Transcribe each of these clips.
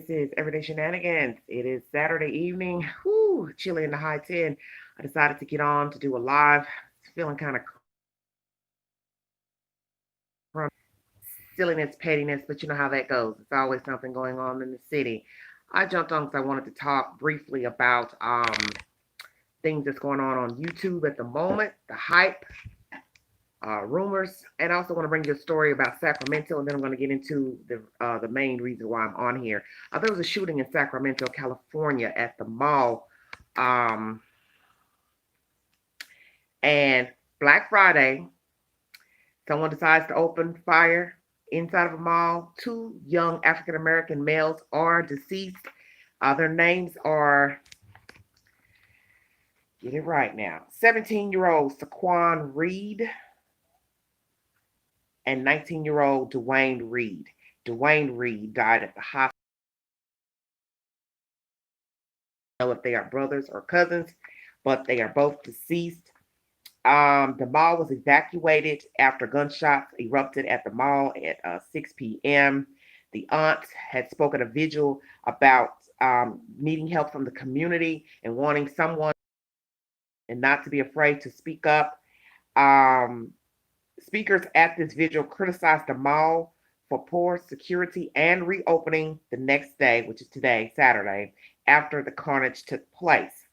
is Everyday Shenanigans. It is Saturday evening. Whoo, chilly in the high 10. I decided to get on to do a live. Feeling kind of silliness, pettiness, but you know how that goes. It's always something going on in the city. I jumped on because I wanted to talk briefly about things that's going on YouTube at the moment, the hype, rumors, and I also want to bring you a story about Sacramento, and then I'm going to get into the main reason why I'm on here. There was a shooting in Sacramento, California, at the mall, um, and Black Friday, someone decides to open fire inside of a mall. Two young African American males are deceased. Their names are, get it right now, 17-year-old Saquon Reed and 19-year-old Dwayne Reed. Dwayne Reed died at the hospital. I don't know if they are brothers or cousins, but they are both deceased. The mall was evacuated after gunshots erupted at the mall at 6 p.m. The aunt had spoken a vigil about needing help from the community and wanting someone and not to be afraid to speak up. Um, Speakers at this vigil criticized the mall for poor security and reopening the next day, which is today, Saturday, after the carnage took place.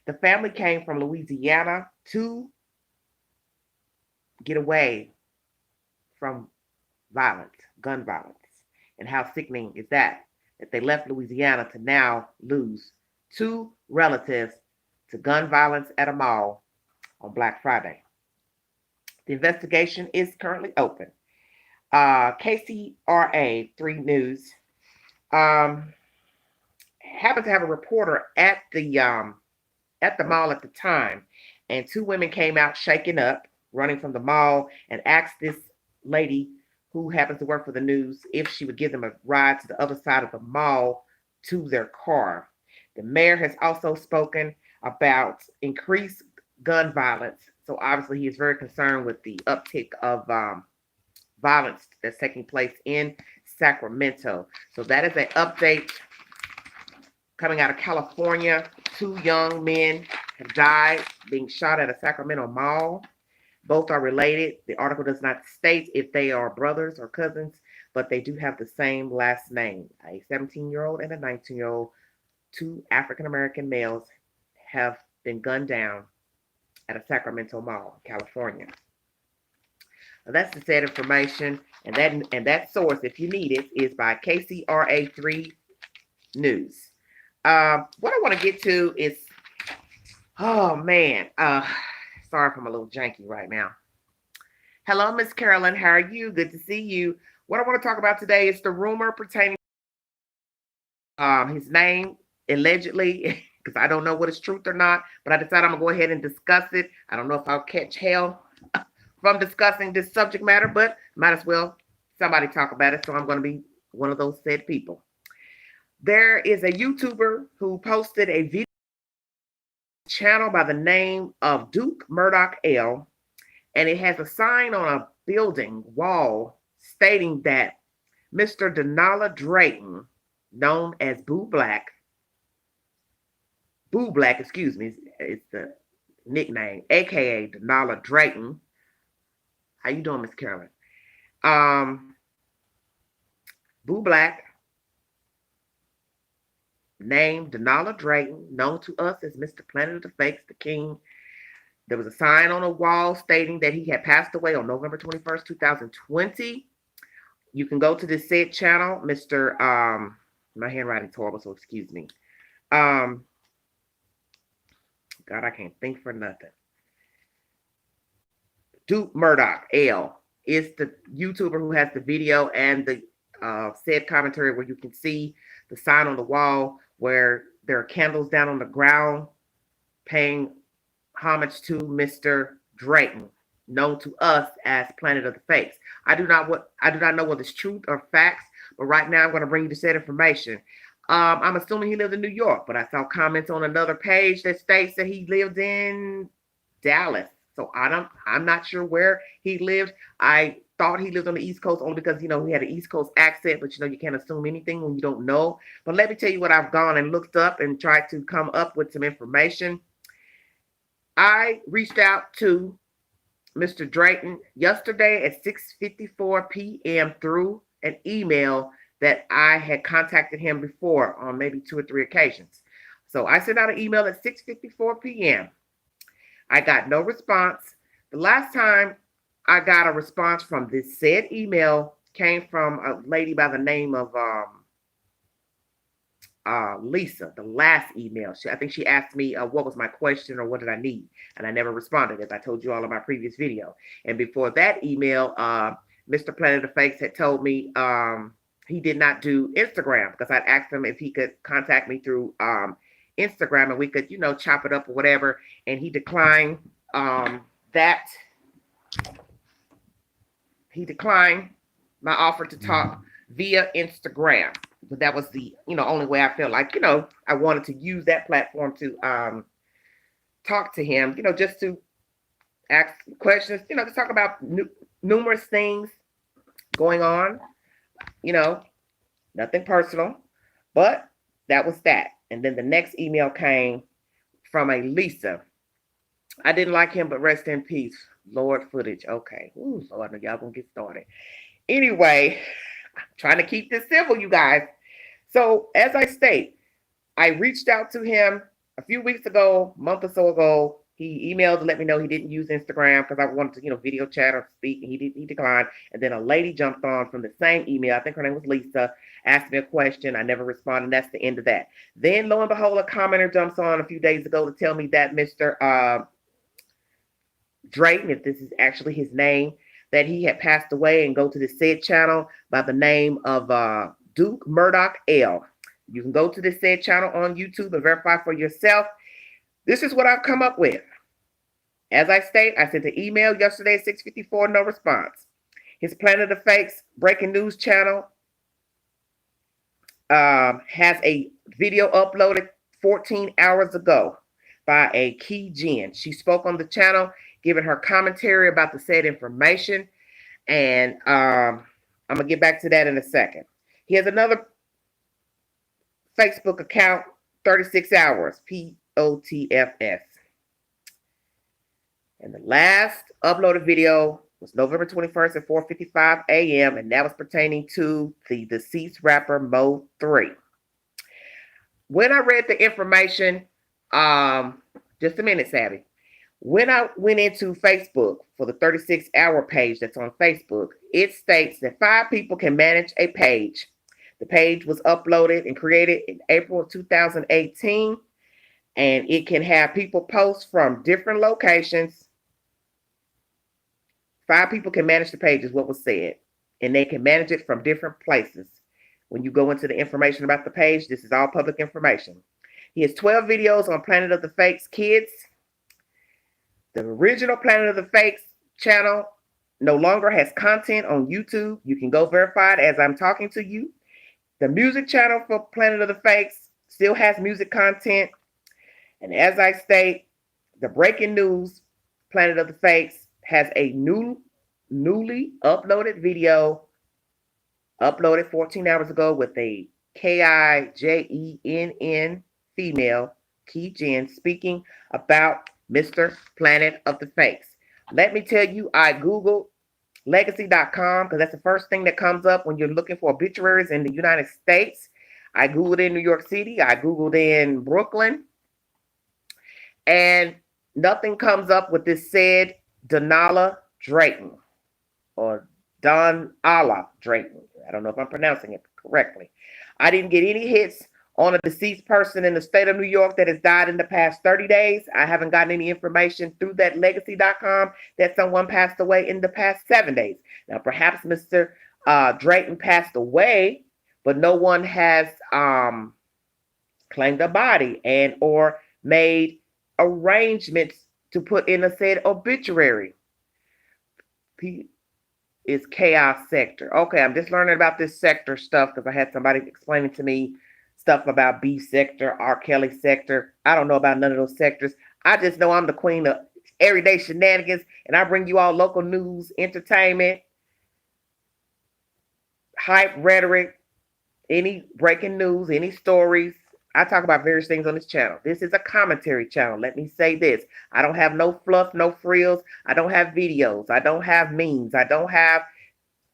The family came from Louisiana to get away from violence, gun violence. And how sickening is that? That they left Louisiana to now lose two relatives to gun violence at a mall on Black Friday. The investigation is currently open. KCRA 3 News um, happened to have a reporter at the mall at the time, and two women came out shaken up, running from the mall, and asked this lady who happens to work for the news if she would give them a ride to the other side of the mall to their car. The mayor has also spoken about increased gun violence. So obviously he is very concerned with the uptick of violence that's taking place in Sacramento. So that is an update coming out of California. Two young men have died being shot at a Sacramento mall. Both are related. The article does not state if they are brothers or cousins, but they do have the same last name. A 17-year-old and a 19-year-old, two African American males, have been gunned down at a Sacramento mall, California. Now, that's the said information, and that source, if you need it, is by KCRA 3 News. What I want to get to is, oh man, sorry if I'm a little janky right now. Hello, Miss Carolyn. How are you? Good to see you. What I want to talk about today is the rumor pertaining his name allegedly, because I don't know what is truth or not, but I decided I'm gonna go ahead and discuss it. I don't know if I'll catch hell from discussing this subject matter, but might as well somebody talk about it. So I'm gonna be one of those said people. There is a YouTuber who posted a video channel by the name of Duke Murdoch L, and it has a sign on a building wall stating that Mr. Denala Drayton, known as Boo Black, excuse me, it's the nickname, aka Denala Drayton. How you doing, Miss Carolyn? Boo Black, named Denala Drayton, known to us as Mr. Planet of the Fakes, the King. There was a sign on a wall stating that he had passed away on November 21st, 2020. You can go to this said channel, Mr. My handwriting's horrible, so excuse me. God, I can't think for nothing. Duke Murdoch L is the YouTuber who has the video and the said commentary where you can see the sign on the wall where there are candles down on the ground paying homage to Mr. Drayton, known to us as Planet of the Fakes. I do not know whether it's truth or facts, but right now I'm going to bring you the said information. I'm assuming he lived in New York, but I saw comments on another page that states that he lived in Dallas. So I'm not sure where he lived. I thought he lived on the East Coast only because, he had an East Coast accent, but, you can't assume anything when you don't know. But let me tell you what I've gone and looked up and tried to come up with some information. I reached out to Mr. Drayton yesterday at 6:54 p.m. through an email that I had contacted him before on maybe 2 or 3 occasions. So I sent out an email at 6:54 p.m. I got no response. The last time I got a response from this said email came from a lady by the name of Lisa. The last email, I think she asked me what was my question or what did I need, and I never responded, as I told you all in my previous video. And before that email, Mr. Planet of Fakes had told me he did not do Instagram, because I'd asked him if he could contact me through Instagram and we could, chop it up or whatever, and he declined that. He declined my offer to talk via Instagram. But that was the, only way I felt like, I wanted to use that platform to talk to him, just to ask questions, to talk about numerous things going on, nothing personal, but that was that. And then the next email came from a Lisa. I didn't like him, but rest in peace. Lord footage. Okay. Ooh, Lord, y'all gonna get started. Anyway, I'm trying to keep this simple, you guys. So as I state, I reached out to him a few weeks ago, a month or so ago. He emailed to let me know he didn't use Instagram because I wanted to, video chat or speak, and he declined. And then a lady jumped on from the same email. I think her name was Lisa, asked me a question. I never responded. And that's the end of that. Then lo and behold, a commenter jumps on a few days ago to tell me that Mr. Drayton, if this is actually his name, that he had passed away, and go to the said channel by the name of Duke Murdoch L. You can go to the said channel on YouTube and verify for yourself. This is what I've come up with. As I state, I sent an email yesterday at 6:54, no response. His Planet of Fakes breaking news channel has a video uploaded 14 hours ago by a Key Jen. She spoke on the channel, giving her commentary about the said information. And I'm going to get back to that in a second. He has another Facebook account, 36 Hours, POTFS. And the last uploaded video was November 21st at 4:55 a.m. And that was pertaining to the deceased rapper Mo 3. When I read the information, just a minute, Savvy. When I went into Facebook for the 36-hour page that's on Facebook, it states that 5 people can manage a page. The page was uploaded and created in April of 2018, and it can have people post from different locations. 5 people can manage the page is what was said, and they can manage it from different places. When you go into the information about the page, this is all public information. He has 12 videos on Planet of the Fakes Kids. The original Planet of the Fakes channel no longer has content on YouTube. You can go verify it as I'm talking to you. The music channel for Planet of the Fakes still has music content. And as I state, the breaking news Planet of the Fakes has a newly uploaded video uploaded 14 hours ago with a KIJENN female, Key Jen, speaking about Mr. Planet of the Fakes. Let me tell you, I Googled legacy.com because that's the first thing that comes up when you're looking for obituaries in the United States. I Googled in New York City. I Googled in Brooklyn. And nothing comes up with this said Donala Drayton or Donala Drayton. I don't know if I'm pronouncing it correctly. I didn't get any hits on a deceased person in the state of New York that has died in the past 30 days. I haven't gotten any information through that legacy.com that someone passed away in the past 7 days. Now, perhaps Mr. Drayton passed away, but no one has claimed a body and or made arrangements to put in a said obituary. Is chaos sector. Okay, I'm just learning about this sector stuff because I had somebody explaining to me stuff about B sector, R. Kelly sector. I don't know about none of those sectors. I just know I'm the queen of everyday shenanigans, and I bring you all local news, entertainment, hype rhetoric, any breaking news, any stories. I talk about various things on this channel. This is a commentary channel. Let me say this. I don't have no fluff, no frills. I don't have videos. I don't have memes. I don't have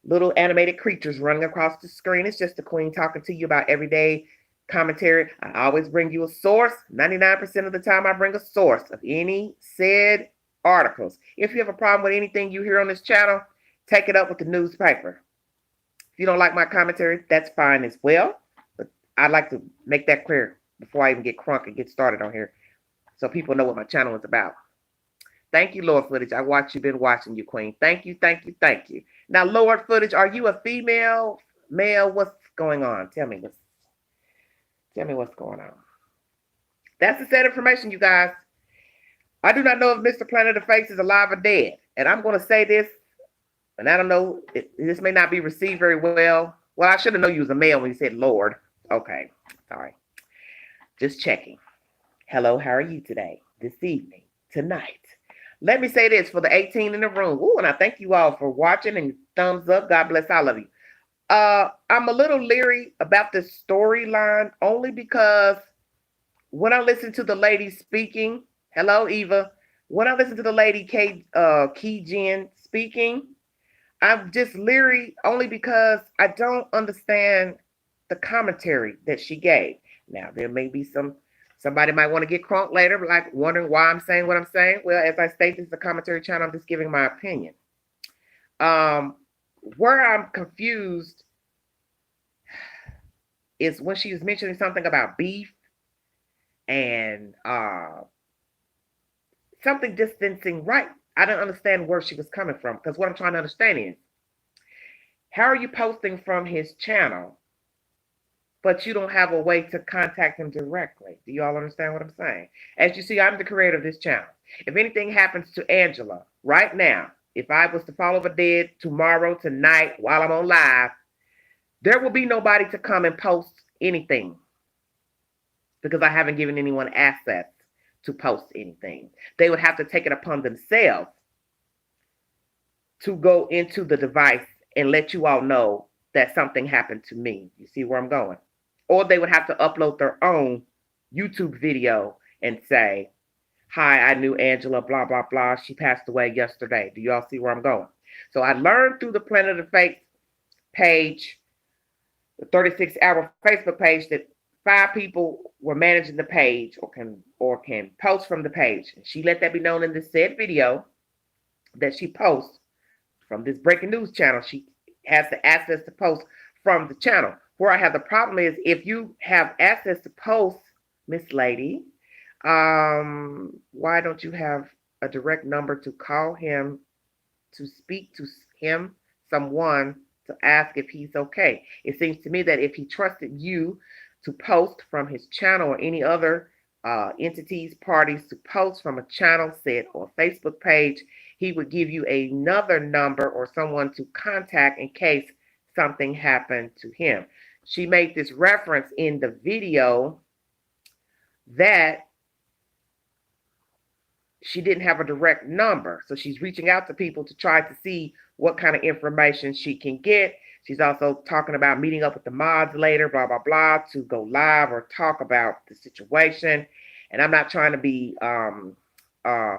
little animated creatures running across the screen. It's just the queen talking to you about everyday commentary. I always bring you a source. 99% of the time, I bring a source of any said articles. If you have a problem with anything you hear on this channel, take it up with the newspaper. If you don't like my commentary, that's fine as well. But I'd like to make that clear before I even get crunk and get started on here, so people know what my channel is about. Thank you, Lord Footage. I watch you, been watching you, Queen. Thank you, thank you, thank you. Now, Lord Footage, are you a female, male? What's going on? Tell me what's going on. That's the said information, you guys. I do not know if Mr. Planet of Fakes is alive or dead. And I'm going to say this, and I don't know, this may not be received very well. Well, I should have known you was a male when you said Lord. Okay, sorry. Just checking. Hello, how are you today, this evening, tonight? Let me say this for the 18 in the room. Ooh, and I thank you all for watching and thumbs up. God bless all of you. I'm a little leery about this storyline only because when I listen to the lady speaking, hello, Eva. When I listen to the lady Key Jen speaking, I'm just leery only because I don't understand the commentary that she gave. Now, there may be somebody might want to get crunk later, like wondering why I'm saying what I'm saying. Well, as I state, this is a commentary channel. I'm just giving my opinion. Where I'm confused is when she was mentioning something about beef and something just didn't seem right. I don't understand where she was coming from, because what I'm trying to understand is, how are you posting from his channel, but you don't have a way to contact him directly? Do you all understand what I'm saying? As you see, I'm the creator of this channel. If anything happens to Angela right now, if I was to fall over dead tomorrow, tonight, while I'm on live, there will be nobody to come and post anything, because I haven't given anyone access to post anything. They would have to take it upon themselves to go into the device and let you all know that something happened to me. You see where I'm going? Or they would have to upload their own YouTube video and say, hi, I knew Angela, blah, blah, blah. She passed away yesterday. Do y'all see where I'm going? So I learned through the Planet of Fakes page, the 36-hour Facebook page, that 5 people were managing the page or can post from the page. And she let that be known in this said video that she posts from this breaking news channel. She has the access to post from the channel. Where I have the problem is, if you have access to post, Miss Lady, why don't you have a direct number to call him, to speak to him, someone, to ask if he's okay? It seems to me that if he trusted you to post from his channel, or any other entities, parties to post from a channel set or Facebook page, he would give you another number or someone to contact in case something happened to him. She made this reference in the video that she didn't have a direct number. So she's reaching out to people to try to see what kind of information she can get. She's also talking about meeting up with the mods later, blah, blah, blah, to go live or talk about the situation. And I'm not trying to be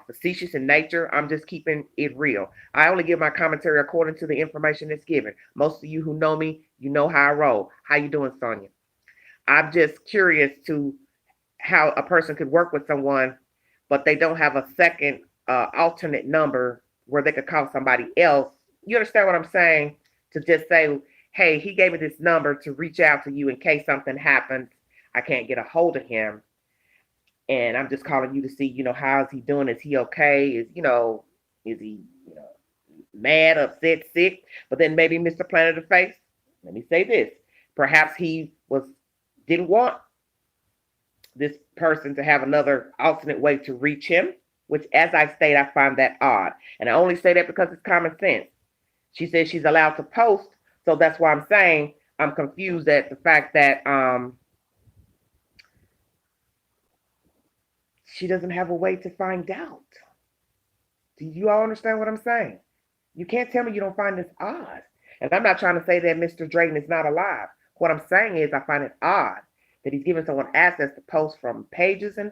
facetious in nature. I'm just keeping it real. I only give my commentary according to the information that's given. Most of you who know me, you know how I roll. How you doing, Sonia? I'm just curious to how a person could work with someone, but they don't have a second alternate number where they could call somebody else. You understand what I'm saying? To just say, hey, he gave me this number to reach out to you in case something happens. I can't get a hold of him, and I'm just calling you to see, how is he doing? Is he okay? Is he, mad, upset, sick? But then maybe Mr. Planet of Fakes, let me say this, perhaps he didn't want this person to have another alternate way to reach him, which, as I state, I find that odd. And I only say that because it's common sense. She says she's allowed to post, so that's why I'm saying I'm confused at the fact that she doesn't have a way to find out. Do you all understand what I'm saying? You can't tell me you don't find this odd. And I'm not trying to say that Mr. Drayton is not alive. What I'm saying is I find it odd that he's giving someone access to posts from pages and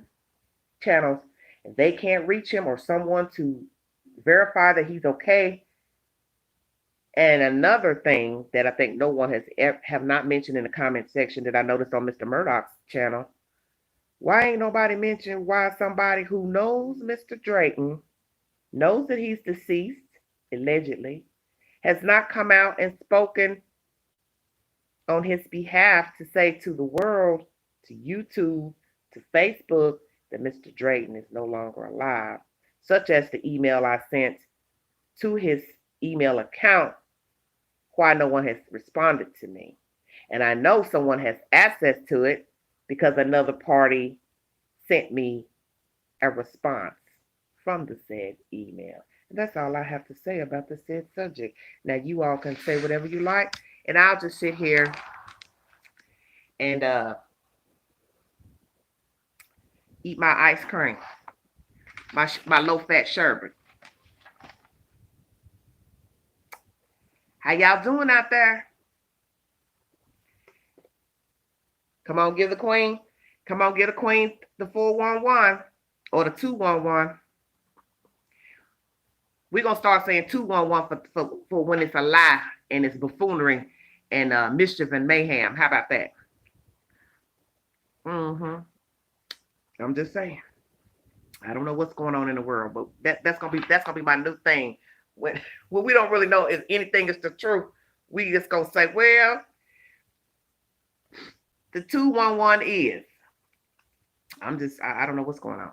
channels and they can't reach him or someone to verify that he's okay. And another thing that I think no one has have not mentioned in the comment section that I noticed on Mr. Murdoch's channel, why ain't nobody mentioned why somebody who knows Mr. Drayton, knows that he's deceased, allegedly, has not come out and spoken on his behalf to say to the world, to YouTube, to Facebook, that Mr. Drayton is no longer alive, such as the email I sent to his email account, why no one has responded to me. And I know someone has access to it because another party sent me a response from the said email. And that's all I have to say about the said subject. Now you all can say whatever you like, and I'll just sit here and eat my ice cream, my low-fat sherbet. How y'all doing out there? Come on, give the queen. Come on, get a queen the 411 or the 211. We're going to start saying 211 for when it's a lie and it's buffoonery and mischief and mayhem. How about that? I'm just saying. I don't know what's going on in the world, but that's gonna be my new thing. When we don't really know if anything is the truth, we just gonna say, well, the 211 is. I don't know what's going on.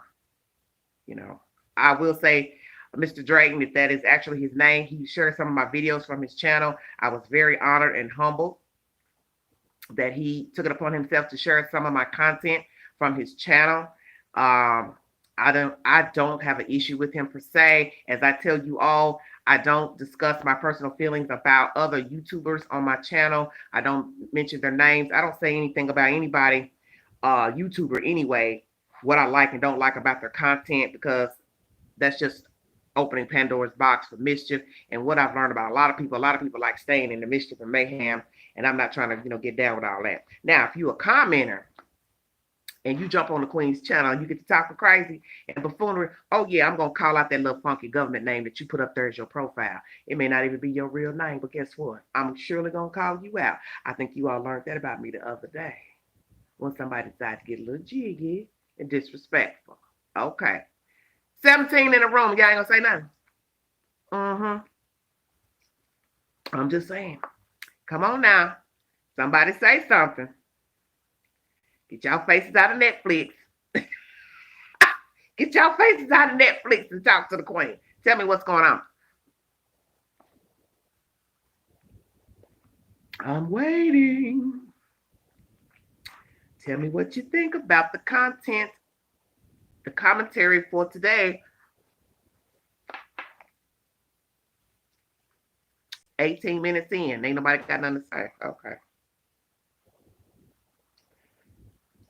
You know, I will say, Mr. Drayton, if that is actually his name, he shared some of my videos from his channel. I was very honored and humbled that he took it upon himself to share some of my content from his channel. I don't have an issue with him per se. As I tell you all, I don't discuss my personal feelings about other YouTubers on my channel. I don't mention their names. I don't say anything about anybody, YouTuber anyway, what I like and don't like about their content, because that's just opening Pandora's box for mischief. And what I've learned about a lot of people like staying in the mischief and mayhem, and I'm not trying to, get down with all that. Now, if you're a commenter and you jump on the Queen's channel and you get to talking crazy and buffoonery, oh yeah, I'm going to call out that little funky government name that you put up there as your profile. It may not even be your real name, but guess what? I'm surely going to call you out. I think you all learned that about me the other day when somebody decided to get a little jiggy and disrespectful. Okay. 17 in the room. Y'all ain't going to say nothing. I'm just saying. Come on now. Somebody say something. Get y'all faces out of Netflix. Get y'all faces out of Netflix and talk to the Queen. Tell me what's going on. I'm waiting. Tell me what you think about the content, the commentary for today. 18 minutes in. Ain't nobody got nothing to say. Okay.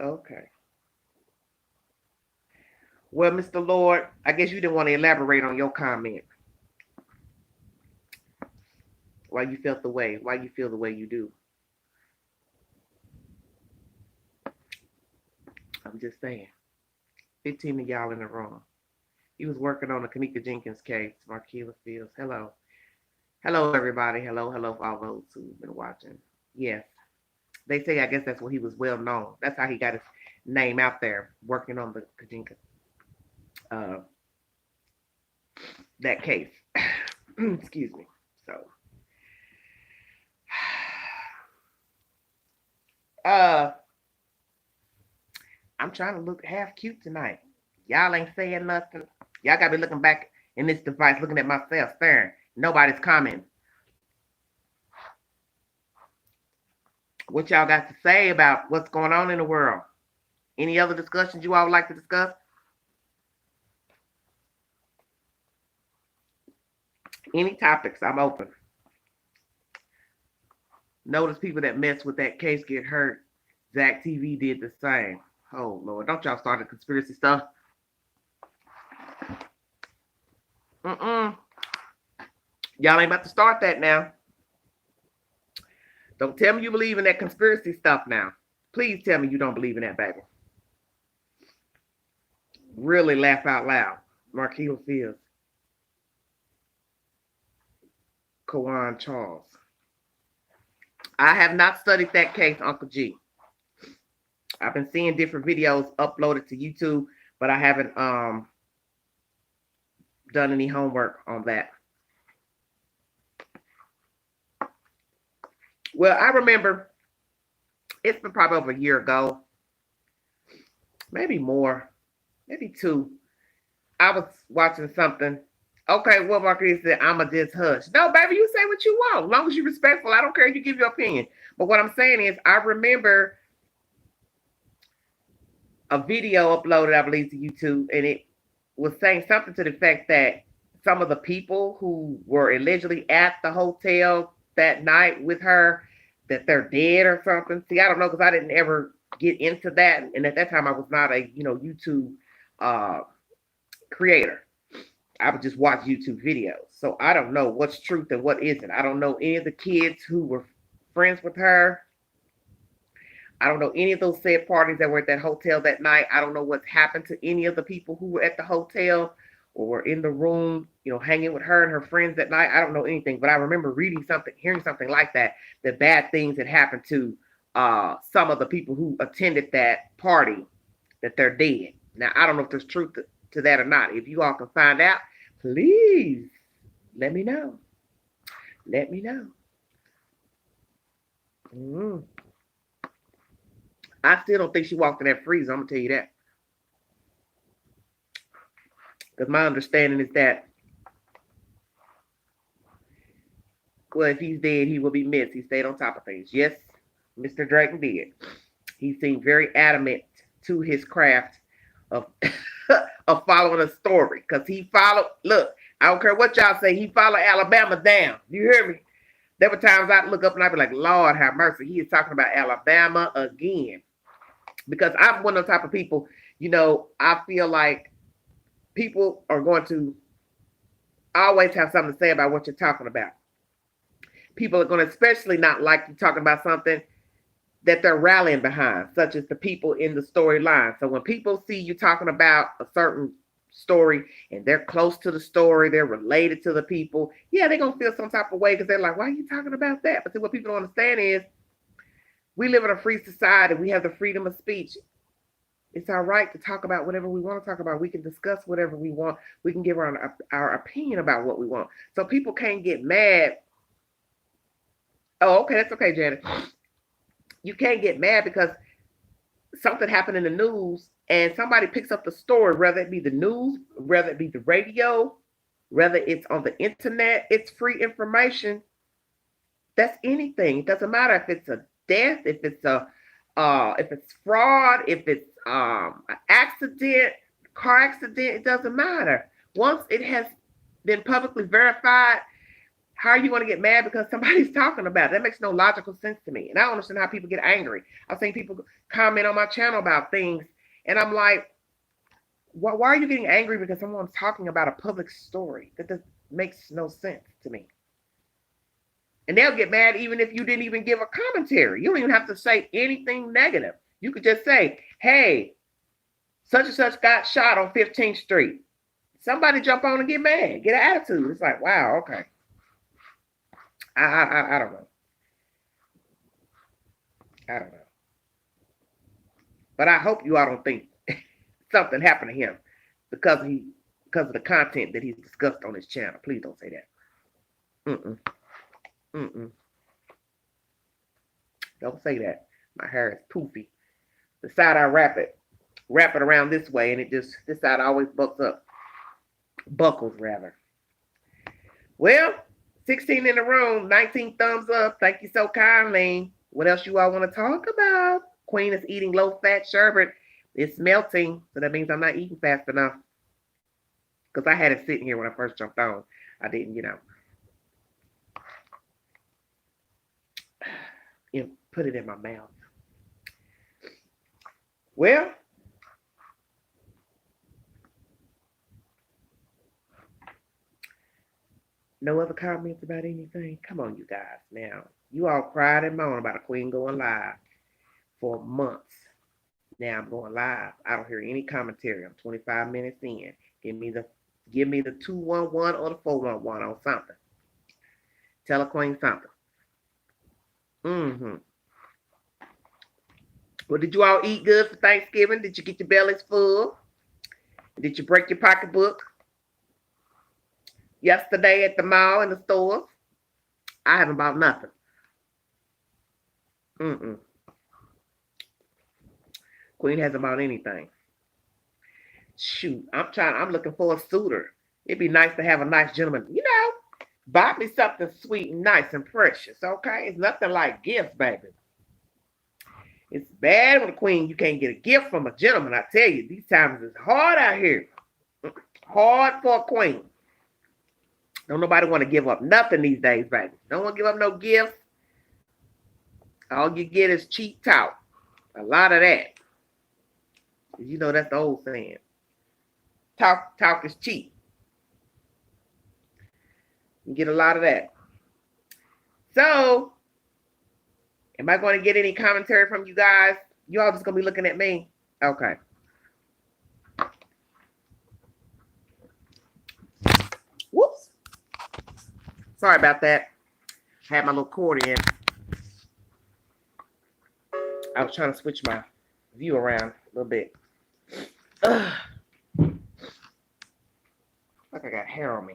Okay. Well, Mr. Lord, I guess you didn't want to elaborate on your comment. Why you felt the way? Why you feel the way you do? I'm just saying. 15 of y'all in the room. He was working on the Kanika Jenkins case. Marquila Fields. Hello. Hello, everybody. Hello for all those who've been watching. Yes. They say, I guess that's what he was well known. That's how he got his name out there, working on the Kajinka, that case. Excuse me. So, I'm trying to look half cute tonight. Y'all ain't saying nothing. Y'all got to be looking back in this device, looking at myself, staring. Nobody's commenting. What y'all got to say about what's going on in the world? Any other discussions you all would like to discuss? Any topics, I'm open. Notice people that mess with that case get hurt. Zach TV did the same. Oh, Lord. Don't y'all start the conspiracy stuff. Y'all ain't about to start that now. Don't tell me you believe in that conspiracy stuff now. Please tell me you don't believe in that, baby. Really laugh out loud. Marquita Fields. Kawan Charles. I have not studied that case, Uncle G. I've been seeing different videos uploaded to YouTube, but I haven't done any homework on that. Well, I remember it's been probably over a year ago, maybe more, maybe 2. I was watching something. Okay, well, Marquis said, I'ma just hush. No, baby, you say what you want. As long as you're respectful, I don't care if you give your opinion. But what I'm saying is, I remember a video uploaded, I believe, to YouTube, and it was saying something to the effect that some of the people who were allegedly at the hotel that night with her, that they're dead or something. See, I don't know, because I didn't ever get into that. And at that time, I was not a, YouTube creator. I would just watch YouTube videos. So I don't know what's truth and what isn't. I don't know any of the kids who were friends with her. I don't know any of those said parties that were at that hotel that night. I don't know what's happened to any of the people who were at the hotel or were in the room, hanging with her and her friends that night. I don't know anything, but I remember reading something, hearing something like that bad things had happened to some of the people who attended that party, that they're dead. Now, I don't know if there's truth to that or not. If you all can find out, please let me know. Let me know. I still don't think she walked in that freezer. I'm going to tell you that. Because my understanding is that, well, if he's dead, he will be missed. He stayed on top of things. Yes, Mr. Drayton did. He seemed very adamant to his craft of of following a story. Because he followed, look, I don't care what y'all say, he followed Alabama down. You hear me? There were times I'd look up and I'd be like, Lord have mercy. He is talking about Alabama again. Because I'm one of the type of people, I feel like people are going to always have something to say about what you're talking about. People are going to especially not like you talking about something that they're rallying behind, such as the people in the storyline. So when people see you talking about a certain story and they're close to the story, they're related to the people, yeah, they're going to feel some type of way because they're like, why are you talking about that? But see, what people don't understand is we live in a free society. We have the freedom of speech. It's our right to talk about whatever we want to talk about. We can discuss whatever we want. We can give our opinion about what we want. So people can't get mad. Oh, okay, that's okay, Janet. You can't get mad because something happened in the news and somebody picks up the story, whether it be the news, whether it be the radio, whether it's on the internet. It's free information. That's anything. It doesn't matter if it's a death, if it's fraud, if it's an accident, car accident, it doesn't matter. Once it has been publicly verified, how are you going to get mad because somebody's talking about it? That makes no logical sense to me. And I don't understand how people get angry. I've seen people comment on my channel about things, and I'm like, why are you getting angry because someone's talking about a public story? That makes no sense to me. And they'll get mad even if you didn't even give a commentary. You don't even have to say anything negative. You could just say, hey, such and such got shot on 15th Street. Somebody jump on and get mad, get an attitude. It's like, wow, okay. I don't know. I don't know. But I hope you all don't think something happened to him because of the content that he's discussed on his channel. Please don't say that. Don't say that. My hair is poofy. The side I wrap it around this way, and this side always buckles rather. Well, 16 in the room, 19 thumbs up. Thank you so kindly. What else you all want to talk about? Queen is eating low-fat sherbet. It's melting, so that means I'm not eating fast enough. Because I had it sitting here when I first jumped on. I didn't, put it in my mouth. Well, no other comments about anything? Come on, you guys. Now, You all cried and moaned about a queen going live for months. Now I'm going live. I don't hear any commentary. I'm 25 minutes in. Give me the 211 or the 411 on something. Tell a queen something. Mm-hmm. Well, did you all eat good for Thanksgiving? Did you get your bellies full? Did you break your pocketbook yesterday at the mall in the stores? I haven't bought nothing. Mm-mm. Queen hasn't bought anything. Shoot, I'm looking for a suitor. It'd be nice to have a nice gentleman. Buy me something sweet and nice and precious, okay? It's nothing like gifts, baby. It's bad when a queen you can't get a gift from a gentleman. I tell you, these times it's hard out here. Hard for a queen. Don't nobody want to give up nothing these days, baby. Don't want to give up no gifts. All you get is cheap talk. A lot of that. You know that's the old saying. Talk is cheap. You get a lot of that. So, am I going to get any commentary from you guys? You all just going to be looking at me? Okay. Whoops. Sorry about that. I had my little cord in. I was trying to switch my view around a little bit. Ugh. Like I got hair on me.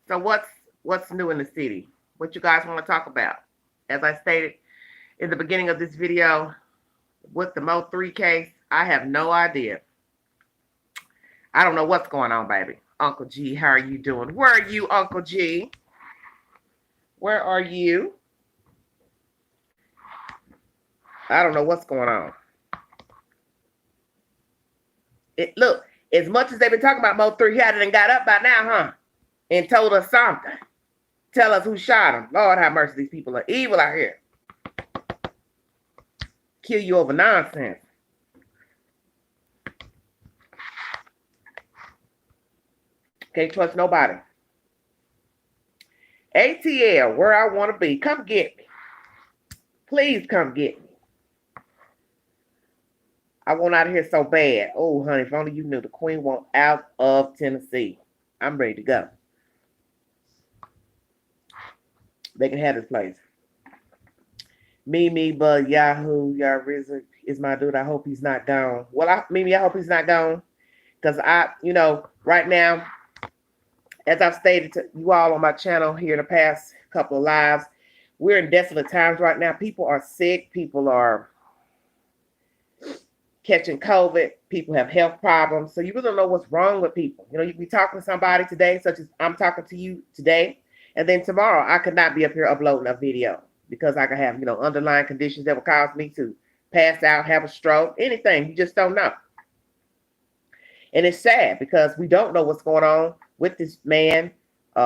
So what's new in the city? What you guys want to talk about? As I stated in the beginning of this video, with the Mo 3 case, I have no idea. I don't know what's going on, baby. Uncle G, how are you doing? Where are you, Uncle G? Where are you? I don't know what's going on. Look, as much as they've been talking about Mo 3, he hadn't got up by now, huh? And told us something. Tell us who shot him. Lord have mercy, these people are evil out here. Kill you over nonsense. Can't trust nobody. ATL, where I want to be. Come get me. Please come get me. I want out of here so bad. Oh, honey, if only you knew. The queen want out of Tennessee. I'm ready to go. They can have this place. Mimi, but Yahoo, Yariza is my dude. I hope he's not gone. Well, Mimi, I hope he's not gone. Because right now, as I've stated to you all on my channel here in the past couple of lives, we're in desolate times right now. People are sick. People are catching COVID. People have health problems. So you really don't know what's wrong with people. You can be talking to somebody today, such as I'm talking to you today. And then tomorrow, I could not be up here uploading a video because I could have, underlying conditions that would cause me to pass out, have a stroke, anything. You just don't know. And it's sad because we don't know what's going on with this man.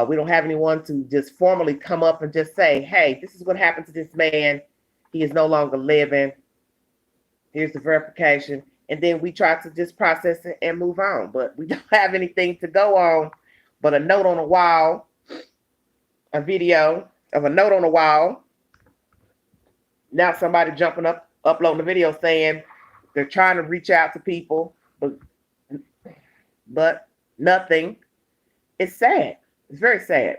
We don't have anyone to just formally come up and just say, hey, this is what happened to this man. He is no longer living. Here's the verification. And then we try to just process it and move on. But we don't have anything to go on but a note on the wall, a video of a note on the wall. Now somebody jumping up, uploading the video saying they're trying to reach out to people, but nothing. It's sad. It's very sad.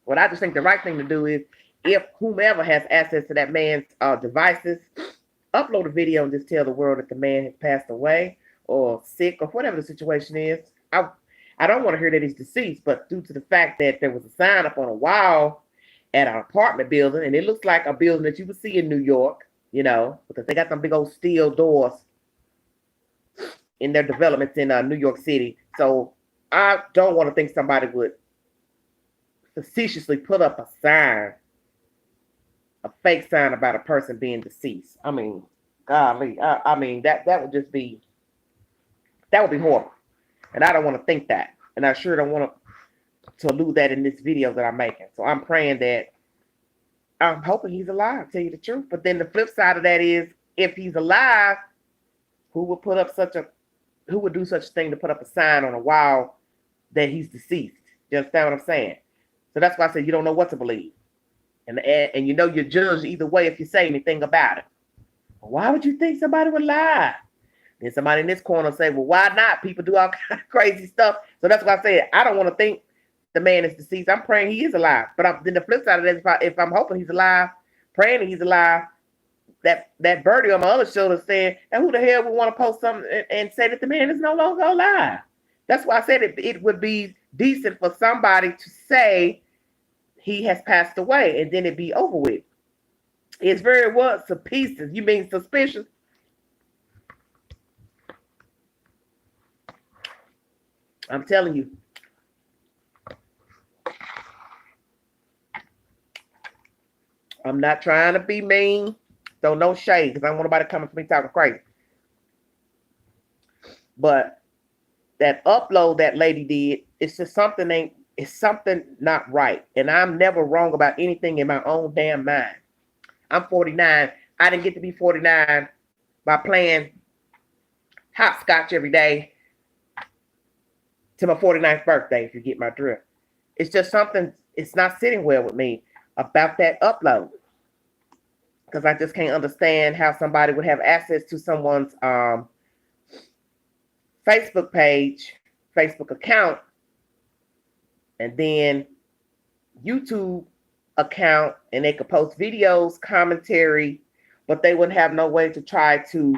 What I just think the right thing to do is, if whomever has access to that man's devices, upload a video and just tell the world that the man has passed away or sick or whatever the situation is. I don't want to hear that he's deceased, but due to the fact that there was a sign up on a wall at an apartment building, and it looks like a building that you would see in New York, because they got some big old steel doors in their developments in New York City. So I don't want to think somebody would facetiously put up a sign, a fake sign about a person being deceased. I mean, golly, I mean that would just be, that would be horrible. And I don't want to think that. And I sure don't want to allude that in this video that I'm making. So I'm praying that, I'm hoping he's alive, tell you the truth. But then the flip side of that is, if he's alive, who would do such a thing to put up a sign on a wall that he's deceased? You understand what I'm saying? So that's why I said you don't know what to believe. And you know you're judged either way if you say anything about it. Why would you think somebody would lie? Then somebody in this corner say, well, why not? People do all kind of crazy stuff. So that's why I said I don't want to think the man is deceased. I'm praying he is alive. But then the flip side of that, if I'm hoping he's alive, praying he's alive, that birdie on my other shoulder saying, and who the hell would want to post something and say that the man is no longer alive? That's why I said it would be decent for somebody to say he has passed away and then it be over with. It's very what? Suspicious. You mean suspicious? I'm telling you. I'm not trying to be mean. So no shade, because I don't want nobody coming for me talking crazy. But that upload that lady did, it's just something not right. And I'm never wrong about anything in my own damn mind. I'm 49. I didn't get to be 49 by playing hopscotch every day to my 49th birthday, if you get my drift. It's just something, it's not sitting well with me about that upload. Because I just can't understand how somebody would have access to someone's Facebook page, Facebook account, and then YouTube account, and they could post videos, commentary, but they wouldn't have no way to try to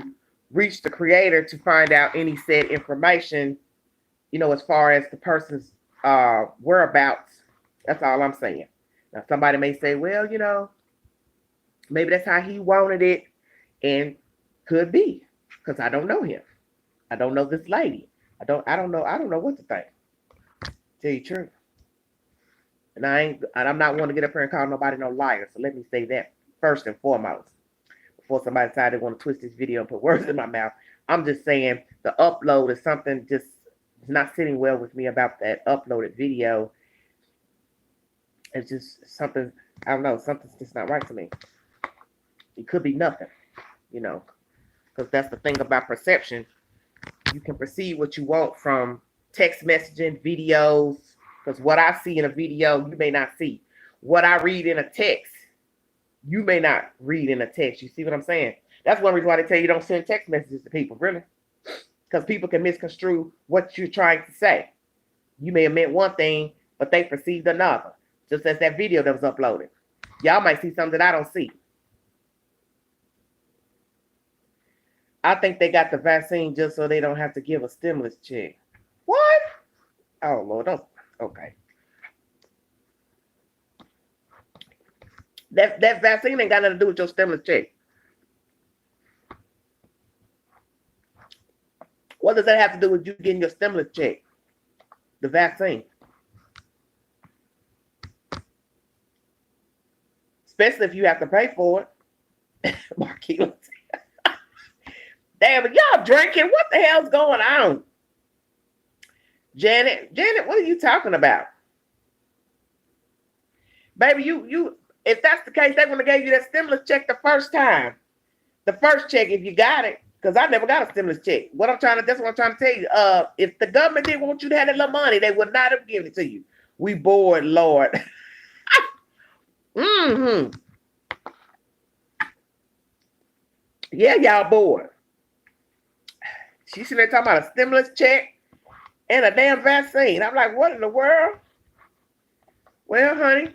reach the creator to find out any said information, as far as the person's whereabouts. That's all I'm saying. Now, somebody may say, well, maybe that's how he wanted it, and could be, because I don't know him. I don't know this lady. I don't know what to think. Tell you the truth. And I'm not one to get up here and call nobody no liar. So let me say that first and foremost. Before somebody decides they want to twist this video and put words in my mouth. I'm just saying the upload is something just not sitting well with me about that uploaded video. It's just something, I don't know, something's just not right to me. It could be nothing, because that's the thing about perception. You can perceive what you want from text messaging, videos, because what I see in a video, you may not see. What I read in a text, you may not read in a text. You see what I'm saying? That's one reason why they tell you don't send text messages to people, really. Because people can misconstrue what you're trying to say. You may have meant one thing, but they perceived another. Just as that video that was uploaded. Y'all might see something that I don't see. I think they got the vaccine just so they don't have to give a stimulus check. What? Oh, Lord. Don't. Okay. That vaccine ain't got nothing to do with your stimulus check. What does that have to do with you getting your stimulus check? The vaccine. Especially if you have to pay for it. Marquis. Damn, but y'all drinking. What the hell's going on? Janet, what are you talking about? Baby, you if that's the case, they would have gave you that stimulus check the first time. The first check, if you got it, because I never got a stimulus check. That's what I'm trying to tell you. If the government didn't want you to have that little money, they would not have given it to you. We bored, Lord. Mm-hmm. Yeah, y'all bored. She's sitting there talking about a stimulus check and a damn vaccine. I'm like, what in the world? Well, honey,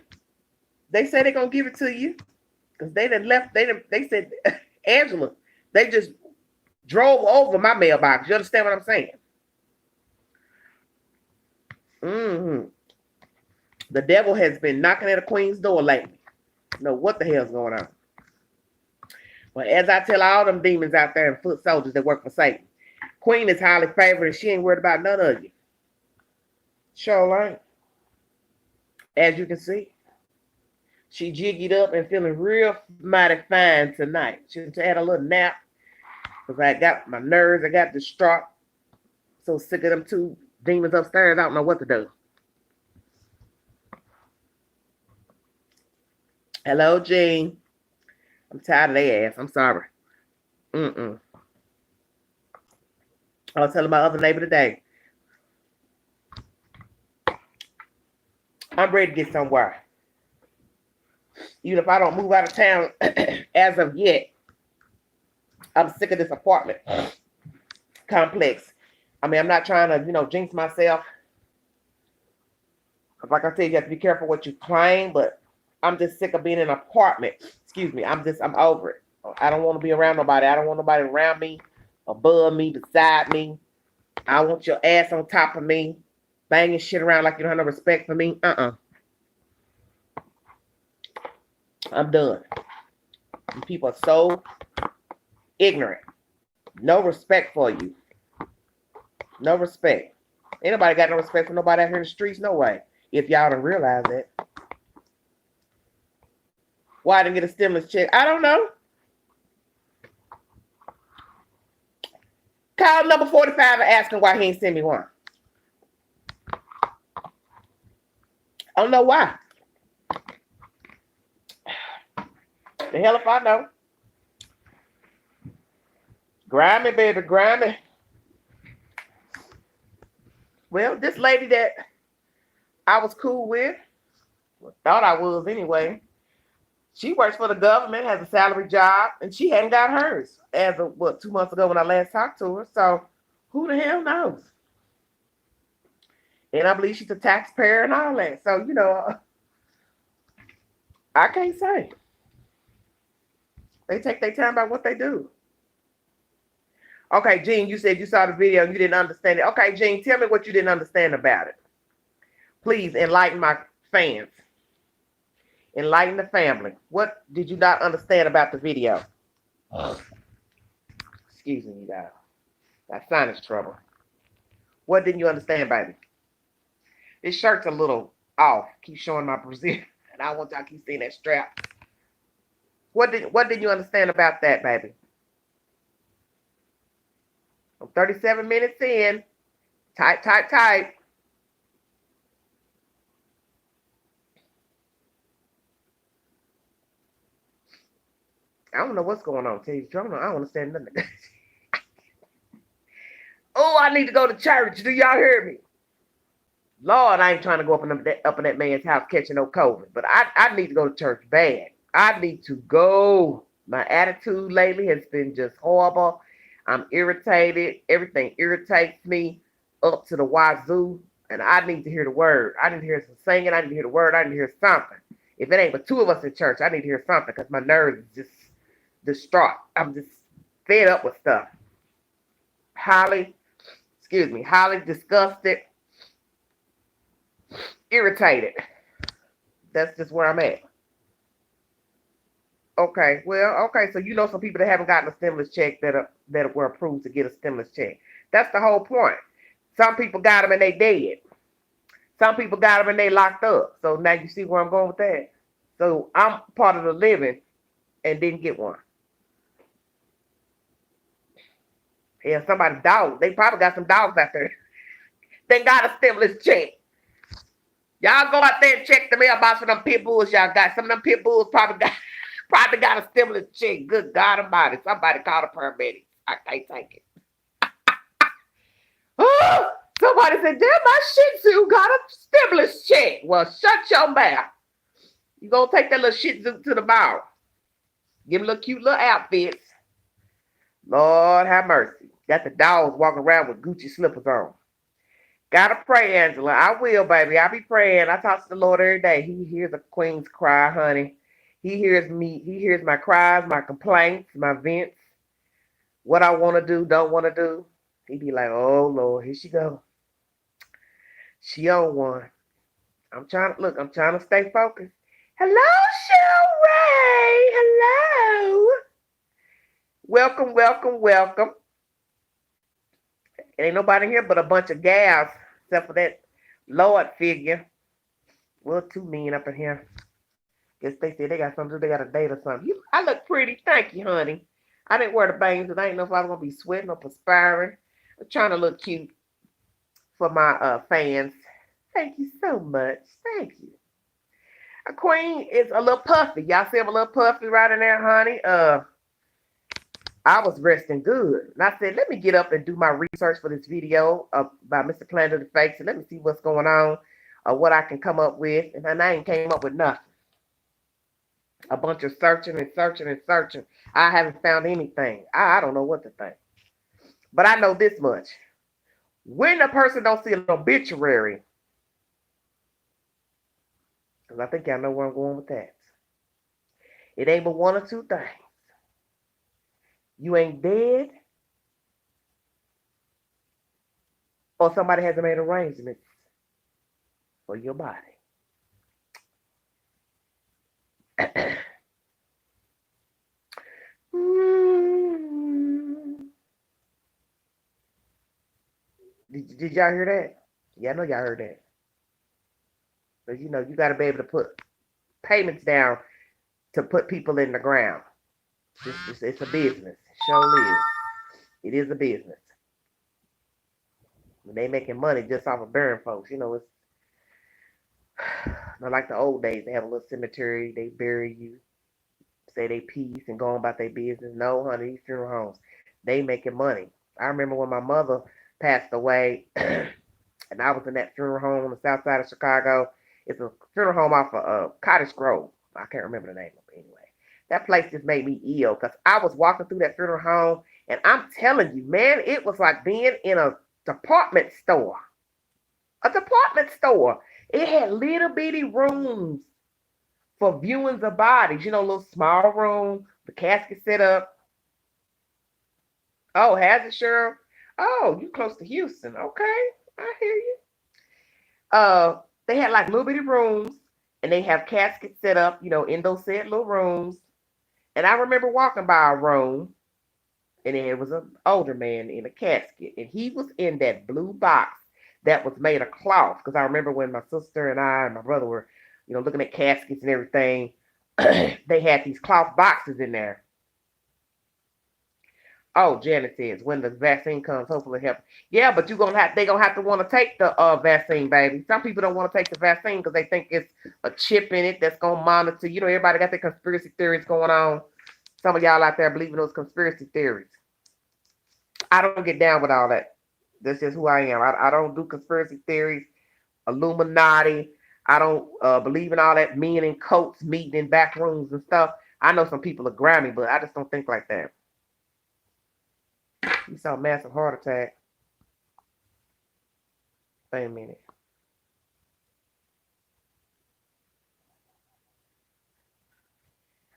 they say they're going to give it to you because they said, Angela, they just drove over my mailbox. You understand what I'm saying? Mm-hmm. The devil has been knocking at a queen's door lately. Know what the hell's going on. But as I tell all them demons out there and foot soldiers that work for Satan, Queen is highly favored and she ain't worried about none of you. Sure ain't. As you can see, she jiggied up and feeling real mighty fine tonight. She had a little nap because I got my nerves. I got distraught. So sick of them two demons upstairs. I don't know what to do. Hello, Jean. I'm tired of their ass. I'm sorry. I was telling my other neighbor today. I'm ready to get somewhere. Even if I don't move out of town as of yet, I'm sick of this apartment complex. I mean, I'm not trying to, jinx myself. Like I said, you have to be careful what you claim, but I'm just sick of being in an apartment. Excuse me. I'm over it. I don't want to be around nobody. I don't want nobody around me, above me, beside me. I want your ass on top of me, banging shit around like you don't have no respect for me. I'm done. People are so ignorant. No respect for you. No respect. Ain't nobody got no respect for nobody out here in the streets, no way. If y'all don't realize that. Why I didn't get a stimulus check? I don't know. Call number 45 and ask him why he ain't send me one. I don't know why. The hell if I know. Grimy, baby, grimy. Well, this lady that I was cool with, thought I was anyway, she works for the government, has a salary job, and she hadn't got hers as of, 2 months ago when I last talked to her. So who the hell knows? And I believe she's a taxpayer and all that. So, I can't say. They take their time about what they do. Okay, Jean, you said you saw the video and you didn't understand it. Okay, Jean, tell me what you didn't understand about it. Please enlighten my fans. Enlighten the family. What did you not understand about the video? Excuse me, you guys. That sinus trouble. What didn't you understand, baby? This shirt's a little off. Keep showing my Brazil. And I want y'all to keep seeing that strap. What did you understand about that, baby? I'm 37 minutes in. Type. I don't know what's going on, tell you the truth. I don't understand nothing. Oh, I need to go to church. Do y'all hear me? Lord, I ain't trying to go up in that man's house catching no COVID. But I need to go to church bad. I need to go. My attitude lately has been just horrible. I'm irritated. Everything irritates me up to the wazoo. And I need to hear the word. I need to hear some singing. I need to hear the word. I need to hear something. If it ain't but two of us in church, I need to hear something because my nerves is just distraught. I'm just fed up with stuff. Highly disgusted, irritated. That's just where I'm at. Okay, so you know some people that haven't gotten a stimulus check that were approved to get a stimulus check. That's the whole point. Some people got them and they dead. Some people got them and they locked up. So now you see where I'm going with that. So I'm part of the living and didn't get one. Yeah, somebody's dog. They probably got some dogs out there. They got a stimulus check. Y'all go out there and check the mailbox for them pit bulls y'all got. Some of them pit bulls probably got a stimulus check. Good God Almighty. Somebody call the paramedics. I can't take it. Oh, somebody said, damn, my Shih Tzu got a stimulus check. Well, shut your mouth. You gonna take that little Shih Tzu to the mall. Give him little cute little outfits. Lord have mercy. Got the dogs walking around with Gucci slippers on. Gotta pray, Angela. I will, baby. I be praying. I talk to the Lord every day. He hears a queen's cry, honey. He hears me. He hears my cries, my complaints, my vents. What I want to do, don't want to do. He be like, oh, Lord, here she go. She on one. I'm trying to stay focused. Hello, Cheryl Ray. Hello. Welcome. Ain't nobody here but a bunch of gals, except for that Lord figure. Well, too mean up in here. Guess they said they got something to do. They got a date or something. I look pretty. Thank you, honey. I didn't wear the bangs because I didn't know if I was going to be sweating or perspiring. I'm trying to look cute for my fans. Thank you so much. Thank you. A queen is a little puffy. Y'all see I'm a little puffy right in there, honey? I was resting good. And I said, let me get up and do my research for this video by Mr. Planet of the Fakes and let me see what's going on or what I can come up with. And I ain't came up with nothing. A bunch of searching and searching and searching. I haven't found anything. I don't know what to think. But I know this much. When a person don't see an obituary, because I think y'all know where I'm going with that. It ain't but one or two things. You ain't dead, or somebody hasn't made arrangements for your body. Did y'all hear that? Yeah, I know y'all heard that. Because you got to be able to put payments down to put people in the ground. It's a business. It sure is. It is a business. When they making money just off of burying folks, it's not like the old days. They have a little cemetery, they bury you, say they peace and go on about their business. No, honey, these funeral homes, they making money. I remember when my mother passed away, and I was in that funeral home on the south side of Chicago. It's a funeral home off of Cottage Grove. I can't remember the name of it anyway. That place just made me ill because I was walking through that funeral home, and I'm telling you, man, it was like being in a department store. A department store. It had little bitty rooms for viewings of bodies. Little small room, the casket set up. Oh, has it, Cheryl? Oh, you close to Houston. Okay, I hear you. They had like little bitty rooms, and they have caskets set up, in those said little rooms. And I remember walking by a room, and there was an older man in a casket, and he was in that blue box that was made of cloth. Because I remember when my sister and I and my brother were, looking at caskets and everything, they had these cloth boxes in there. Oh, Janet says when the vaccine comes, hopefully help. Yeah, but they gonna have to want to take the vaccine, baby. Some people don't want to take the vaccine because they think it's a chip in it that's gonna monitor. Everybody got their conspiracy theories going on. Some of y'all out there believing those conspiracy theories. I don't get down with all that. That's just who I am. I don't do conspiracy theories, Illuminati. I don't believe in all that men in coats meeting in back rooms and stuff. I know some people are grimy, but I just don't think like that. You saw a massive heart attack. Wait a minute.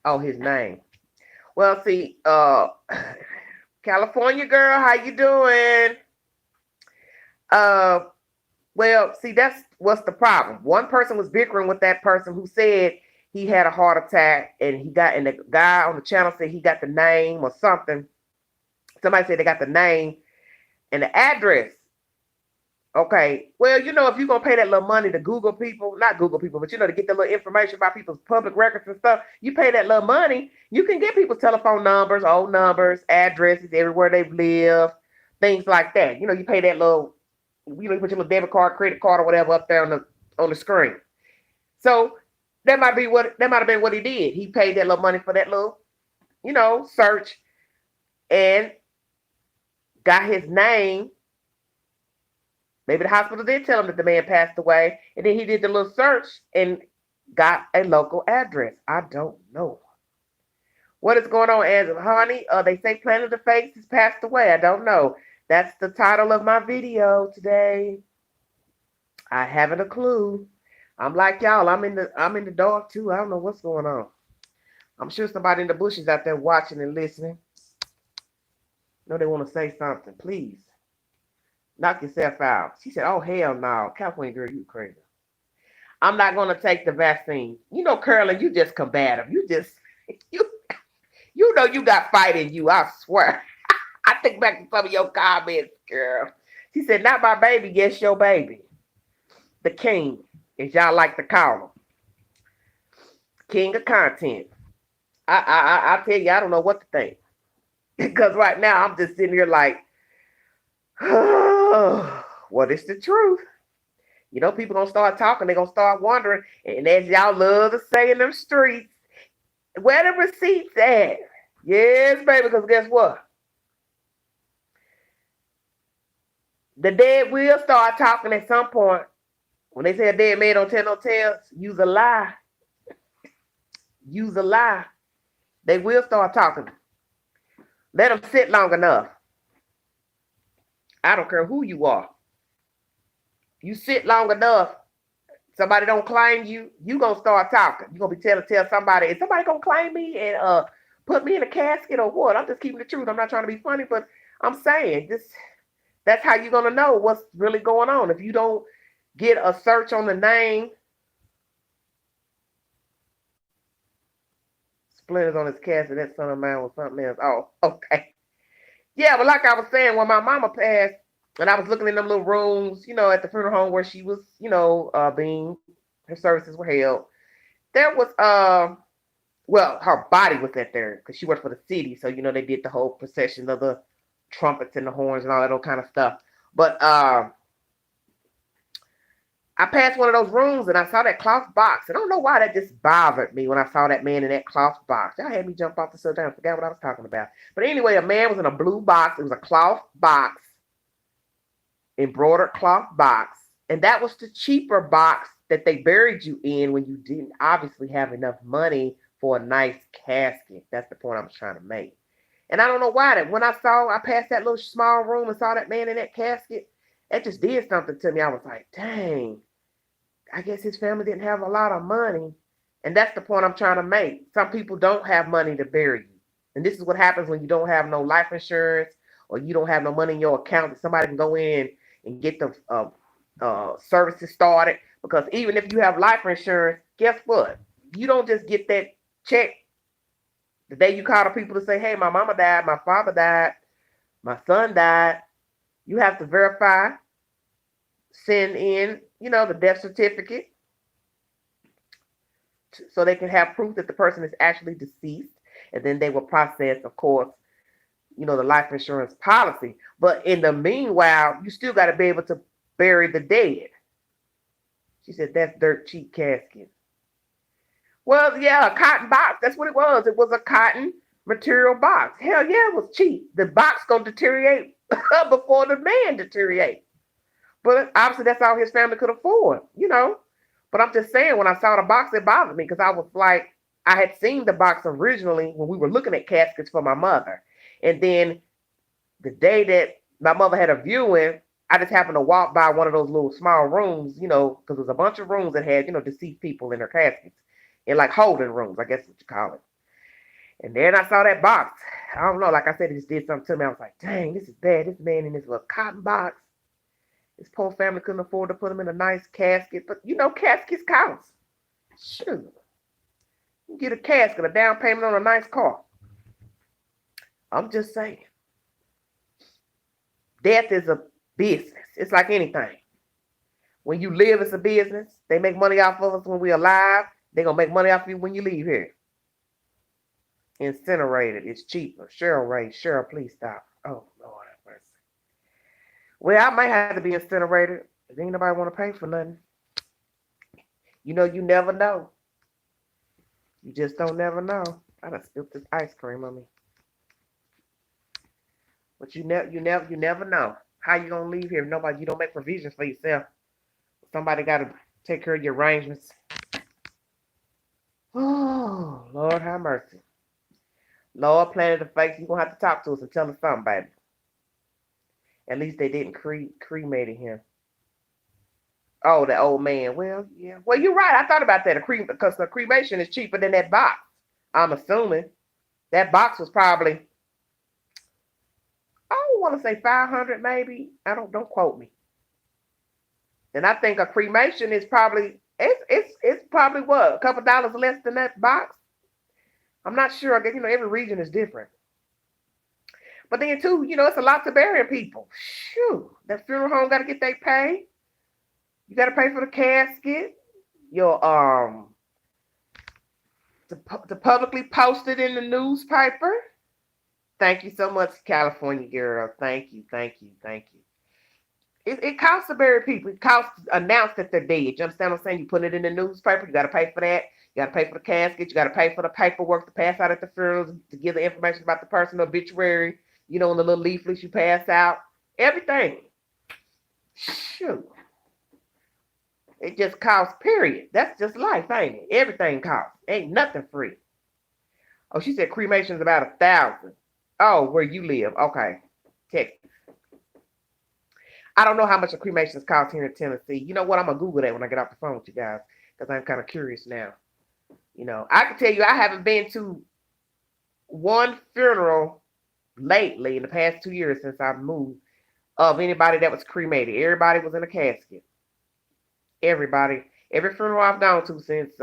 Oh, his name. Well, see, California girl, how you doing? Uh, well, see, that's what's the problem. One person was bickering with that person who said he had a heart attack, and the guy on the channel said he got the name or something. Somebody said they got the name and the address. Okay, well, if you're gonna pay that little money to Google people, not Google people, but to get the little information about people's public records and stuff, you pay that little money, you can get people's telephone numbers, old numbers, addresses, everywhere they've lived, things like that. You pay that little, you put your little debit card, credit card, or whatever up there on the screen. So that might have been what he did. He paid that little money for that little, search, and got his name. Maybe the hospital did tell him that the man passed away, and then he did the little search and got a local address. I don't know. What is going on, Angela? Honey, they say Planet of the Fakes has passed away. I don't know. That's the title of my video today. I haven't a clue. I'm like y'all. I'm in the dark too. I don't know what's going on. I'm sure somebody in the bushes out there watching and listening. They want to say something. Please. Knock yourself out. She said, oh, hell no. California girl, you crazy. I'm not going to take the vaccine. Curly, you just combative. You you got fight in you. I swear. I think back to some of your comments, girl. She said, not my baby. Yes, your baby. The king, as y'all like to call him. King of content. I tell you, I don't know what to think. Because right now, I'm just sitting here like, what is the truth? People gonna start talking, they're gonna start wondering, and as y'all love to say in them streets, where the receipts at? Yes, baby, because guess what? The dead will start talking at some point. When they say a dead man don't tell no tales, use a lie. use a lie, they will start talking. Let them sit long enough. I don't care who you are. You sit long enough, somebody don't claim you, you gonna start talking. You gonna be tell somebody, is somebody gonna claim me and put me in a casket or what? I'm just keeping the truth. I'm not trying to be funny, but I'm saying this. That's how you're gonna know what's really going on. If you don't get a search on the name, splinters on his casket, that son of mine was something else. Oh, okay. Yeah, but like I was saying, when my mama passed, and I was looking in them little rooms, at the funeral home where she was, being her services were held. There was well, her body was at there because she worked for the city, so they did the whole procession of the trumpets and the horns and all that old kind of stuff. But I passed one of those rooms and I saw that cloth box. I don't know why that just bothered me when I saw that man in that cloth box. Y'all had me jump off the subject. I forgot what I was talking about. But anyway, a man was in a blue box. It was a cloth box, embroidered cloth box. And that was the cheaper box that they buried you in when you didn't obviously have enough money for a nice casket. That's the point I was trying to make. And I don't know why that when I passed that little small room and saw that man in that casket, it just did something to me. I was like, dang, I guess his family didn't have a lot of money. And that's the point I'm trying to make. Some people don't have money to bury you. And this is what happens when you don't have no life insurance or you don't have no money in your account that somebody can go in and get the services started. Because even if you have life insurance, guess what? You don't just get that check the day you call the people to say, hey, my mama died, my father died, my son died. You have to verify, send in, the death certificate so they can have proof that the person is actually deceased. And then they will process, of course, the life insurance policy. But in the meanwhile, you still got to be able to bury the dead. She said, that's dirt cheap casket. Well, yeah, a cotton box. That's what it was. It was a cotton material box. Hell yeah, it was cheap. The box gonna deteriorate before the man deteriorate. But obviously that's all his family could afford, But I'm just saying, when I saw the box, it bothered me because I was like, I had seen the box originally when we were looking at caskets for my mother. And then the day that my mother had a viewing, I just happened to walk by one of those little small rooms, because there was a bunch of rooms that had, deceased people in their caskets. In like holding rooms, I guess what you call it. And then I saw that box. I don't know, like I said, it just did something to me. I was like, dang, this is bad. This man in this little cotton box. His poor family couldn't afford to put him in a nice casket. But caskets counts. Shoot. You get a casket, a down payment on a nice car. I'm just saying. Death is a business. It's like anything. When you live, it's a business. They make money off of us when we're alive. They're going to make money off you when you leave here. Incinerated. It's cheaper. Cheryl, please stop. Oh, Lord have mercy. Well, I might have to be incinerated. Ain't nobody want to pay for nothing. You never know. You just don't never know. I done spilled this ice cream on me. But you never know how you going to leave here. You don't make provisions for yourself. Somebody got to take care of your arrangements. Oh, Lord have mercy. Lord planted the face. You're going to have to talk to us and tell us something, baby. At least they didn't cremate him. Oh, the old man. Well, yeah. Well, you're right. I thought about that. Because the cremation is cheaper than that box. I'm assuming. That box was probably, I don't want to say 500 maybe. Don't quote me. And I think a cremation is probably, it's probably what, a couple dollars less than that box? I'm not sure. I guess, every region is different. But then too, it's a lot to burying people. Shoo, that funeral home got to get their pay. You got to pay for the casket. Your to publicly post it in the newspaper. Thank you so much, California girl. Thank you. It costs to bury people. It costs to announce that they're dead. You understand what I'm saying? You put it in the newspaper. You got to pay for that. You got to pay for the casket. You got to pay for the paperwork to pass out at the funerals, to give the information about the person, the obituary, in the little leaflets you pass out. Everything. Shoot. It just costs, period. That's just life, ain't it? Everything costs. Ain't nothing free. Oh, she said cremation's about 1,000. Oh, where you live. Okay. Texas. I don't know how much a cremation's cost here in Tennessee. You know what? I'm gonna Google that when I get off the phone with you guys. Because I'm kind of curious now. I can tell you I haven't been to one funeral lately in the past 2 years since I've moved of anybody that was cremated. Everybody was in a casket. Everybody. Every funeral I've gone to since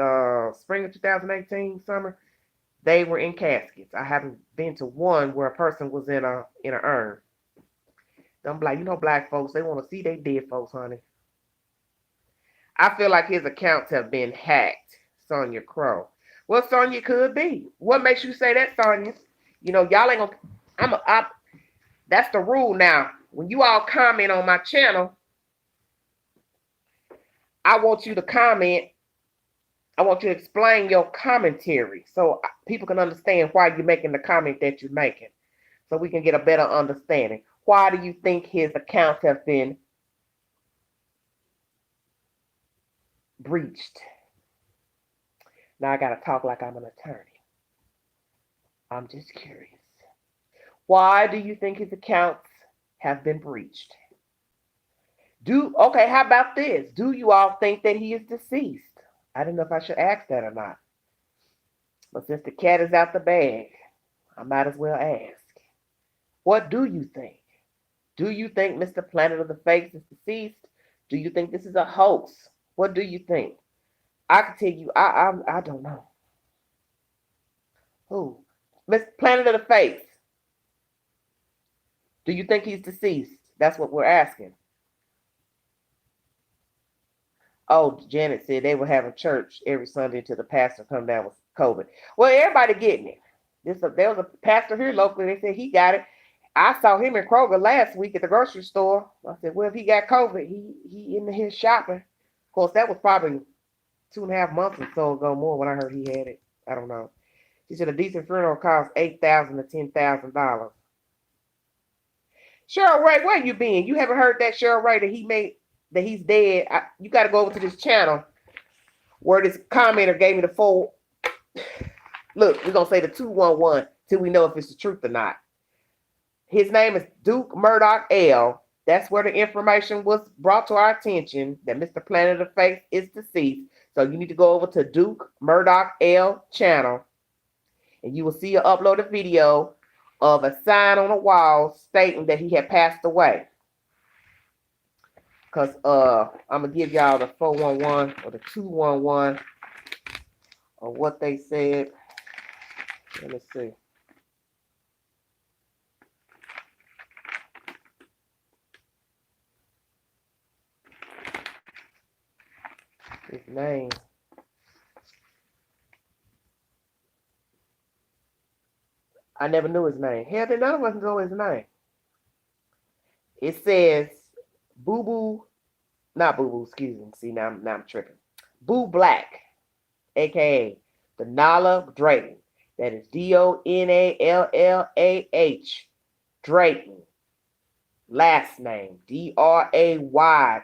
spring of 2018, summer, they were in caskets. I haven't been to one where a person was in an urn. I'm like, black folks, they want to see they dead folks, honey. I feel like his accounts have been hacked, Sonia Crow. Well, Sonia, could be. What makes you say that, Sonia? Y'all ain't gonna. That's the rule now. When you all comment on my channel, I want you to comment. I want you to explain your commentary so people can understand why you're making the comment that you're making, so we can get a better understanding. Why do you think his accounts have been breached? Now I gotta talk like I'm an attorney. I'm just curious. Why do you think his accounts have been breached? Okay, how about this? Do you all think that he is deceased? I don't know if I should ask that or not. But since the cat is out the bag, I might as well ask. What do you think? Do you think Mr. Planet of the Fakes is deceased? Do you think this is a hoax? What do you think? I can tell you, I don't know. Who? Mr. Planet of the Fakes. Do you think he's deceased? That's what we're asking. Oh, Janet said they were having church every Sunday until the pastor come down with COVID. Well, everybody getting it. There was a pastor here locally. They said he got it. I saw him in Kroger last week at the grocery store. I said, well, if he got COVID, he in here shopping. Of course, that was probably 2.5 months or so ago more when I heard he had it. I don't know. She said a decent funeral costs $8,000 to $10,000. Cheryl Ray, where you been? You haven't heard that Cheryl Ray that he's dead? You got to go over to this channel where this commenter gave me the full. Look, we're gonna say the 211 till we know if it's the truth or not. His name is Duke Murdoch L. That's where the information was brought to our attention that Mr. Planet of Fakes is deceased. So you need to go over to Duke Murdoch L channel, and you will see an uploaded video of a sign on a wall stating that he had passed away. Because I'm going to give y'all the 411 or the 211 or what they said. Let me see. His name. I never knew his name. Hell, none of us know his name. It says Boo Boo, not Boo Boo, excuse me. See, now I'm tripping. Boo Black, aka the Nala Drayton. That is DONALLAH Drayton. Last name DRAYTON.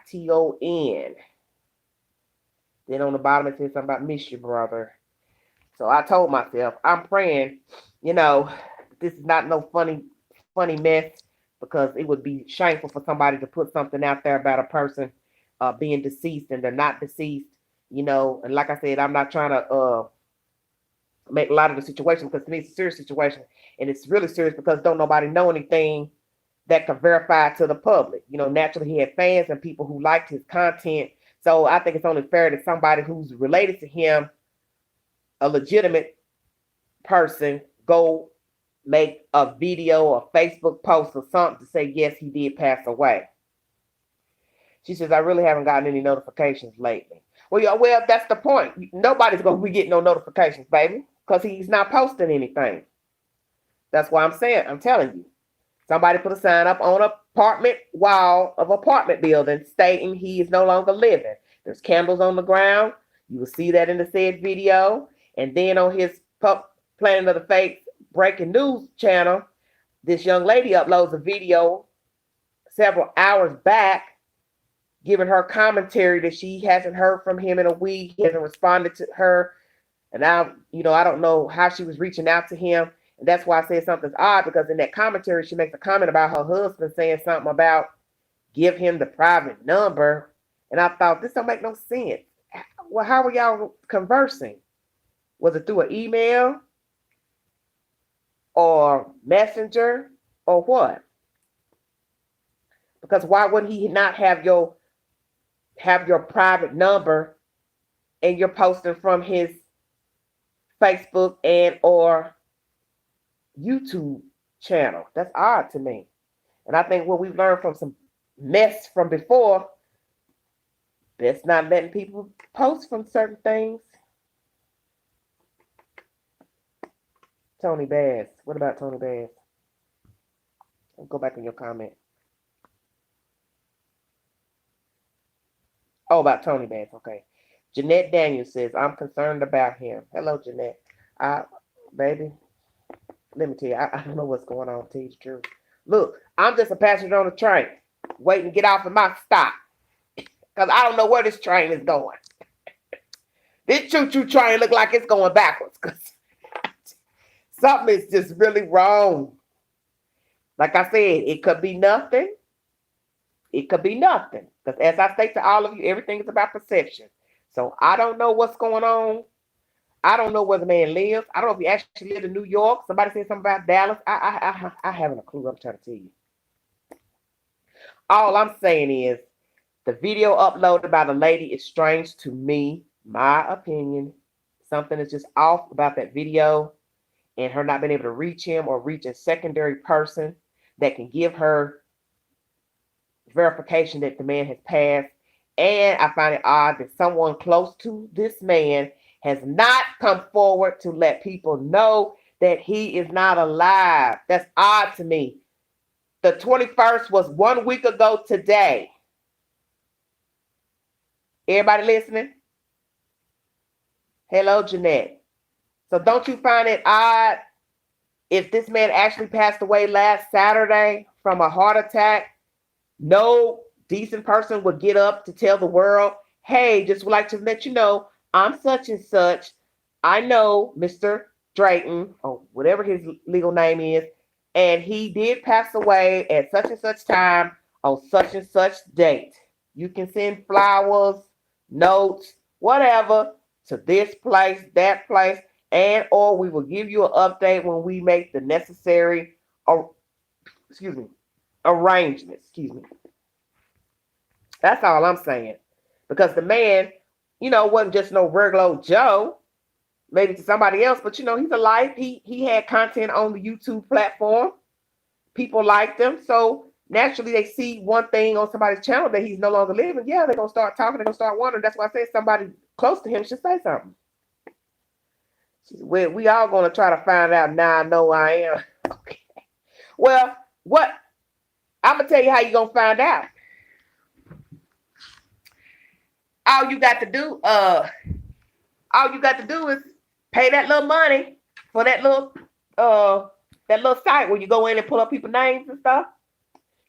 Then on the bottom it says something about miss you, brother. So I told myself, I'm praying, this is not no funny mess, because it would be shameful for somebody to put something out there about a person being deceased and they're not deceased, and like I said, I'm not trying to make a lot of the situation, because to me it's a serious situation, and it's really serious because don't nobody know anything that can verify to the public. Naturally he had fans and people who liked his content, so I think it's only fair that somebody who's related to him, a legitimate person, go make a video or Facebook post or something to say, yes, he did pass away. She says, I really haven't gotten any notifications lately. Well, that's the point. Nobody's going to be getting no notifications, baby, because he's not posting anything. That's why I'm telling you. Somebody put a sign up on an apartment wall of apartment building stating he is no longer living. There's candles on the ground. You will see that in the said video. And then on his Planet of the Fakes breaking news channel, this young lady uploads a video several hours back giving her commentary that she hasn't heard from him in a week. He hasn't responded to her. And I don't know how she was reaching out to him. And that's why I said something's odd, because in that commentary, she makes a comment about her husband saying something about give him the private number. And I thought, this don't make no sense. Well, how were y'all conversing? Was it through an email or messenger or what? Because why would he not have your private number and you're posting from his Facebook and or YouTube channel? That's odd to me. And I think what we've learned from some mess from before, that's not letting people post from certain things. Tony Bass. What about Tony Bass? I'll go back in your comment. Oh, about Tony Bass. Okay. Jeanette Daniels says, I'm concerned about him. Hello, Jeanette. Baby, let me tell you, I don't know what's going on, to tell you the truth. Look, I'm just a passenger on the train, waiting to get off at my stop, because I don't know where this train is going. This choo-choo train look like it's going backwards, because something is just really wrong. Like I said, it could be nothing. It could be nothing. Because as I state to all of you, everything is about perception. So I don't know what's going on. I don't know where the man lives. I don't know if he actually lives in New York. Somebody said something about Dallas. I haven't a clue. I'm trying to tell you. All I'm saying is the video uploaded by the lady is strange to me. My opinion. Something is just off about that video and her not being able to reach him or reach a secondary person that can give her verification that the man has passed. And I find it odd that someone close to this man has not come forward to let people know that he is not alive. That's odd to me. The 21st was 1 week ago today. Everybody listening? Hello, Jeanette. So don't you find it odd if this man actually passed away last Saturday from a heart attack? No decent person would get up to tell the world, hey, just would like to let you know, I'm such and such. I know Mr. Drayton, or whatever his legal name is, and he did pass away at such and such time on such and such date. You can send flowers, notes, whatever, to this place, that place, and or we will give you an update when we make the necessary arrangements. That's all I'm saying. Because the man, wasn't just no regular Joe, maybe to somebody else, but he's a life. He had content on the YouTube platform. People liked him. So naturally they see one thing on somebody's channel that he's no longer living. Yeah, they're gonna start talking, they're gonna start wondering. That's why I said somebody close to him should say something. We all gonna try to find out now. I know I am. Okay. Well, I'm gonna tell you how you're gonna find out. All you got to do is pay that little money for that little site where you go in and pull up people's names and stuff.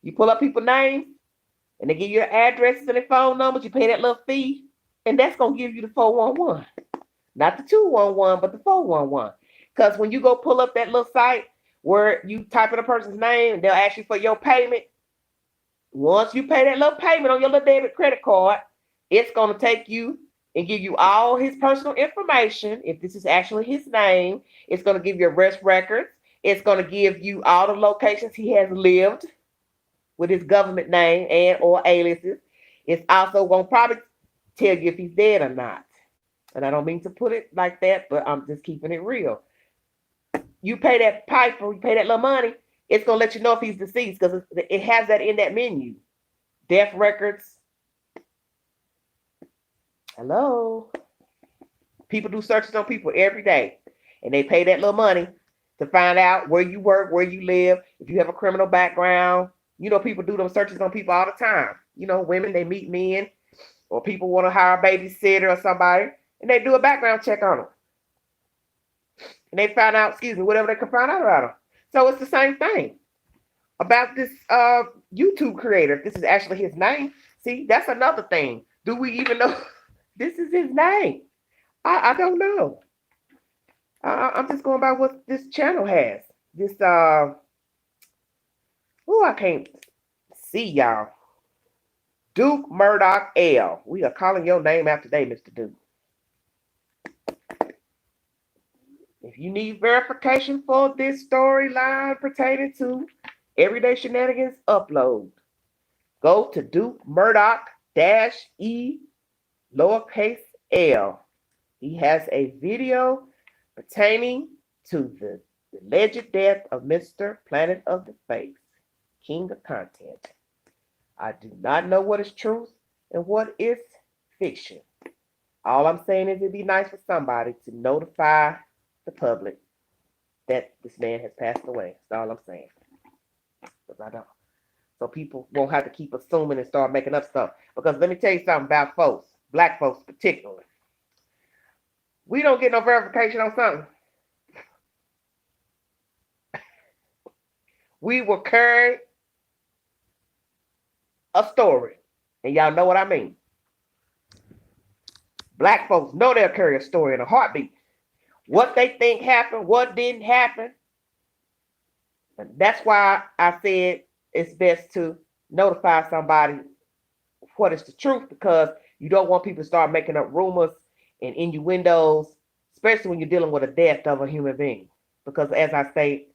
You pull up people's names and they give you their addresses and their phone numbers. You pay that little fee, and that's gonna give you the 411. Not the 211, but the 411. Because when you go pull up that little site where you type in a person's name, they'll ask you for your payment. Once you pay that little payment on your little debit credit card, it's going to take you and give you all his personal information. If this is actually his name, it's going to give you arrest records. It's going to give you all the locations he has lived with his government name and or aliases. It's also going to probably tell you if he's dead or not. And I don't mean to put it like that, but I'm just keeping it real. You pay that piper, you pay that little money, it's going to let you know if he's deceased because it has that in that menu. Death records. Hello. People do searches on people every day, and they pay that little money to find out where you work, where you live, if you have a criminal background. People do them searches on people all the time. Women, they meet men, or people want to hire a babysitter or somebody, and they do a background check on them. And they find out, whatever they can find out about them. So it's the same thing. about this YouTube creator. If this is actually his name. See, that's another thing. Do we even know this is his name? I don't know. I'm just going by what this channel has. This oh, I can't see y'all. Duke Murdoch L. We are calling your name out today, Mr. Duke. If you need verification for this storyline pertaining to Everyday Shenanigans upload, go to Duke Murdoch -E lowercase L. He has a video pertaining to the alleged death of Mr. Planet of the Fakes, king of content. I do not know what is truth and what is fiction. All I'm saying is it'd be nice for somebody to notify the public that this man has passed away. That's all I'm saying. Because I don't. So people won't have to keep assuming and start making up stuff. Because let me tell you something about folks, black folks particularly. We don't get no verification on something. We will carry a story. And y'all know what I mean. Black folks know they'll carry a story in a heartbeat. What they think happened, what didn't happen. And that's why I said it's best to notify somebody what is the truth, because you don't want people to start making up rumors and innuendos, especially when you're dealing with a death of a human being. Because as I say,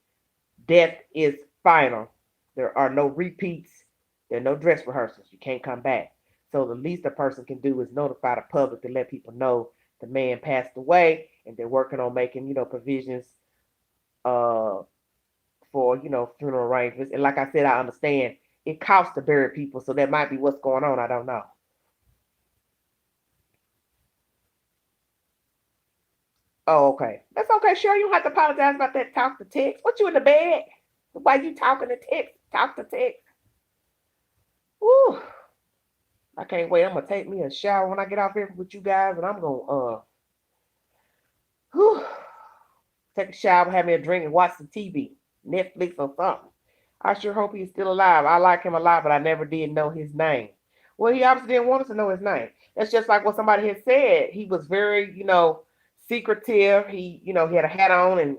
death is final. There are no repeats. There are no dress rehearsals. You can't come back. So the least a person can do is notify the public to let people know the man passed away, and they're working on making, provisions for, funeral arrangements. And like I said, I understand it costs to bury people, so that might be what's going on. I don't know. Oh, okay. That's okay, sure. You don't have to apologize about that talk to text. What, you in the bed? Why you talking to text? Talk to text. Woo. I can't wait. I'm gonna take me a shower when I get off here with you guys, and I'm gonna whew, take a shower, have me a drink, and watch some TV, Netflix or something. I sure hope he's still alive. I like him a lot, but I never did know his name. Well, he obviously didn't want us to know his name. That's just like what somebody had said. He was very, secretive. He had a hat on and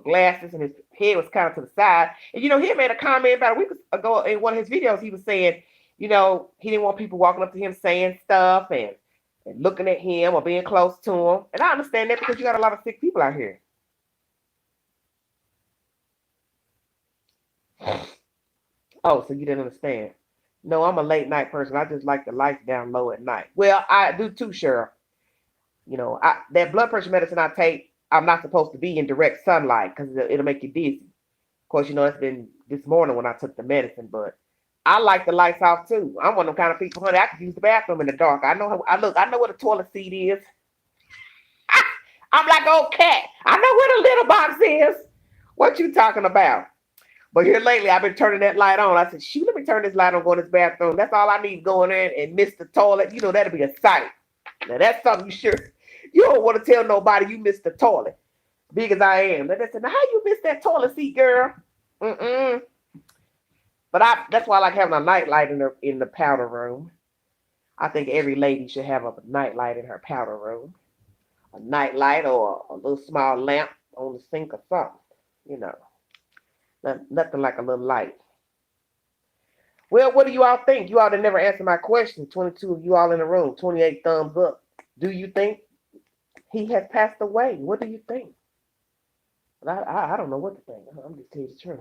glasses, and his head was kind of to the side. And he made a comment about a week ago in one of his videos. He was saying, he didn't want people walking up to him saying stuff and looking at him or being close to him. And I understand that because you got a lot of sick people out here. Oh, so you didn't understand. No, I'm a late night person. I just like the lights down low at night. Well, I do too, Cheryl. That blood pressure medicine I take, I'm not supposed to be in direct sunlight because it'll make you dizzy. Of course, it's been this morning when I took the medicine, but I like the lights off too. I'm one of them kind of people, honey. I could use the bathroom in the dark. I know how I look. I know what a toilet seat is. I'm like old cat. I know where the litter box is. What you talking about? But here lately, I've been turning that light on. I said, shoot, let me turn this light on, go in this bathroom. That's all I need to go in there and miss the toilet. That'll be a sight. Now, that's something you don't want to tell nobody you missed the toilet. Big as I am. They said, now, how you missed that toilet seat, girl? Mm-mm. But that's why I like having a night light in the powder room. I think every lady should have a night light in her powder room. A night light or a little small lamp on the sink or something. Nothing like a little light. Well, what do you all think? You all that never answered my question. 22 of you all in the room. 28 thumbs up. Do you think he has passed away? What do you think? I don't know what to think. I'm just telling you the truth.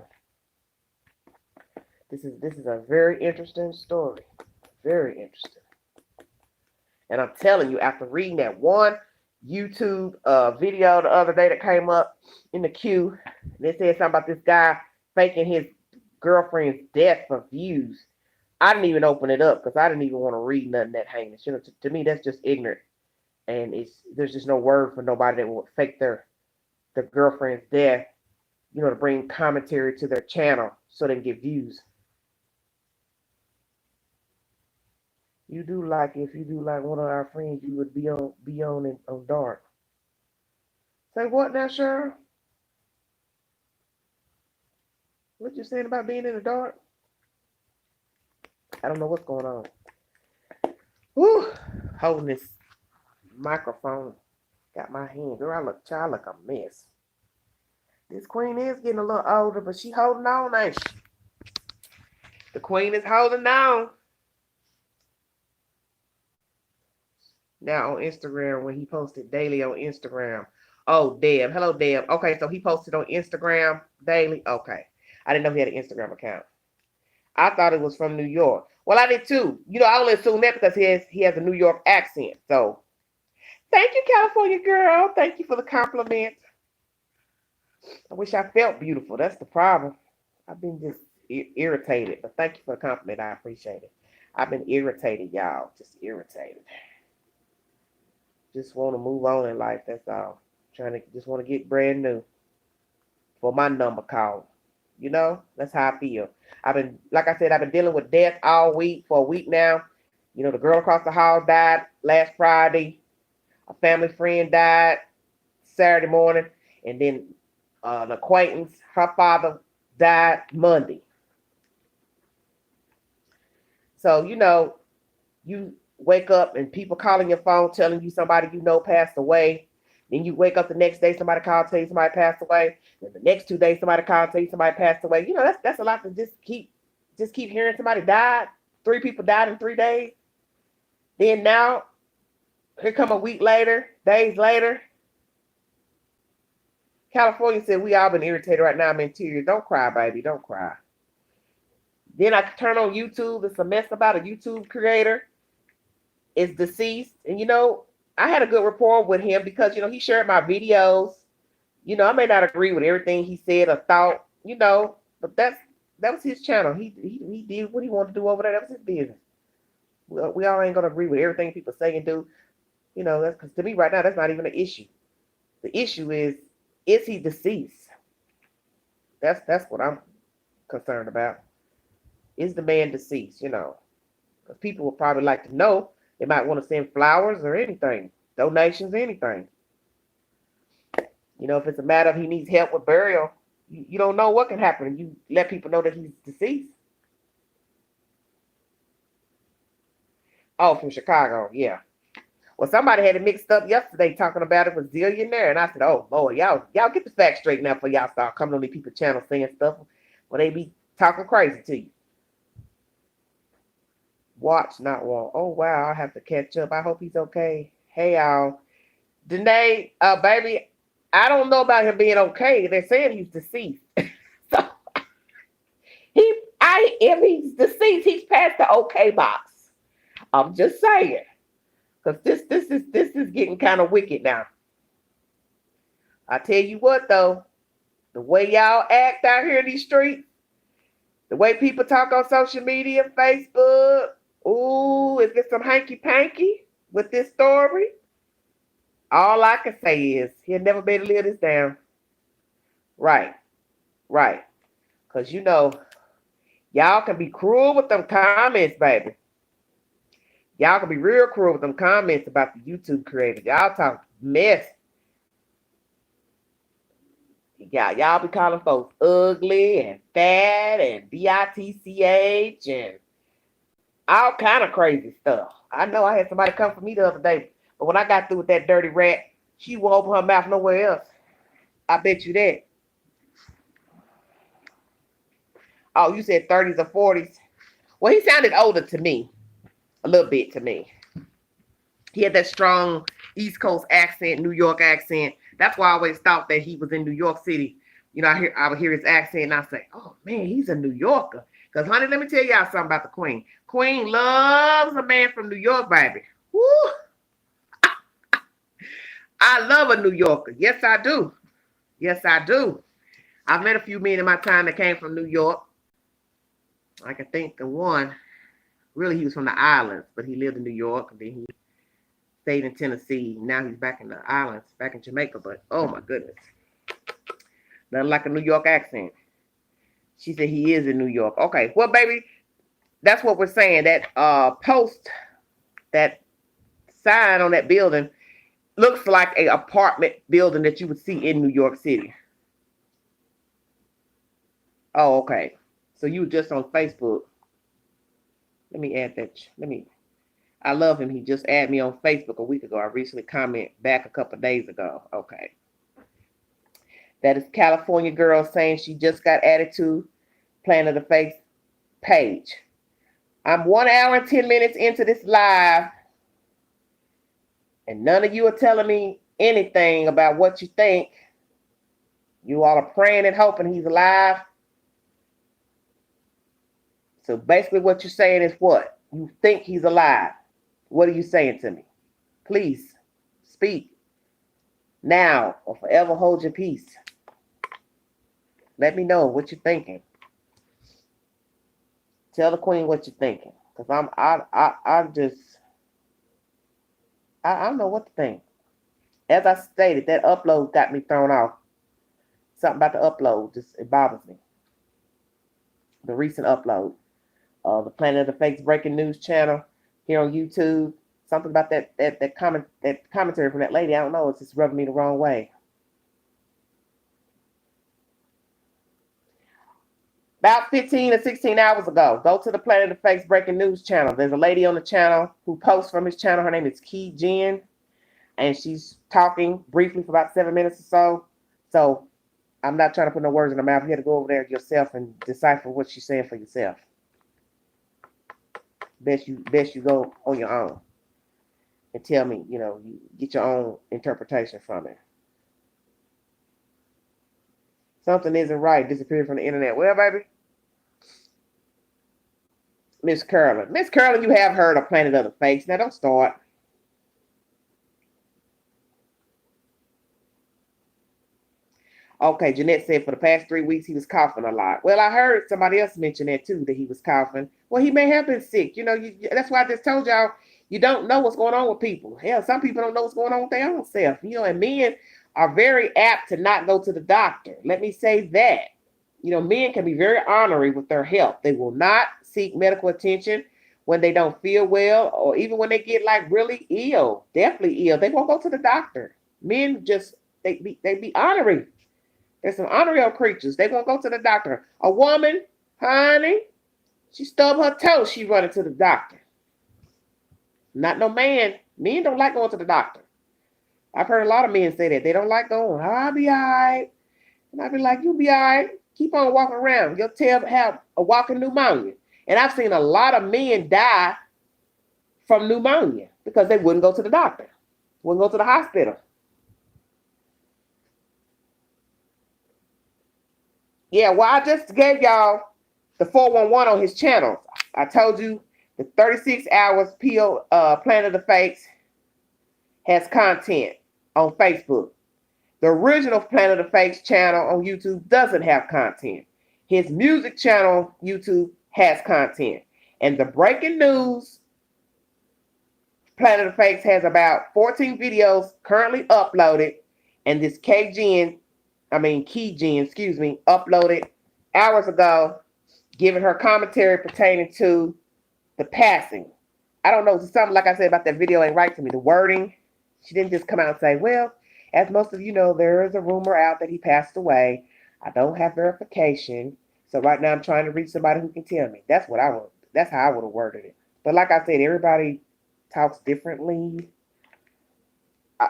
This is a very interesting story. Very interesting. And I'm telling you, after reading that one YouTube video the other day that came up in the queue, they said something about this guy faking his girlfriend's death for views. I didn't even open it up because I didn't even want to read nothing that heinous. To me, that's just ignorant, and there's just no word for nobody that would fake their girlfriend's death, to bring commentary to their channel so they can get views. If you do like one of our friends, you would be on dark. Say what now, Cheryl? What you saying about being in the dark? I don't know what's going on. Whew. Holding this microphone. Got my hand. Girl, I look a mess. This queen is getting a little older, but she holding on, ain't she? The queen is holding on. Now on Instagram, when he posted daily on Instagram. Oh, Deb. Hello, Deb. Okay, so he posted on Instagram daily. Okay. I didn't know he had an Instagram account. I thought it was from New York. Well, I did too. You know, I only assumed that because he has a New York accent. So thank you, California girl. Thank you for the compliment. I wish I felt beautiful. That's the problem. I've been just irritated. But thank you for the compliment. I appreciate it. I've been irritated, y'all. Just irritated. Just want to move on in life. That's all. Trying to just want to get brand new for my number call. You know, that's how I feel. I've been, like I said, I've been dealing with death all week for a week now. You know, the girl across the hall died last Friday. A family friend died Saturday morning, and then an acquaintance, her father died Monday. So you know, you wake up and people calling your phone telling you somebody you know passed away. Then you wake up the next day, somebody called, tell you somebody passed away. Then the next 2 days, somebody called, tell you somebody passed away. You know, that's a lot to just keep hearing somebody died. 3 people died in 3 days. Then now, here come a week later, days later. California said we all been irritated right now. I'm in tears. Don't cry, baby. Don't cry. Then I turn on YouTube. It's a mess about a YouTube creator is deceased. And you know, I had a good rapport with him because, you know, he shared my videos. You know, I may not agree with everything he said or thought, you know, but that was his channel. He did what he wanted to do over there. That was his business. We all ain't gonna agree with everything people say and do. You know, that's because to me right now that's not even an issue. The issue is he deceased? That's what I'm concerned about. Is the man deceased? You know, because people would probably like to know. They might want to send flowers or anything, donations, anything. You know, if it's a matter of he needs help with burial, you don't know what can happen. You let people know that he's deceased. Oh, from Chicago, yeah. Well, somebody had it mixed up yesterday talking about it was Zillionaire, and I said, "Oh Lord, y'all get the facts straight now before y'all start coming on these people's channels saying stuff where they be talking crazy to you." Watch, not want. Oh wow, I have to catch up. I hope he's okay. Hey y'all, Danae, baby, I don't know about him being okay. They're saying he's deceased. So if he's deceased, he's past the okay box. I'm just saying, because this is getting kind of wicked now. I tell you what though, the way y'all act out here in these streets, the way people talk on social media, Facebook, ooh, it gets some hanky panky with this story. All I can say is he'll never be able to live this down. Right, right. Because you know, y'all can be cruel with them comments, baby. Y'all can be real cruel with them comments about the YouTube creators. Y'all talk mess. Y'all be calling folks ugly and fat and bitch and all kind of crazy stuff. I know I had somebody come for me the other day, but when I got through with that dirty rat, she won't open her mouth nowhere else. I bet you that. Oh, you said 30s or 40s. Well, he sounded older to me, a little bit to me. He had that strong East Coast accent, New York accent. That's why I always thought that he was in New York City. You know, I would hear his accent and I say, "Oh man, he's a New Yorker." Because honey, let me tell y'all something about the Queen. Queen loves a man from New York, baby. Woo! I love a New Yorker. Yes, I do. Yes, I do. I've met a few men in my time that came from New York. I can think of one. Really, he was from the islands, but he lived in New York, and then he stayed in Tennessee. Now he's back in the islands, back in Jamaica. But oh my goodness, nothing like a New York accent. She said he is in New York. Okay, well, baby, that's what we're saying. That post, that sign on that building looks like a apartment building that you would see in New York City. Oh, okay. So you were just on Facebook. Let me add that. I love him. He just added me on Facebook a week ago. I recently commented back a couple of days ago. Okay. That is California girl saying she just got added to Planet of the Face page. I'm 1 hour and 10 minutes into this live, and none of you are telling me anything about what you think. You all are praying and hoping he's alive. So basically what you're saying is what? You think he's alive. What are you saying to me? Please speak now or forever hold your peace. Let me know what you're thinking. Tell the queen what you're thinking. Because I don't know what to think. As I stated, that upload got me thrown off. Something about the upload, just it bothers me. The recent upload. The Planet of the Fakes breaking news channel here on YouTube. Something about that commentary from that lady. I don't know. It's just rubbing me the wrong way. About 15 or 16 hours ago, go to the Planet of the Fakes breaking news channel. There's a lady on the channel who posts from his channel. Her name is Key Jen, and she's talking briefly for about 7 minutes or so. So I'm not trying to put no words in her mouth. You have to go over there yourself and decipher what she's saying for yourself. Best you go on your own and tell me, you get your own interpretation from it. Something isn't right. Disappeared from the internet. Well, baby, Miss Curlin, you have heard of Planet of the Fakes. Now don't start. Okay, Jeanette said for the past 3 weeks he was coughing a lot. Well, I heard somebody else mention that too, that he was coughing. Well, he may have been sick. That's why I just told y'all you don't know what's going on with people. Hell, some people don't know what's going on with their own self. And men are very apt to not go to the doctor. Let me say that. Men can be very honorary with their health. They will not seek medical attention when they don't feel well, or even when they get like really ill, definitely ill. They won't go to the doctor. Men just they be honorary. There's some honorary creatures. They won't go to the doctor. A woman, honey, she stubbed her toe, she running to the doctor. Not no man. Men don't like going to the doctor. I've heard a lot of men say that. They don't like going. I'll be all right. And I'll be like, you'll be all right. Keep on walking around. Your tail have a walking pneumonia. And I've seen a lot of men die from pneumonia because they wouldn't go to the doctor. Wouldn't go to the hospital. Yeah, well, I just gave y'all the 411 on his channel. I told you the 36 hours Planet of the Fakes has content on Facebook. The original Planet of the Fakes channel on YouTube doesn't have content. His music channel on YouTube has content. And the breaking news Planet of the Fakes has about 14 videos currently uploaded. And this Key Jen, uploaded hours ago, giving her commentary pertaining to the passing. I don't know, something like I said about that video ain't right to me. The wording, she didn't just come out and say, well, as most of you know, there is a rumor out that he passed away. I don't have verification. So right now I'm trying to reach somebody who can tell me. That's how I would have worded it. But like I said, everybody talks differently.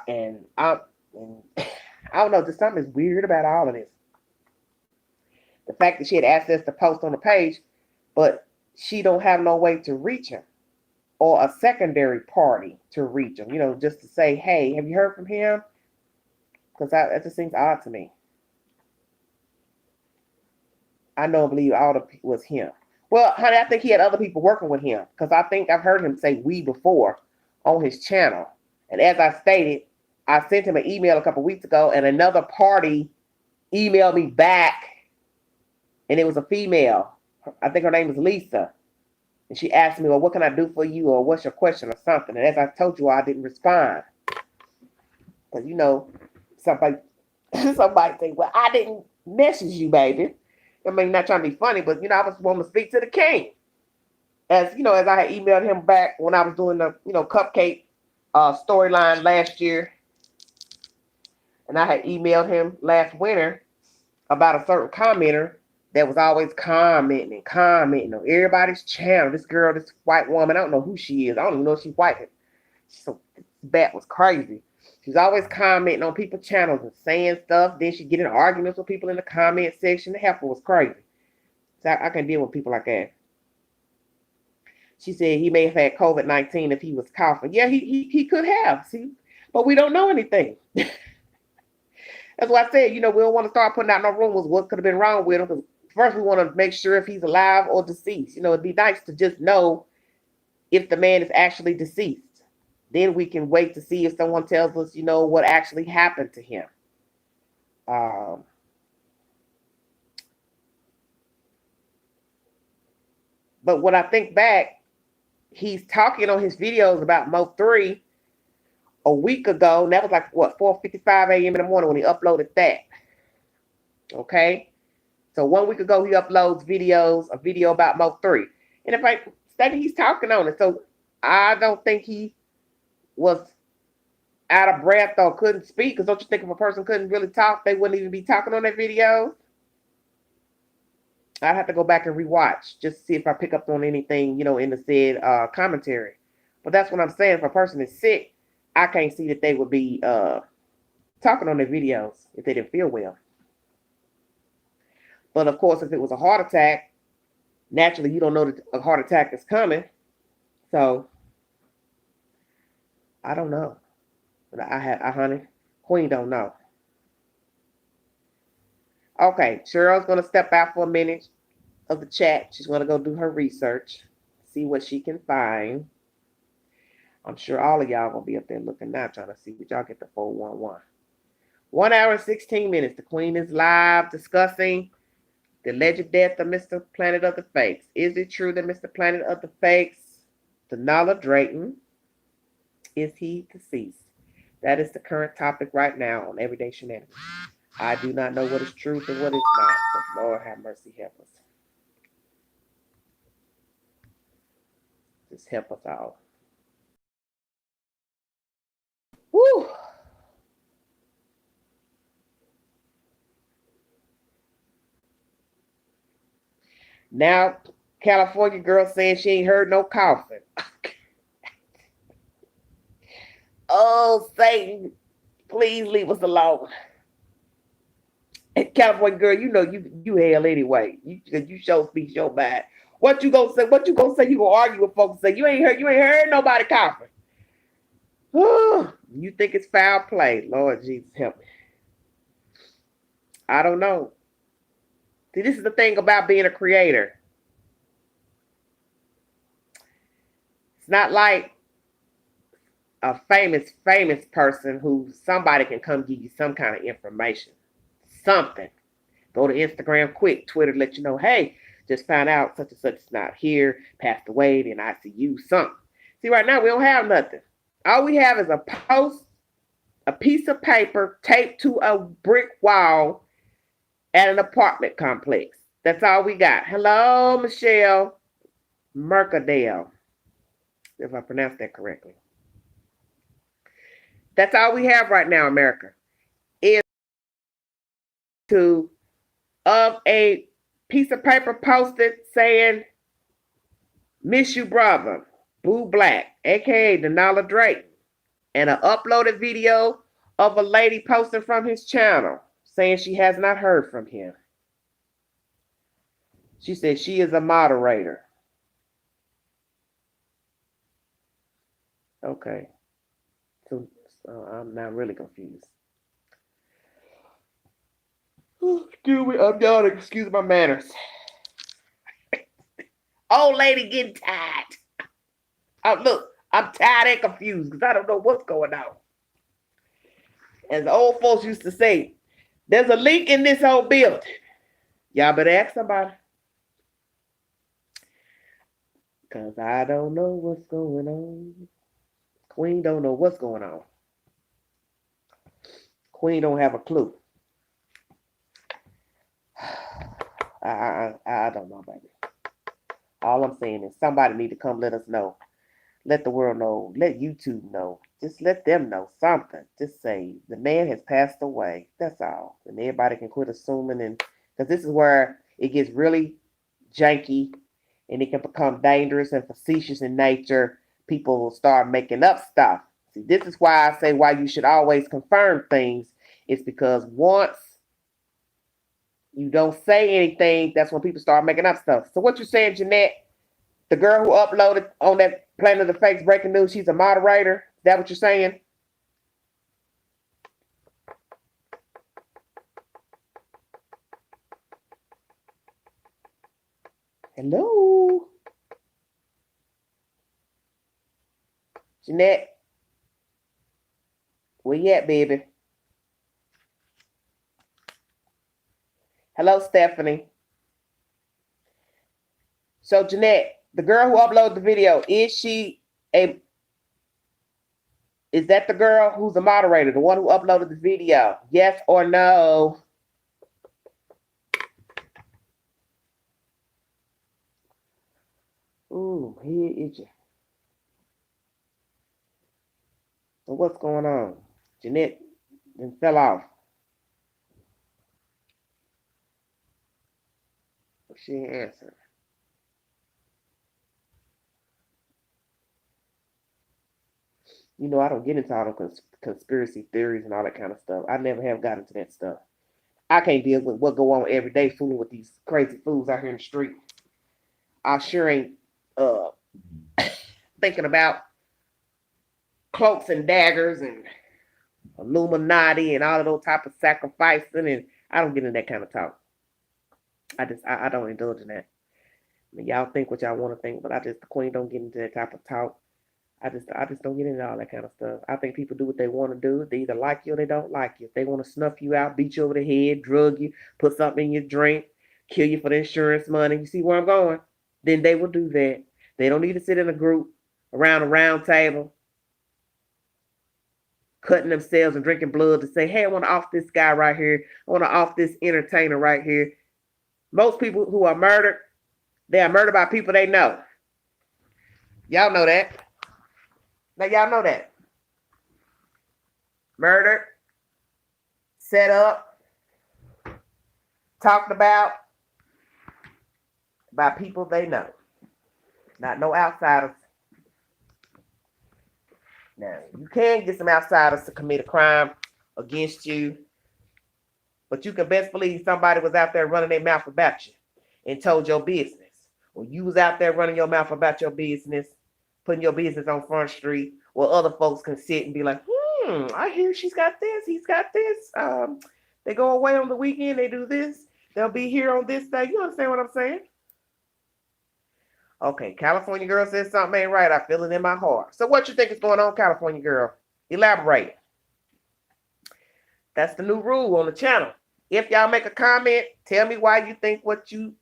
And I don't know, just something is weird about all of this. The fact that she had access to post on the page, but she don't have no way to reach him or a secondary party to reach him, just to say, hey, have you heard from him? Because that just seems odd to me. I don't believe all it was him. Well, honey, I think he had other people working with him because I think I've heard him say we before on his channel. And as I stated, I sent him an email a couple weeks ago and another party emailed me back. And it was a female. I think her name was Lisa. And she asked me, well, what can I do for you? Or what's your question or something? And as I told you, I didn't respond. Because, somebody say, well, I didn't message you, baby. Not trying to be funny, but, I was wanting to speak to the king. As I had emailed him back when I was doing the, cupcake storyline last year. And I had emailed him last winter about a certain commenter that was always commenting and commenting on everybody's channel. This girl, this white woman, I don't know who she is. I don't even know if she's white. So that was crazy. She was always commenting on people's channels and saying stuff. Then she'd get in arguments with people in the comment section. The heifer was crazy. So I can deal with people like that. She said he may have had COVID-19 if he was coughing. Yeah, he could have. See, but we don't know anything. That's why I said, we don't want to start putting out no rumors what could have been wrong with him. Because first we want to make sure if he's alive or deceased. It'd be nice to just know if the man is actually deceased. Then we can wait to see if someone tells us, what actually happened to him. But when I think back, he's talking on his videos about Mo 3 a week ago. And that was like, 4:55 a.m. in the morning when he uploaded that. Okay? So 1 week ago, he uploads a video about Mo 3. And if I study, he's talking on it. So I don't think he was out of breath or couldn't speak. Because don't you think if a person couldn't really talk, they wouldn't even be talking on their videos? I'd have to go back and rewatch just to see if I pick up on anything, in the said commentary. But that's what I'm saying. If a person is sick, I can't see that they would be talking on their videos if they didn't feel well. But of course, if it was a heart attack, naturally you don't know that a heart attack is coming. So I don't know. But honey, Queen don't know. Okay, Cheryl's gonna step out for a minute of the chat. She's gonna go do her research, see what she can find. I'm sure all of y'all gonna be up there looking now, trying to see what y'all get the 411. 1 hour and 16 minutes. The Queen is live discussing the alleged death of Mr. Planet of the Fakes. Is it true that Mr. Planet of the Fakes, Denala Drayton, is he deceased? That is the current topic right now on Everyday Shenanigans. I do not know what is truth and what is not, but Lord have mercy, help us. Just help us all. Woo! Now, California girl saying she ain't heard no coughing. Oh, Satan, please leave us alone. California girl, you hell anyway. You show speak your bad. What you gonna say? You gonna argue with folks and say you ain't heard nobody coughing. You think it's foul play. Lord Jesus help me. I don't know. See, this is the thing about being a creator. It's not like a famous person who somebody can come give you some kind of information. Something. Go to Instagram quick, Twitter, let you know, hey, just found out such and such is not here, passed away, then ICU, something. See, right now we don't have nothing. All we have is a post, a piece of paper taped to a brick wall at an apartment complex. That's all we got. Hello, Michelle Mercadale, if I pronounced that correctly. That's all we have right now, America, is of a piece of paper posted saying, miss you, brother, Boo Black, aka Denala Drake, and an uploaded video of a lady posting from his channel saying she has not heard from him. She said she is a moderator. Okay. So I'm now really confused. Excuse me, I'm y'all. Excuse my manners. Old lady getting tired. Look, I'm tired and confused because I don't know what's going on. As the old folks used to say, there's a leak in this old building. Y'all better ask somebody. Because I don't know what's going on. Queen don't know what's going on. Queen don't have a clue. I don't know, baby. All I'm saying is somebody need to come let us know. Let the world know. Let YouTube know. Just let them know something. Just say the man has passed away. That's all. And everybody can quit assuming. And because this is where it gets really janky and it can become dangerous and facetious in nature. People will start making up stuff. See, this is why I say why you should always confirm things. It's because once you don't say anything, that's when people start making up stuff. So what you saying, Jeanette? The girl who uploaded on that Planet of the Fakes breaking news, she's a moderator. Is that what you're saying? Hello? Jeanette? Where you at, baby? Hello, Stephanie. So, Jeanette, the girl who uploaded the video, is that the girl who's a moderator, the one who uploaded the video? Yes or no? Ooh, here is you. So what's going on? Jeanette then fell off. She ain't answered. You know, I don't get into all the conspiracy theories and all that kind of stuff. I never have got into that stuff. I can't deal with what go on every day fooling with these crazy fools out here in the street. I sure ain't thinking about cloaks and daggers and Illuminati and all of those type of sacrificing, and I don't get into that kind of talk. I don't indulge in that. I mean, y'all think what y'all want to think, but the queen don't get into that type of talk. I just don't get into all that kind of stuff. I think people do what they want to do. They either like you or they don't like you. If they want to snuff you out, beat you over the head, drug you, put something in your drink, kill you for the insurance money, you see where I'm going? Then they will do that. They don't need to sit in a group around a round table, cutting themselves and drinking blood to say, hey, I want to off this guy right here. I want to off this entertainer right here. Most people who are murdered, they are murdered by people they know. Y'all know that. Now, y'all know that. Murdered, set up, talked about by people they know. Not no outsiders. Now, you can get some outsiders to commit a crime against you, but you can best believe somebody was out there running their mouth about you and told your business. Or you was out there running your mouth about your business, putting your business on Front Street, where other folks can sit and be like, I hear she's got this, he's got this. They go away on the weekend, they do this, they'll be here on this day. You understand what I'm saying? Okay, California girl says something ain't right. I feel it in my heart. So what you think is going on, California girl? Elaborate. That's the new rule on the channel. If y'all make a comment, tell me why you think what you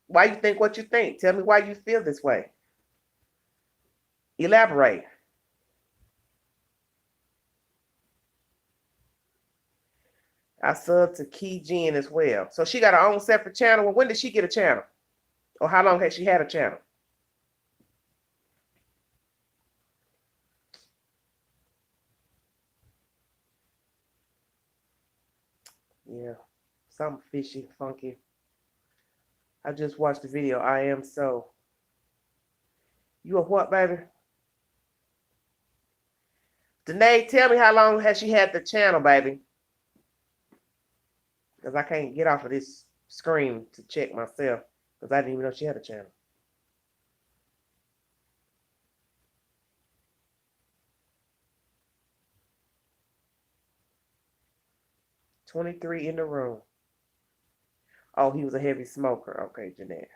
think. Tell me why you feel this way. Elaborate. I subbed to Key Jen as well. So she got her own separate channel. Well, when did she get a channel? Or how long has she had a channel? Yeah, something fishy, funky. I just watched the video. I am so. You a what, baby? Danae, tell me how long has she had the channel, baby? Because I can't get off of this screen to check myself. Because I didn't even know she had a channel. $23 in the room. Oh, he was a heavy smoker. Okay, Jeanette.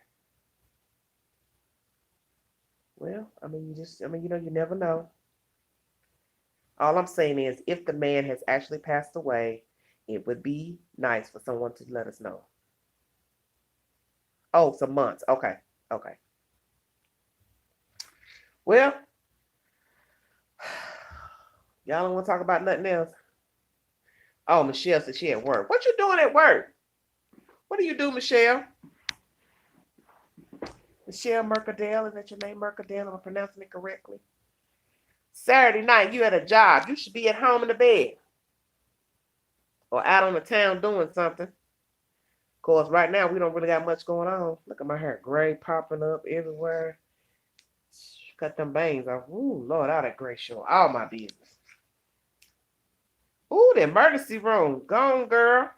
Well, I mean, you never know. All I'm saying is, if the man has actually passed away, it would be nice for someone to let us know. Oh, some months. Okay. Okay. Well, y'all don't want to talk about nothing else. Oh, Michelle said she at work. What you doing at work? What do you do, Michelle? Michelle Mercadale, is that your name, Mercadale? Am I pronouncing it correctly? Saturday night, you at a job. You should be at home in the bed. Or out on the town doing something. course, right now we don't really got much going on. Look at my hair, gray popping up everywhere. Cut them bangs off. Ooh, Lord, all that gray showing all my business. Ooh, the emergency room. Gone, girl.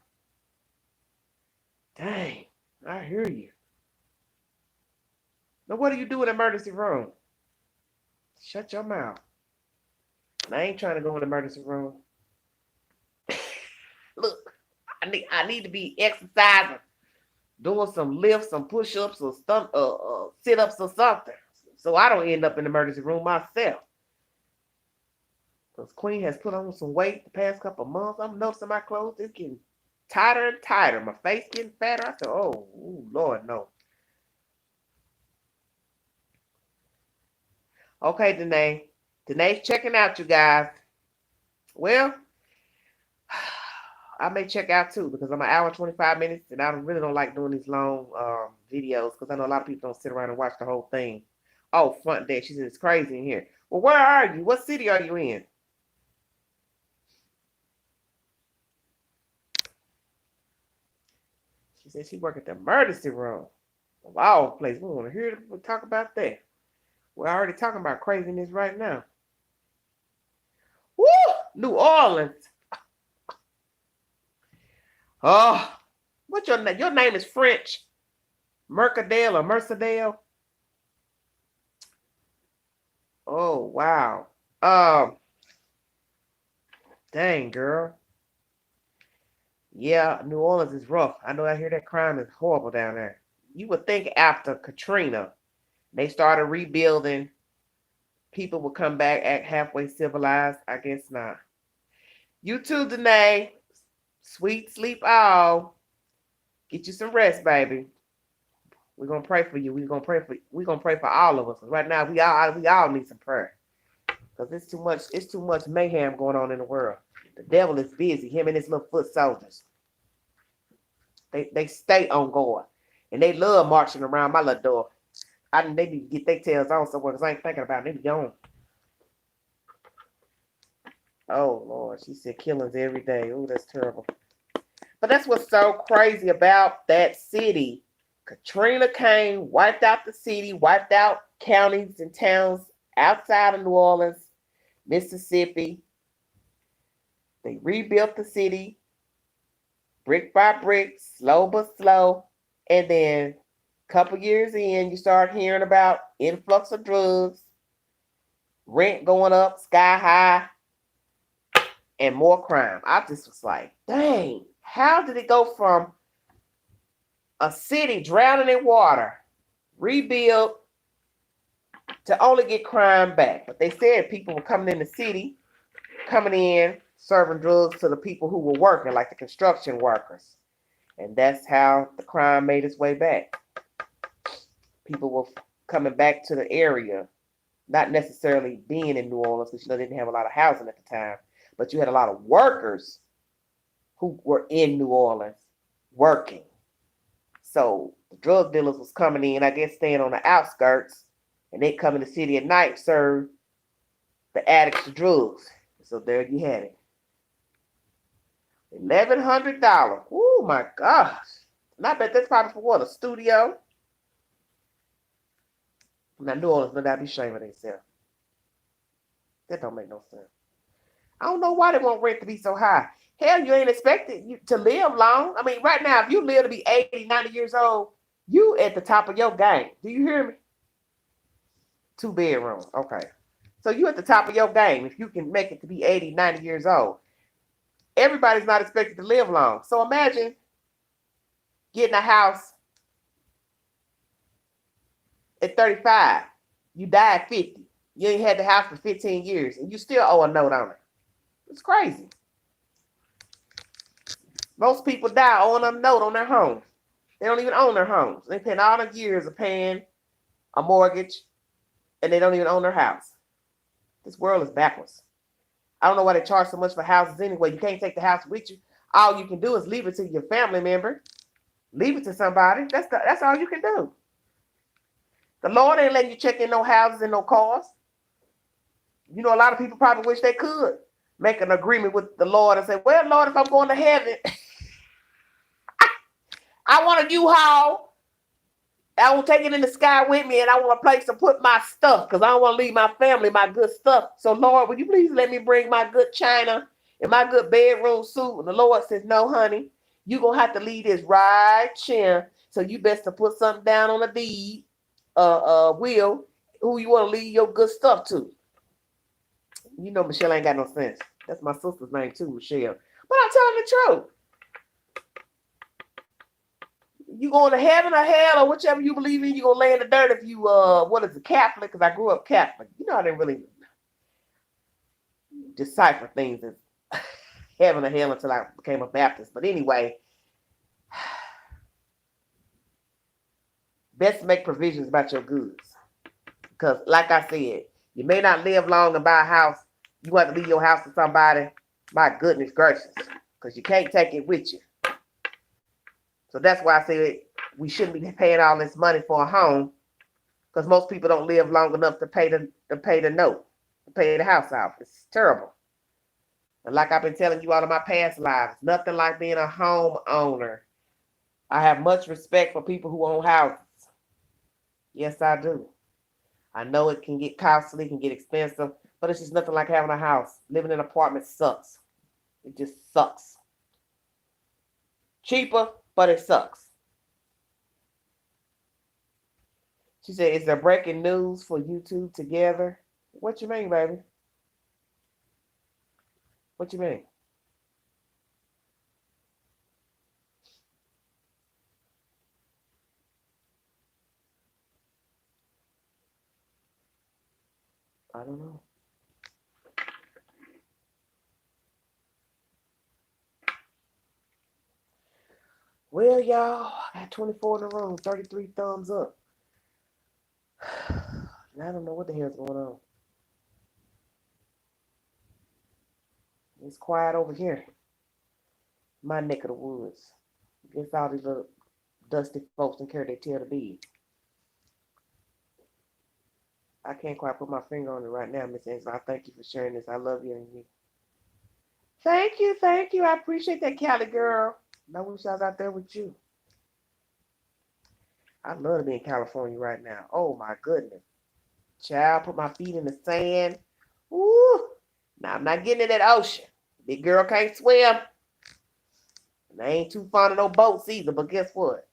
Dang, I hear you. Now, what do you do in the emergency room? Shut your mouth. I ain't trying to go in the emergency room. Look, I need to be exercising, doing some lifts, some push-ups, or sit-ups or something, so I don't end up in the emergency room myself. Because Queen has put on some weight the past couple of months. I'm noticing my clothes is getting tighter and tighter. My face getting fatter. I said, oh, ooh, Lord, no. Okay, Danae. Danae's checking out, you guys. Well, I may check out too because I'm an hour and 25 minutes and I really don't like doing these long videos because I know a lot of people don't sit around and watch the whole thing. Oh, front deck. She said it's crazy in here. Well, where are you? What city are you in? She said she work at the emergency room. Wow, place. We want to hear people talk about that. We're already talking about craziness right now. Woo! New Orleans. Oh, what's your name? Your name is French. Mercadale or Mercadale? Oh, wow. Dang, girl. Yeah, New Orleans is rough. I know I hear that crime is horrible down there. You would think after Katrina, they started rebuilding, people would come back, act halfway civilized. I guess not. You too, Danae. Sweet sleep all. Get you some rest, baby. We're gonna pray for you. We're gonna pray for all of us. Right now, we all need some prayer. Because it's too much mayhem going on in the world. The devil is busy, him and his little foot soldiers. They stay on guard. And they love marching around my little door. They need to get their tails on somewhere because I ain't thinking about it. They be gone. Oh Lord, she said killings every day. Oh, that's terrible. But that's what's so crazy about that city. Katrina came, wiped out the city, wiped out counties and towns outside of New Orleans, Mississippi. They rebuilt the city brick by brick, slow but slow. And then a couple years in, you start hearing about influx of drugs, rent going up sky high, and more crime. I just was like, dang, how did it go from a city drowning in water, rebuild, to only get crime back? But they said people were coming in the city, coming in, serving drugs to the people who were working, like the construction workers. And that's how the crime made its way back. People were coming back to the area, not necessarily being in New Orleans, because they didn't have a lot of housing at the time, but you had a lot of workers who were in New Orleans working. So the drug dealers was coming in, I guess staying on the outskirts, and they come in the city at night, serve the addicts of drugs. So there you had it. $1,100. Oh my gosh. And I bet that's probably for what, a studio? Now New Orleans better not be ashamed of themselves. That don't make no sense. I don't know why they want rent to be so high. Hell, you ain't expected you to live long. I mean, right now, if you live to be 80, 90 years old, you at the top of your game. Do you hear me? 2 bedrooms. Okay. So you at the top of your game if you can make it to be 80, 90 years old. Everybody's not expected to live long. So imagine getting a house at 35. You die at 50. You ain't had the house for 15 years and you still owe a note on it. It's crazy. Most people die owing a note on their home. They don't even own their homes. They spend all the years of paying a mortgage and they don't even own their house. This world is backwards. I don't know why they charge so much for houses anyway. You can't take the house with you. All you can do is leave it to your family member. Leave it to somebody. That's all you can do. The Lord ain't letting you check in no houses and no cars. You know, a lot of people probably wish they could make an agreement with the Lord and say, well, Lord, if I'm going to heaven, I want a U-Haul. I want to take it in the sky with me, and I want a place to put my stuff because I don't want to leave my family my good stuff. So, Lord, would you please let me bring my good china and my good bedroom suit? And the Lord says, no, honey, you're going to have to leave this right here. So you best to put something down on the deed, will, who you want to leave your good stuff to. You know Michelle ain't got no sense. That's my sister's name too, Michelle. But I'm telling the truth. You going to heaven or hell or whichever you believe in, you going to lay in the dirt if you, what is it, Catholic? Because I grew up Catholic. You know, I didn't really decipher things as heaven or hell until I became a Baptist. But anyway, best to make provisions about your goods. Because like I said, you may not live long and buy a house. You have to leave your house to somebody. My goodness gracious. Because you can't take it with you. So that's why I said we shouldn't be paying all this money for a home, because most people don't live long enough to pay the note, to pay the house off. It's terrible. And like I've been telling you all of my past lives, nothing like being a homeowner. I have much respect for people who own houses. Yes, I do. I know it can get costly, it can get expensive, but it's just nothing like having a house. Living in an apartment sucks. It just sucks. Cheaper, but it sucks. She said, is there breaking news for you two together? What you mean, baby? What you mean? I don't know. Well, y'all, I had 24 in the room, 33 thumbs up. And I don't know what the hell's going on. It's quiet over here. My neck of the woods. I guess all these little dusty folks don't care they tell the bed. I can't quite put my finger on it right now, Miss Angela. I thank you for sharing this. I love you and you. Thank you, thank you. I appreciate that, Cali girl. I wish I was out there with you. I love to be in California right now. Oh my goodness. Child, put my feet in the sand. Woo! Now I'm not getting in that ocean. Big girl can't swim. And I ain't too fond of no boats either, but guess what?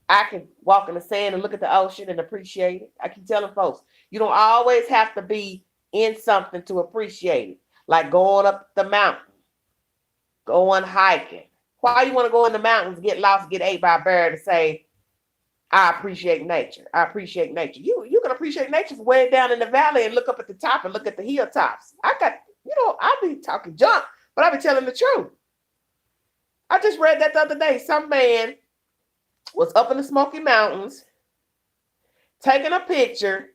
I can walk in the sand and look at the ocean and appreciate it. I keep telling folks, you don't always have to be in something to appreciate it. Like going up the mountain, going hiking. Why you want to go in the mountains, get lost, get ate by a bear to say, I appreciate nature. I appreciate nature. You can appreciate nature from way down in the valley and look up at the top and look at the hilltops. I be talking junk, but I be telling the truth. I just read that the other day. Some man was up in the Smoky Mountains taking a picture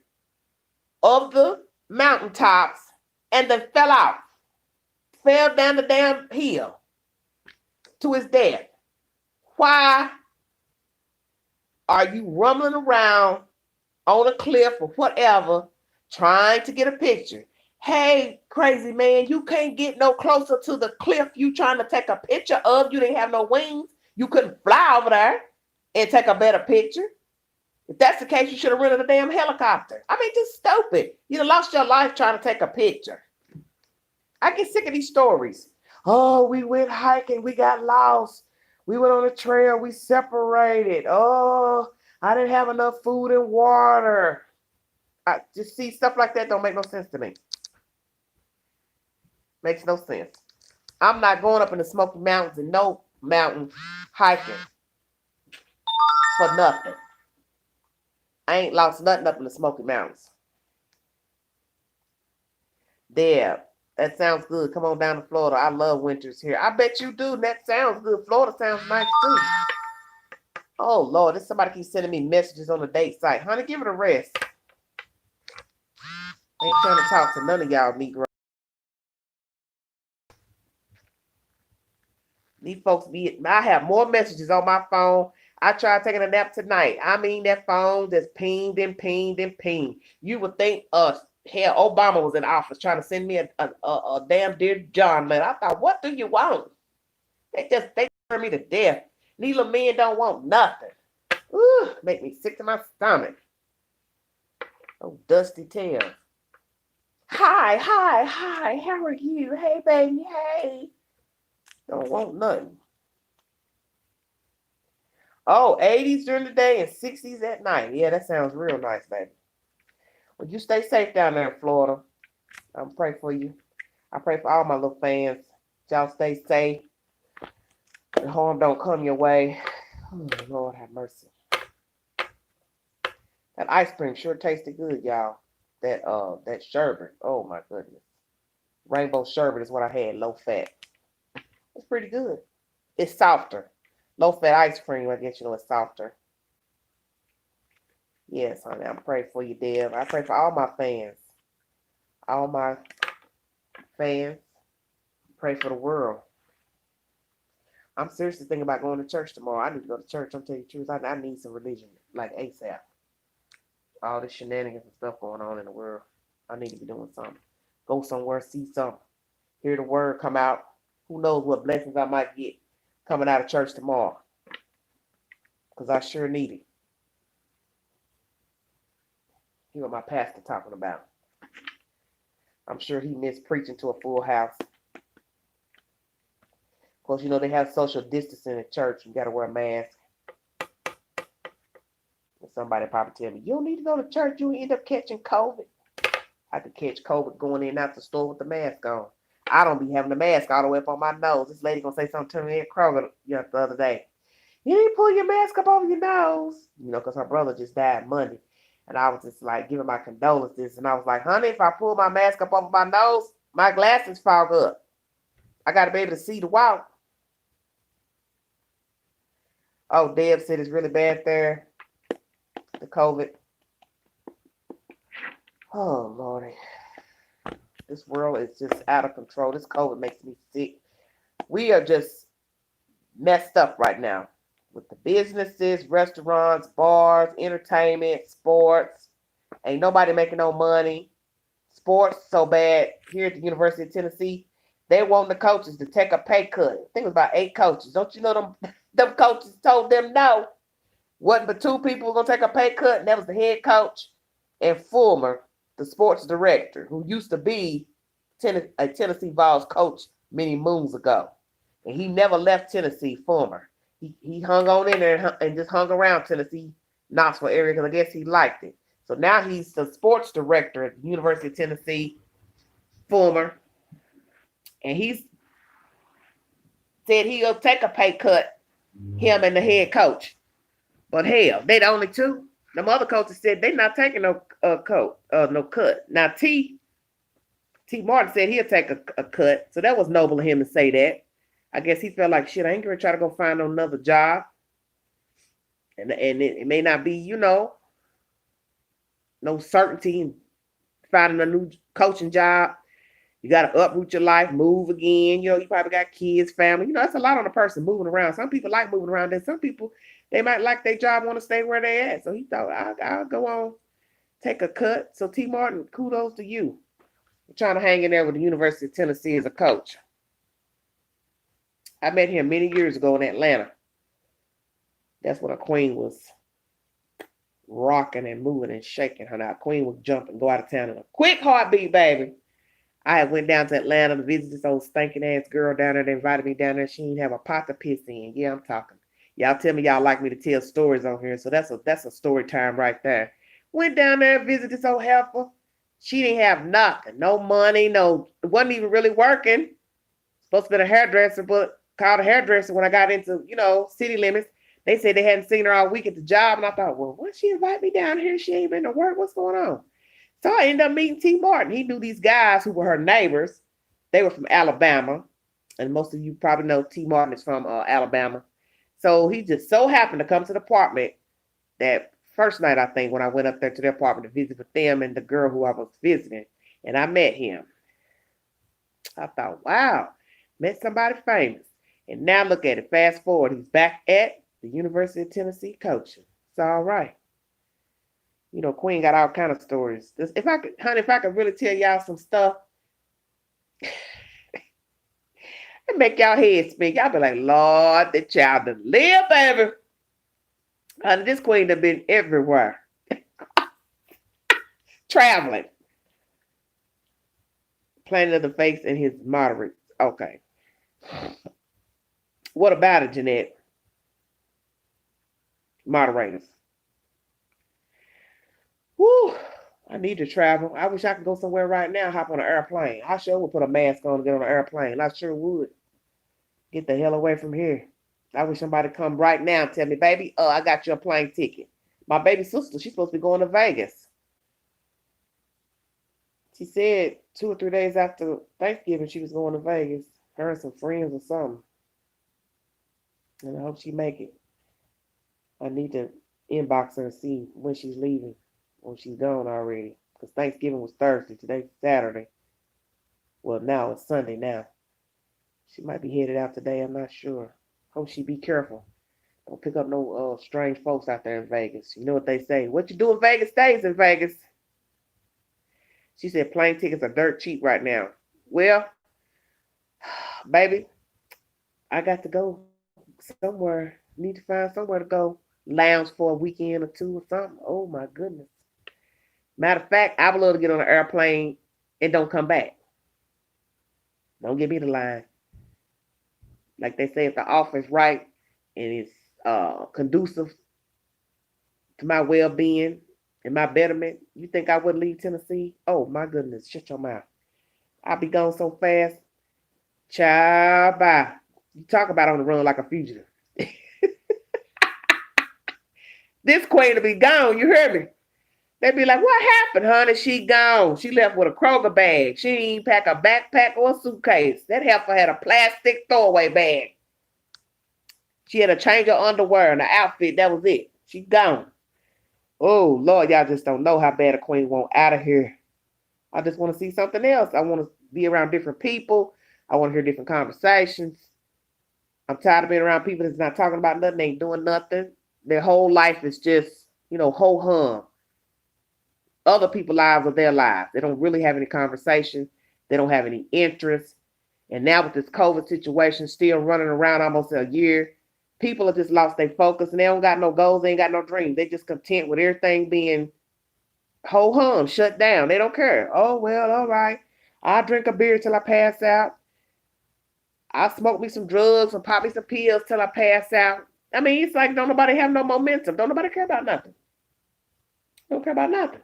of the mountaintops and then fell out. Fell down the damn hill to his death. Why are you rumbling around on a cliff or whatever trying to get a picture? Hey, crazy man, you can't get no closer to the cliff you trying to take a picture of. You didn't have no wings. You couldn't fly over there and take a better picture. If that's the case, you should have rented a damn helicopter. I mean, just stupid. You lost your life trying to take a picture. I get sick of these stories. Oh, we went hiking. We got lost. We went on a trail. We separated. Oh, I didn't have enough food and water. I just see stuff like that don't make no sense to me. Makes no sense. I'm not going up in the Smoky Mountains and no mountain hiking for nothing. I ain't lost nothing up in the Smoky Mountains. There. That sounds good. Come on down to Florida. I love winters here. I bet you do. That sounds good. Florida sounds nice too. Oh, Lord. This somebody keeps sending me messages on the date site. Honey, give it a rest. I ain't trying to talk to none of y'all Negro. These folks I have more messages on my phone. I tried taking a nap tonight. I mean, that phone just pinged and pinged and pinged. You would think hell, Obama was in office trying to send me a damn Dear John letter. I thought, what do you want? They turn me to death. These little men don't want nothing. Ooh, make me sick to my stomach. Oh, dusty tail. Hi, how are you? Hey, baby, hey. Don't want nothing. Oh, 80s during the day and 60s at night. Yeah, that sounds real nice, baby. Well, you stay safe down there in Florida. I'm praying for you. I pray for all my little fans. Y'all stay safe. The harm don't come your way. Oh, Lord have mercy. That ice cream sure tasted good, y'all. That sherbet. Oh my goodness. Rainbow sherbet is what I had, low fat. It's pretty good. It's softer. Low fat ice cream, I guess it's softer. Yes, honey, I'm praying for you, Deb. I pray for all my fans. All my fans. Pray for the world. I'm seriously thinking about going to church tomorrow. I need to go to church. I'm telling you the truth. I need some religion, like ASAP. All this shenanigans and stuff going on in the world. I need to be doing something. Go somewhere, see something. Hear the word come out. Who knows what blessings I might get coming out of church tomorrow. Because I sure need it. Hear what my pastor talking about. I'm sure he missed preaching to a full house. Of course, you know they have social distancing in church. You got to wear a mask. And somebody probably tell me, you don't need to go to church. You'll end up catching COVID. I could catch COVID going in and out the store with the mask on. I don't be having the mask all the way up on my nose. This lady gonna say something to me at Kroger the other day. You need to pull your mask up over your nose. You know, because her brother just died Monday. And I was just like giving my condolences. And I was like, honey, if I pull my mask up over my nose, my glasses fog up. I got to be able to see the walk. Oh, Deb said it's really bad there. The COVID. Oh, Lordy. This world is just out of control. This COVID makes me sick. We are just messed up right now with the businesses, restaurants, bars, entertainment, sports. Ain't nobody making no money. Sports so bad here at the University of Tennessee. They want the coaches to take a pay cut. I think it was about 8 coaches. Don't you know them coaches told them no? Wasn't but 2 people were going to take a pay cut, and that was the head coach and Fulmer, the sports director, who used to be a Tennessee Vols coach many moons ago. And he never left Tennessee, Fulmer. He hung on in there and just hung around Tennessee, Knoxville area, because I guess he liked it. So now he's the sports director at the University of Tennessee, Fulmer. And he's said he'll take a pay cut, him and the head coach. But hell, they the only 2. Them other coaches said they're not taking no cut. Now T Martin said he'll take a cut, so that was noble of him to say that. I guess he felt like shit. I ain't gonna try to go find another job, and it may not be, no certainty in finding a new coaching job. You got to uproot your life, move again. You probably got kids, family. That's a lot on a person moving around. Some people like moving around, and some people, they might like their job, want to stay where they at. So he thought, I'll go on, take a cut. So T. Martin, kudos to you. I'm trying to hang in there with the University of Tennessee as a coach. I met him many years ago in Atlanta. That's when a queen was rocking and moving and shaking her. Now, queen would jump and go out of town in a quick heartbeat, baby. I went down to Atlanta to visit this old stinking ass girl down there. They invited me down there. She didn't have a pot to piss in. Yeah, I'm talking. Y'all tell me y'all like me to tell stories on here, so that's a story time right there. Went down there, visited this old heifer. She didn't have nothing, no money, wasn't even really working. Supposed to be a hairdresser, but called a hairdresser when I got into, city limits. They said they hadn't seen her all week at the job, and I thought, well, why she invite me down here? She ain't been to work. What's going on? So I ended up meeting T. Martin. He knew these guys who were her neighbors. They were from Alabama. And most of you probably know T. Martin is from Alabama. So he just so happened to come to the apartment that first night, I think, when I went up there to the apartment to visit with them and the girl who I was visiting. And I met him. I thought, wow, met somebody famous. And now look at it. Fast forward, he's back at the University of Tennessee coaching. It's all right. Queen got all kind of stories. If I could really tell y'all some stuff, It make y'all head spin. Y'all be like, Lord, the child to live, baby. Honey, this queen have been everywhere. Traveling. Planet of the Fakes and his moderates. Okay. What about it, Jeanette? Moderators. Whew. I need to travel. I wish I could go somewhere right now, hop on an airplane. I sure would put a mask on to get on an airplane. I sure would. Get the hell away from here. I wish somebody come right now and tell me, baby, I got you a plane ticket. My baby sister, she's supposed to be going to Vegas. She said 2 or 3 days after Thanksgiving she was going to Vegas. Her and some friends or something. And I hope she make it. I need to inbox her and see when she's leaving. When she's gone already. Because Thanksgiving was Thursday. Today's Saturday. Well, now it's Sunday now. She might be headed out today. I'm not sure. Hope she be careful. Don't pick up no strange folks out there in Vegas. You know what they say. What you do in Vegas stays in Vegas. She said plane tickets are dirt cheap right now. Well, baby, I got to go somewhere. Need to find somewhere to go. Lounge for a weekend or two or something. Oh my goodness. Matter of fact, I would love to get on an airplane and don't come back. Don't give me the line. Like they say, if the offer is right and it's conducive to my well-being and my betterment, you think I would leave Tennessee? Oh my goodness, shut your mouth. I'll be gone so fast. Child, bye. You talk about on the run like a fugitive. This queen will be gone, you hear me? They be like, what happened, honey? She gone. She left with a Kroger bag. She didn't even pack a backpack or a suitcase. That heifer had a plastic throwaway bag. She had a change of underwear and an outfit. That was it. She gone. Oh, Lord, y'all just don't know how bad a queen want out of here. I just want to see something else. I want to be around different people. I want to hear different conversations. I'm tired of being around people that's not talking about nothing, ain't doing nothing. Their whole life is just, ho-hum. Other people's lives are their lives. They don't really have any conversations. They don't have any interest. And now with this COVID situation still running around almost a year, people have just lost their focus and they don't got no goals. They ain't got no dreams. They just content with everything being ho-hum, shut down. They don't care. Oh, well, all right. I'll drink a beer till I pass out. I'll smoke me some drugs and pop me some pills till I pass out. I mean, it's like don't nobody have no momentum. Don't nobody care about nothing. Don't care about nothing.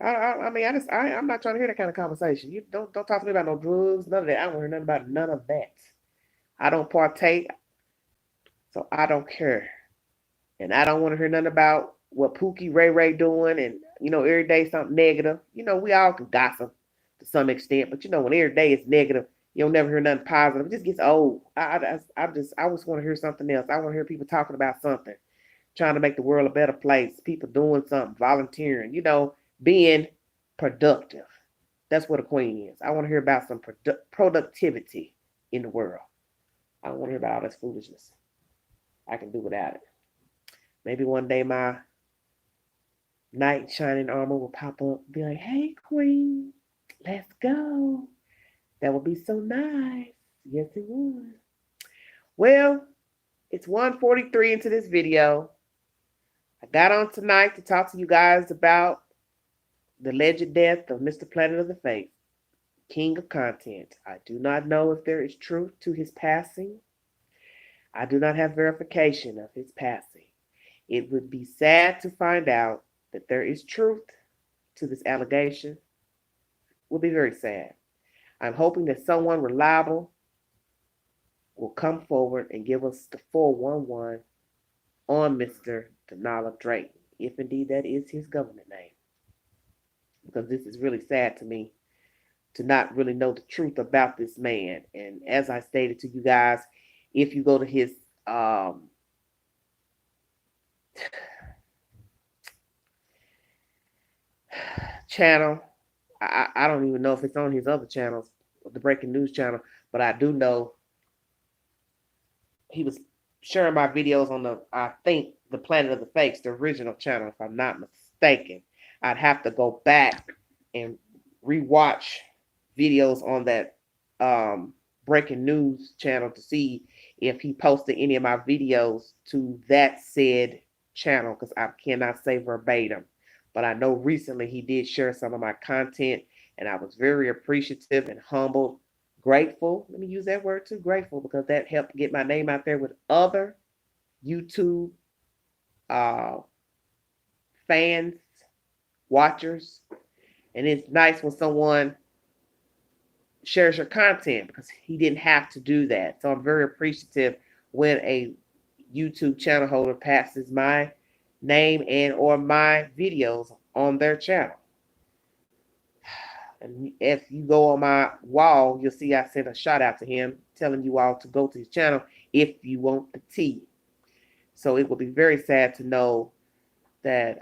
I'm not trying to hear that kind of conversation. You don't talk to me about no drugs, none of that. I don't hear nothing about none of that. I don't partake, so I don't care. And I don't want to hear nothing about what Pookie Ray doing and every day something negative. We all can gossip to some extent, but when every day it's negative, you'll never hear nothing positive. It just gets old. I just want to hear something else. I want to hear people talking about something, trying to make the world a better place, people doing something, volunteering, being productive. That's what a queen is. I want to hear about some productivity in the world. I don't want to hear about all this foolishness. I can do without it. Maybe one day my knight in shining armor will pop up and be like, hey, queen, let's go. That would be so nice. Yes, it would. Well, it's 1:43 into this video. I got on tonight to talk to you guys about the alleged death of Mr. Planet of the Fakes, king of content. I do not know if there is truth to his passing. I do not have verification of his passing. It would be sad to find out that there is truth to this allegation. It would be very sad. I'm hoping that someone reliable will come forward and give us the 411 on Mr. Denala Drake, if indeed that is his government name. Because this is really sad to me to not really know the truth about this man. And as I stated to you guys, if you go to his channel, I don't even know if it's on his other channels, the breaking news channel, but I do know he was sharing my videos on I think, the Planet of the Fakes, the original channel, if I'm not mistaken. I'd have to go back and rewatch videos on that breaking news channel to see if he posted any of my videos to that said channel, because I cannot say verbatim. But I know recently he did share some of my content, and I was very appreciative and humbled, grateful. Let me use that word too, grateful, because that helped get my name out there with other YouTube uh, fans, watchers. And it's nice when someone shares your content, because he didn't have to do that. So I'm very appreciative when a YouTube channel holder passes my name and or my videos on their channel. And if you go on my wall, you'll see I sent a shout out to him telling you all to go to his channel if you want the tea. So it will be very sad to know that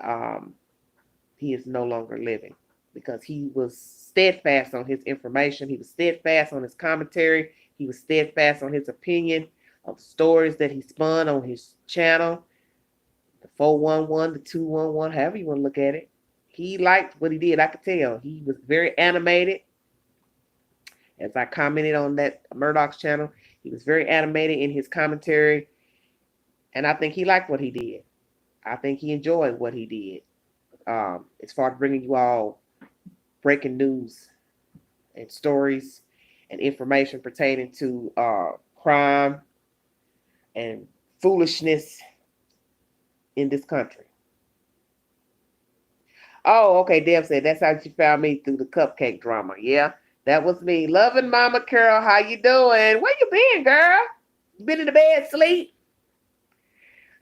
he is no longer living, because he was steadfast on his information. He was steadfast on his commentary. He was steadfast on his opinion of stories that he spun on his channel, the 411, the 211, however you want to look at it. He liked what he did. I could tell. He was very animated. As I commented on that Murdoch's channel, he was very animated in his commentary. And I think he liked what he did. I think he enjoyed what he did. As far as bringing you all breaking news and stories and information pertaining to crime and foolishness in this country. Oh, okay. Deb said that's how she found me, through the cupcake drama. Yeah, that was me. Loving Mama Carol, how you doing? Where you been, girl? You been in the bed sleep?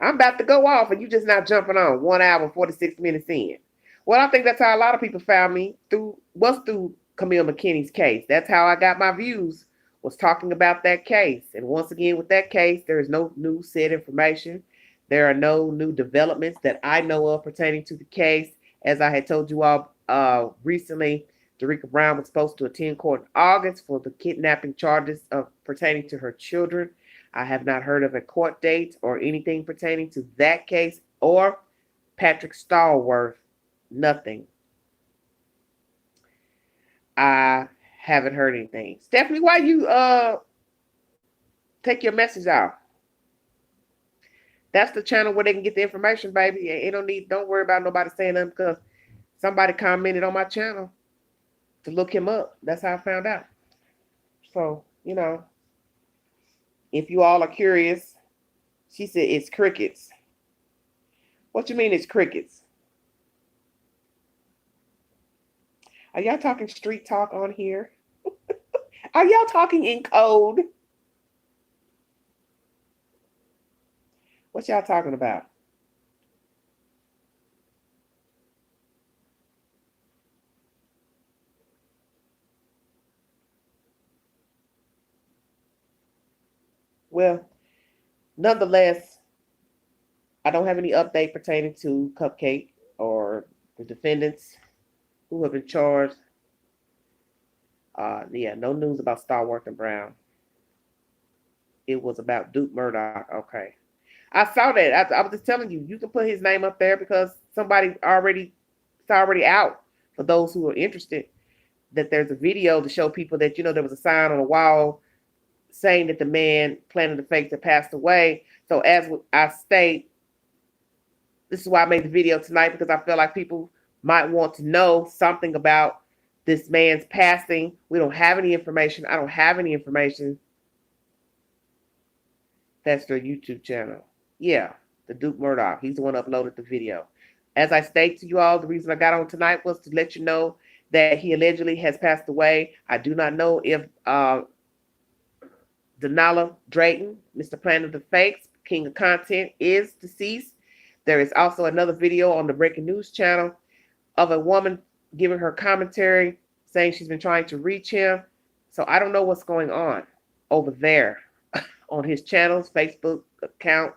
I'm about to go off, and you just now jumping on 1 hour 46 minutes in. Well, I think that's how a lot of people found me, through Camille McKinney's case. That's how I got my views, was talking about that case. And once again, with that case, there is no new said information. There are no new developments that I know of pertaining to the case. As I had told you all recently, Derica Brown was supposed to attend court in August for the kidnapping charges of pertaining to her children. I have not heard of a court date or anything pertaining to that case or Patrick Stallworth. Nothing. I haven't heard anything. Stephanie, why you take your message out? That's the channel where they can get the information, baby. Don't worry about nobody saying nothing, because somebody commented on my channel to look him up. That's how I found out. So, if you all are curious, she said it's crickets. What you mean it's crickets? Are y'all talking street talk on here? Are y'all talking in code? What y'all talking about? Well, nonetheless, I don't have any update pertaining to Cupcake or the defendants who have been charged. Yeah, no news about Starworth and Brown. It was about Duke Murdoch. Okay. I saw that. I was just telling you, you can put his name up there because it's already out for those who are interested. That there's a video to show people that, there was a sign on the wall saying that the man planted the fakes had passed away. So as I state, this is why I made the video tonight, because I feel like people might want to know something about this man's passing. We don't have any information. I don't have any information. That's their YouTube channel. Yeah, the Duke Murdoch. He's the one who uploaded the video. As I state to you all, the reason I got on tonight was to let you know that he allegedly has passed away. I do not know if Denala Drayton, Mr. Planet of the Fakes, King of Content, is deceased. There is also another video on the Breaking News channel of a woman giving her commentary saying she's been trying to reach him. So I don't know what's going on over there on his channel's Facebook account.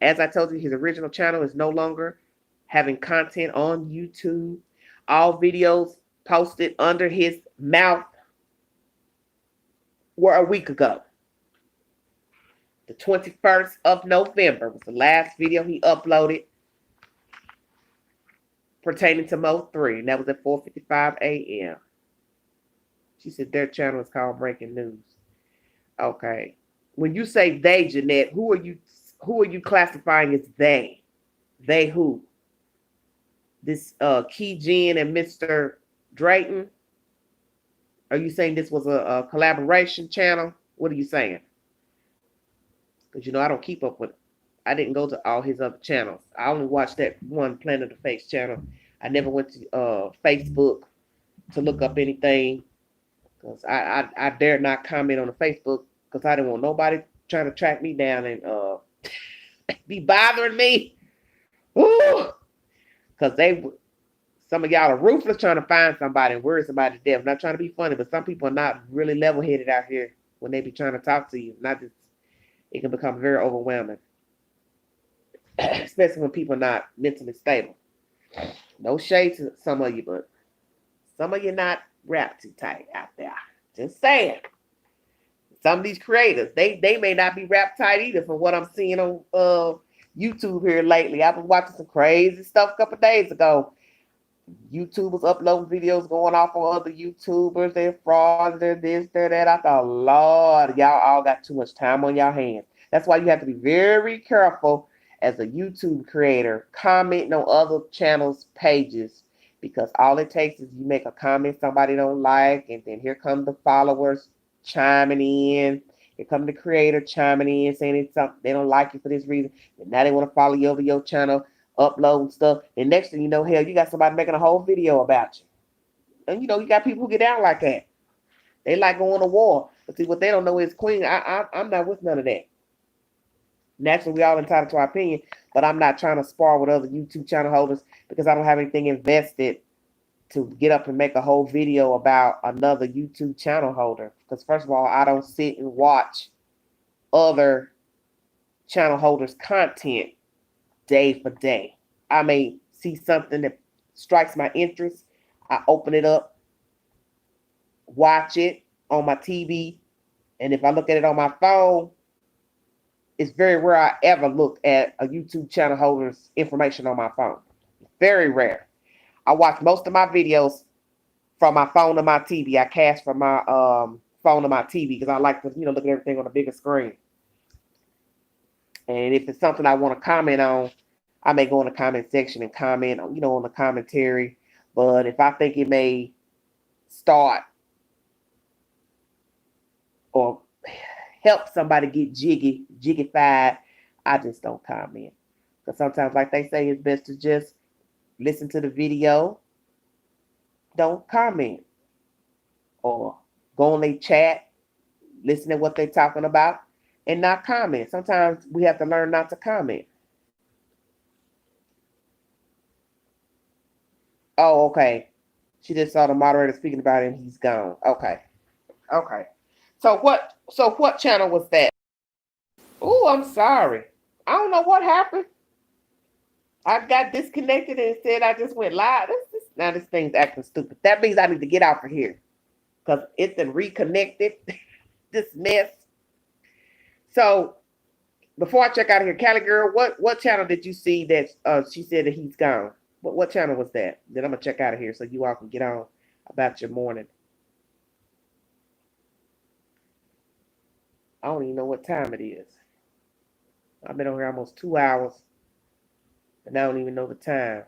As I told you, his original channel is no longer having content on YouTube. All videos posted under his mouth were a week ago. The 21st of November was the last video he uploaded pertaining to Mo 3, and that was at 4:55 a.m. She said their channel is called Breaking News. Okay. When you say they, Jeanette, who are you classifying as they? They who? This Key Jen and Mr. Drayton? Are you saying this was a collaboration channel? What are you saying? Because I don't keep up with. I didn't go to all his other channels. I only watched that one Planet of the Fakes channel. I never went to Facebook to look up anything because I dared not comment on the Facebook because I didn't want nobody trying to track me down and be bothering me. Ooh, because some of y'all are ruthless trying to find somebody and worry somebody to death. I'm not trying to be funny, but some people are not really level headed out here when they be trying to talk to you. Not just it can become very overwhelming, especially when people are not mentally stable. No shade to some of you, but some of you not wrapped too tight out there. Just saying. Some of these creators, they may not be wrapped tight either from what I'm seeing on YouTube here lately. I was watching some crazy stuff a couple of days ago. YouTubers uploading videos going off on other YouTubers. They're frauds, they're this, they're that. I thought, Lord, y'all all got too much time on your hands. That's why you have to be very careful as a YouTube creator commenting on other channels' pages because all it takes is you make a comment somebody don't like, and then here come the followers chiming in. Here come the creator chiming in saying it's something they don't like you for this reason, and now they want to follow you over your channel uploading stuff. And next thing you know, hell, you got somebody making a whole video about you. And you got people who get down like that. They like going to war. But see, what they don't know is, Queen, I'm not with none of that. Naturally, we all entitled to our opinion, but I'm not trying to spar with other YouTube channel holders because I don't have anything invested to get up and make a whole video about another YouTube channel holder. Because first of all, I don't sit and watch other channel holders' content day for day. I may see something that strikes my interest. I open it up, watch it on my TV, and if I look at it on my phone, it's very rare I ever look at a YouTube channel holder's information on my phone. Very rare. I watch most of my videos from my phone to my TV. I cast from my phone to my TV because I like to, look at everything on a bigger screen. And if it's something I want to comment on, I may go in the comment section and comment, on the commentary. But if I think it may start or help somebody get jiggified, I just don't comment. Because sometimes, like they say, it's best to just listen to the video, don't comment, or go on their chat, listen to what they're talking about, and not comment. Sometimes we have to learn not to comment. Oh, okay. She just saw the moderator speaking about it and he's gone. Okay. Okay. So what channel was that? Oh, I'm sorry. I don't know what happened. I got disconnected and said I just went live. Now this thing's acting stupid. That means I need to get out of here because it's been reconnected. This mess. So before I check out of here, Cali girl, what channel did you see that she said that he's gone? What channel was that? Then I'm gonna check out of here so you all can get on about your morning. I don't even know what time it is. I've been on here almost 2 hours, and I don't even know the time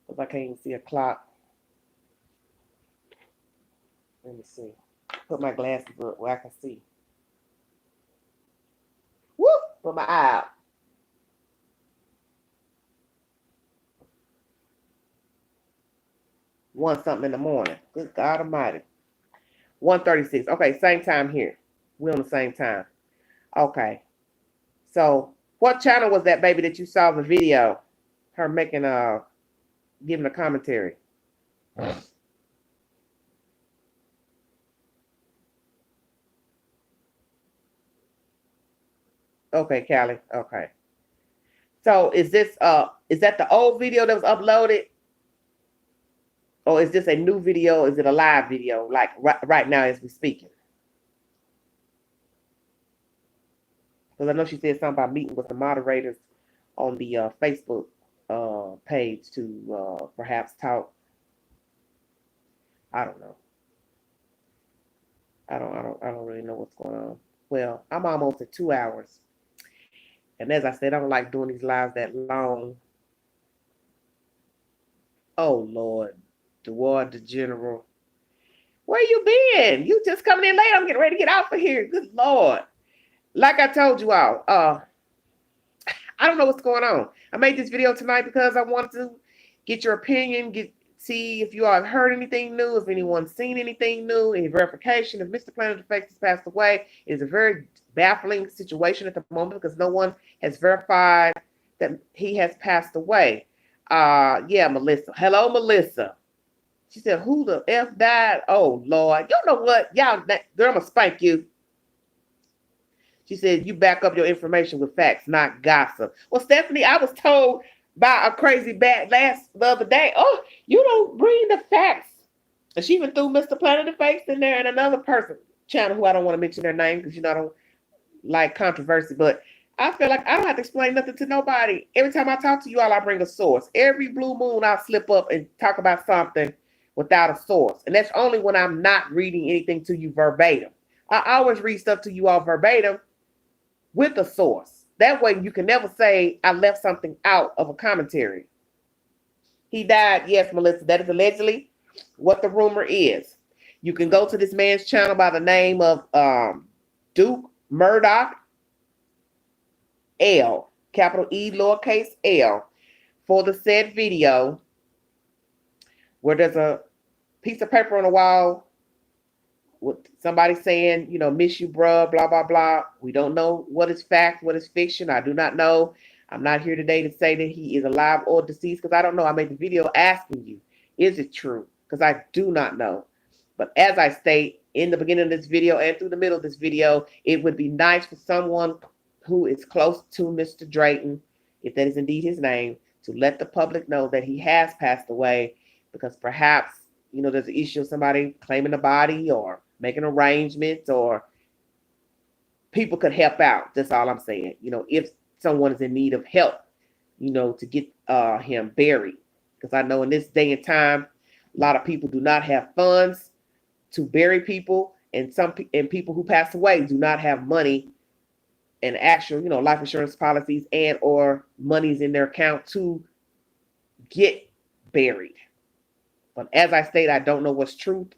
because I can't even see a clock. Let me see. Put my glasses up where I can see. Whoop! Put my eye out. One something in the morning. Good God Almighty. 1:36. Okay, same time here. We're on the same time. Okay. So, what channel was that, baby, that you saw the video? Her making giving a commentary. Okay, Callie. Okay. So is that the old video that was uploaded? Or is this a new video? Is it a live video? Like right now as we speaking? Because I know she said something about meeting with the moderators on the Facebook page to perhaps talk. I don't know. I don't really know what's going on. Well, I'm almost at 2 hours. And as I said, I don't like doing these lives that long. Oh, Lord. The Ward, the General. Where you been? You just coming in late. I'm getting ready to get out of here. Good Lord. Like I told you all, I don't know what's going on. I made this video tonight because I wanted to get your opinion, see if you all have heard anything new, if anyone's seen anything new, any verification. If Mr. Planet of the Fakes has passed away, it is a very baffling situation at the moment because no one has verified that he has passed away. Yeah, Melissa. Hello, Melissa. She said, "Who the F died?" Oh, Lord. You know what? Y'all, girl, I'm going to spank you. She said, "You back up your information with facts, not gossip." Well, Stephanie, I was told by a crazy bat the other day, "Oh, you don't bring the facts." And she even threw Mr. Planet of Fakes in there and another person channel who I don't want to mention their name because, I don't like controversy. But I feel like I don't have to explain nothing to nobody. Every time I talk to you all, I bring a source. Every blue moon, I'll slip up and talk about something without a source. And that's only when I'm not reading anything to you verbatim. I always read stuff to you all verbatim with a source. That way you can never say I left something out of a commentary. He died, yes, Melissa. That is allegedly what the rumor is. You can go to this man's channel by the name of Duke Murdoch L, capital E, lowercase L, for the said video where there's a piece of paper on the wall with somebody saying, "Miss you, bruh," blah, blah, blah. We don't know what is fact, what is fiction. I do not know. I'm not here today to say that he is alive or deceased because I don't know. I made the video asking you, is it true? Because I do not know. But as I state in the beginning of this video and through the middle of this video, it would be nice for someone who is close to Mr. Drayton, if that is indeed his name, to let the public know that he has passed away because perhaps, there's an issue of somebody claiming the body or making arrangements or people could help out. That's all I'm saying. If someone is in need of help, to get him buried. Because I know in this day and time, a lot of people do not have funds to bury people, and people who pass away do not have money and actual, life insurance policies and or monies in their account to get buried. But as I stated, I don't know what's truth.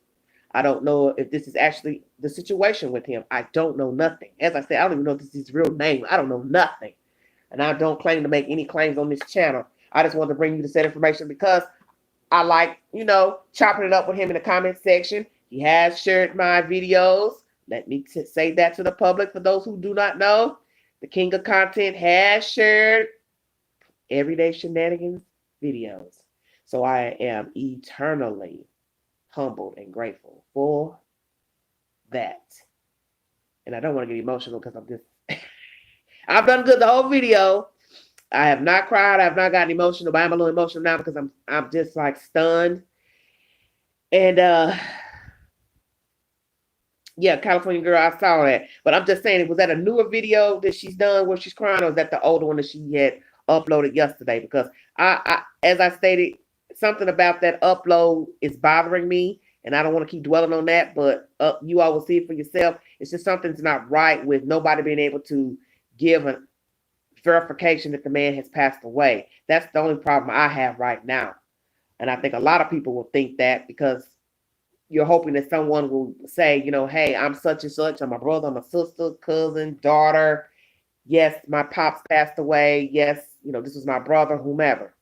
I don't know if this is actually the situation with him. I don't know nothing. As I said, I don't even know if this is his real name. I don't know nothing. And I don't claim to make any claims on this channel. I just wanted to bring you the said information because I like, chopping it up with him in the comment section. He has shared my videos. Let me say that to the public for those who do not know. The King of Content has shared Everyday Shenanigans videos. So I am eternally humbled and grateful for that. And I don't want to get emotional because I'm just I've done good the whole video. I have not cried. I have not gotten emotional, but I'm a little emotional now because I'm just like stunned. And yeah, California Girl, I saw that. But I'm just saying, was that a newer video that she's done where she's crying, or is that the older one that she had uploaded yesterday? Because as I stated, something about that upload is bothering me, and I don't want to keep dwelling on that, but you all will see it for yourself. It's just something's not right with nobody being able to give a verification that the man has passed away. That's the only problem I have right now. And I think a lot of people will think that because you're hoping that someone will say, hey, I'm such and such. I'm a brother, I'm a sister, cousin, daughter. Yes, my pops passed away. Yes, this is my brother, whomever.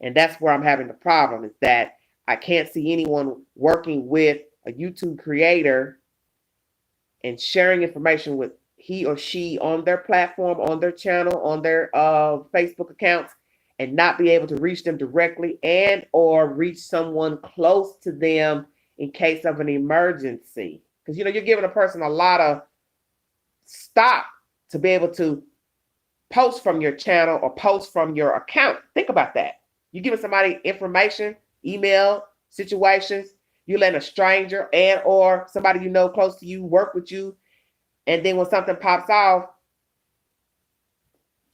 And that's where I'm having the problem is that I can't see anyone working with a YouTube creator and sharing information with he or she on their platform, on their channel, on their Facebook accounts, and not be able to reach them directly and or reach someone close to them in case of an emergency. Because, you're giving a person a lot of stop to be able to post from your channel or post from your account. Think about that. You're giving somebody information, email, situations. You let a stranger and or somebody close to you work with you. And then when something pops off,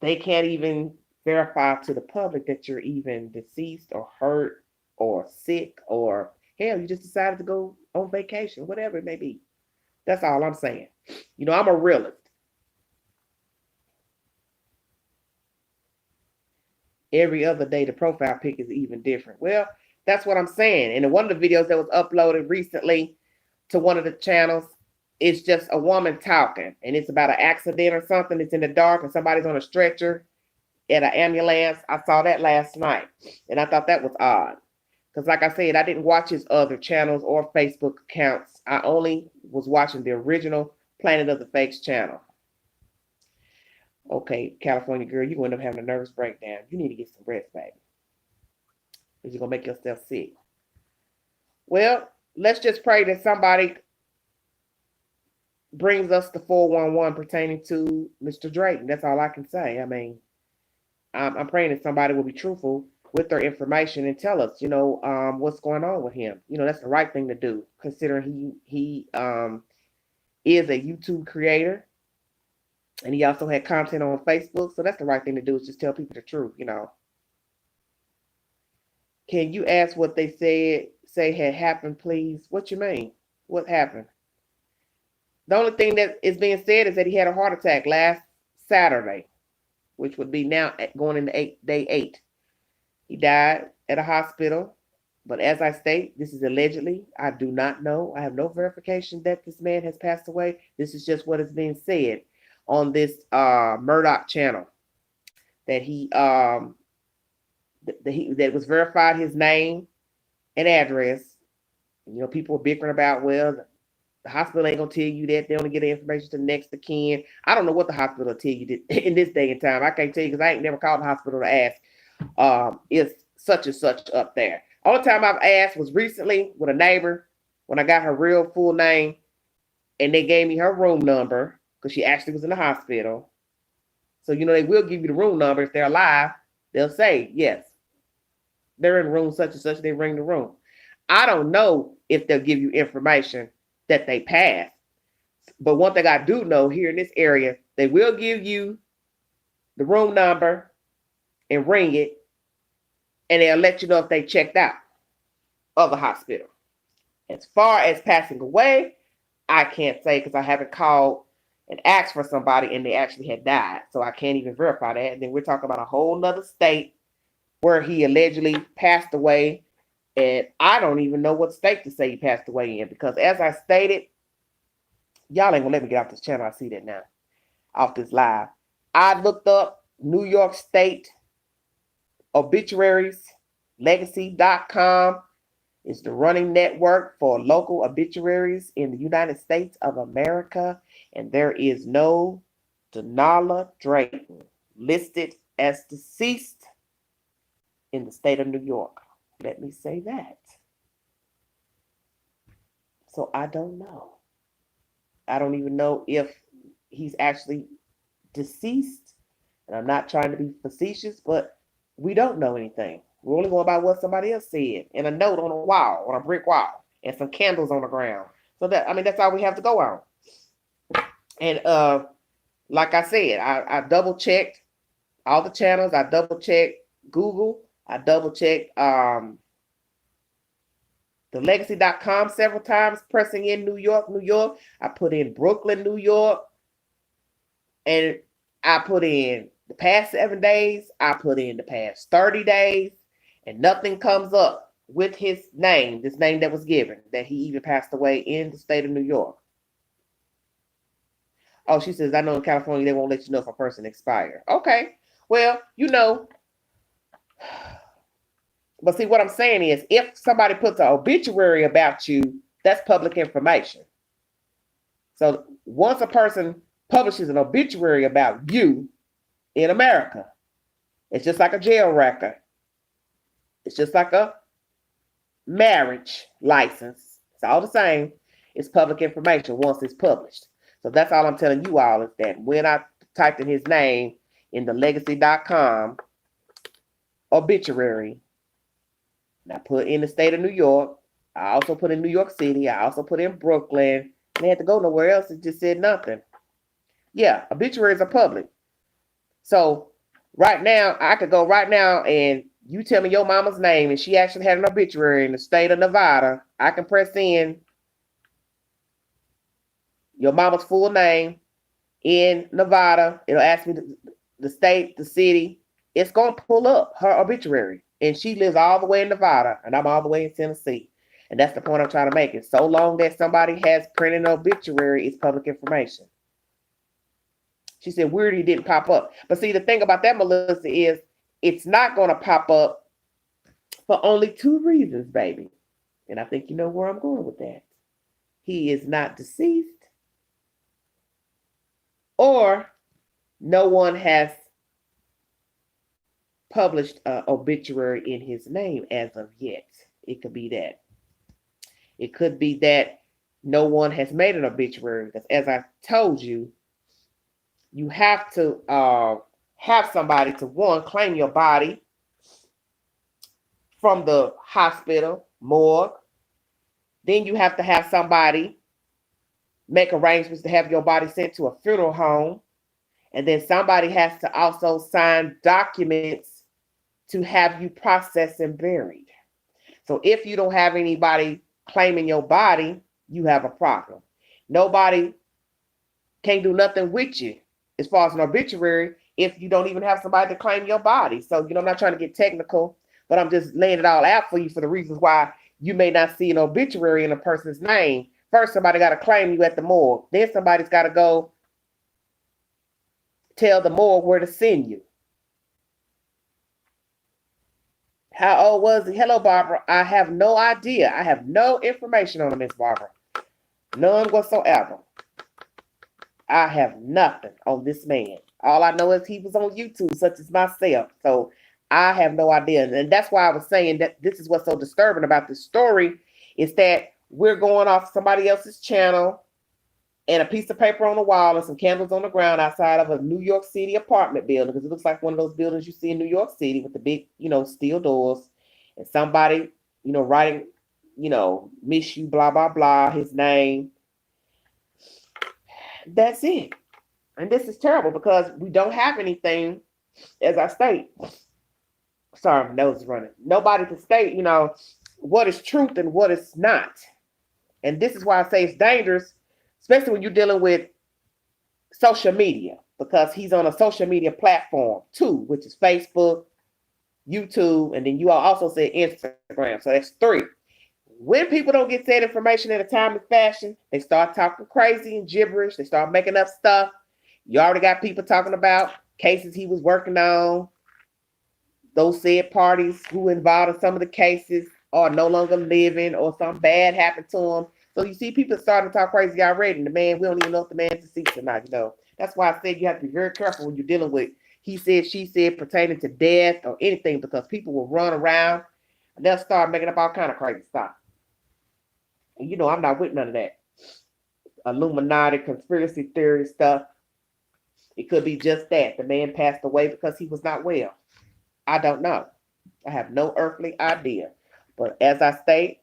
they can't even verify to the public that you're even deceased or hurt or sick or hell, you just decided to go on vacation, whatever it may be. That's all I'm saying. I'm a realist. Every other day, the profile pic is even different. Well, that's what I'm saying. And in one of the videos that was uploaded recently to one of the channels, it's just a woman talking, and it's about an accident or something. It's in the dark, and somebody's on a stretcher at an ambulance. I saw that last night, and I thought that was odd. Because, like I said, I didn't watch his other channels or Facebook accounts. I only was watching the original Planet of the Fakes channel. Okay, California girl, you're going to end up having a nervous breakdown. You need to get some rest, baby. Because you're going to make yourself sick. Well, let's just pray that somebody brings us the 411 pertaining to Mr. Drayton. That's all I can say. I mean, I'm praying that somebody will be truthful with their information and tell us, what's going on with him. That's the right thing to do, considering he is a YouTube creator, and he also had content on Facebook. So that's the right thing to do, is just tell people the truth. Can you ask what they say had happened, please? What you mean? What happened? The only thing that is being said is that he had a heart attack last Saturday, which would be now going into day 8. He died at a hospital, but as I state, this is allegedly. I do not know. I have no verification that this man has passed away. This is just what is being said on this Murdoch channel, that that was verified, his name and address. People were bickering about, well, the hospital ain't gonna tell you that. They only get the information to next of kin. I don't know what the hospital will tell you in this day and time. I can't tell you, because I ain't never called the hospital to ask is such and such up there. Only time I've asked was recently with a neighbor, when I got her real full name, and they gave me her room number, because she actually was in the hospital. So they will give you the room number. If they're alive, they'll say, yes, they're in room such and such. They ring the room. I don't know if they'll give you information that they passed. But one thing I do know, here in this area, they will give you the room number and ring it, and they'll let you know if they checked out of the hospital. As far as passing away, I can't say, because I haven't called and asked for somebody and they actually had died. So I can't even verify that. And then we're talking about a whole nother state where he allegedly passed away. And I don't even know what state to say he passed away in, because as I stated, y'all ain't gonna let me get off this channel. I see that now, off this live. I looked up New York State Obituaries. Legacy.com is the running network for local obituaries in the United States of America, and there is no Denala Drayton listed as deceased in the state of New York. Let me say that. So I don't know. I don't even know if he's actually deceased, and I'm not trying to be facetious, but we don't know anything. We're only going by what somebody else said, and a note on a wall, on a brick wall, and some candles on the ground. So that's all we have to go on. And like I said, I double checked all the channels. I double checked Google. I double checked the legacy.com several times, pressing in New York, New York. I put in Brooklyn, New York, and I put in the past 7 days. I put in the past 30 days, and nothing comes up with his name, this name that was given, that he even passed away in the state of New York. Oh, she says, I know in California they won't let you know if a person expired. Okay, well, but see, what I'm saying is, if somebody puts an obituary about you, that's public information. So once a person publishes an obituary about you in America, it's just like a jail record. It's just like a marriage license. It's all the same. It's public information once it's published. So that's all I'm telling you all, is that when I typed in his name in the legacy.com obituary, and I put in the state of New York, I also put in New York City, I also put in Brooklyn. They had to go nowhere else. It just said nothing. Yeah, obituaries are public. So right now, I could go right now and you tell me your mama's name and she actually had an obituary in the state of Nevada. I can press in your mama's full name in Nevada. It'll ask me the state, the city, it's going to pull up her obituary. And she lives all the way in Nevada, and I'm all the way in Tennessee. And that's the point I'm trying to make. It's so long that somebody has printed an obituary, it's public information. She said, weird he didn't pop up. But see, the thing about that, Melissa, is it's not going to pop up for only two reasons, baby. And I think you know where I'm going with that. He is not deceased, or no one has published an obituary in his name as of yet. It could be that. It could be that no one has made an obituary, because as I told you, you have to have somebody to, one, claim your body from the hospital, morgue. Then you have to have somebody make arrangements to have your body sent to a funeral home. And then somebody has to also sign documents to have you processed and buried. So if you don't have anybody claiming your body, you have a problem. Nobody can't do nothing with you as far as an obituary if you don't even have somebody to claim your body. So, I'm not trying to get technical, but I'm just laying it all out for you for the reasons why you may not see an obituary in a person's name. First, somebody got to claim you at the morgue. Then somebody's got to go tell the morgue where to send you. How old was he? Hello, Barbara. I have no idea. I have no information on him, Miss Barbara. None whatsoever. I have nothing on this man. All I know is he was on YouTube, such as myself. So I have no idea. And that's why I was saying that this is what's so disturbing about this story, is that we're going off somebody else's channel and a piece of paper on the wall and some candles on the ground outside of a New York City apartment building, because it looks like one of those buildings you see in New York City with the big, steel doors, and somebody, writing, miss you, blah, blah, blah, his name. That's it. And this is terrible because we don't have anything, as I state. Sorry, my nose is running. Nobody to state, what is truth and what is not. And this is why I say it's dangerous, especially when you're dealing with social media, because he's on a social media platform too, which is Facebook, YouTube, and then you all also said Instagram. So that's three. When people don't get said information in a timely fashion, they start talking crazy and gibberish. They start making up stuff. You already got people talking about cases he was working on. Those said parties who involved in some of the cases are no longer living, or something bad happened to them. So you see people starting to talk crazy already. And the man, we don't even know if the man's deceased or not, That's why I said you have to be very careful when you're dealing with he said, she said, pertaining to death or anything, because people will run around and they'll start making up all kind of crazy stuff. And I'm not with none of that Illuminati conspiracy theory stuff. It could be just that the man passed away because he was not well. I don't know. I have no earthly idea. But as I state,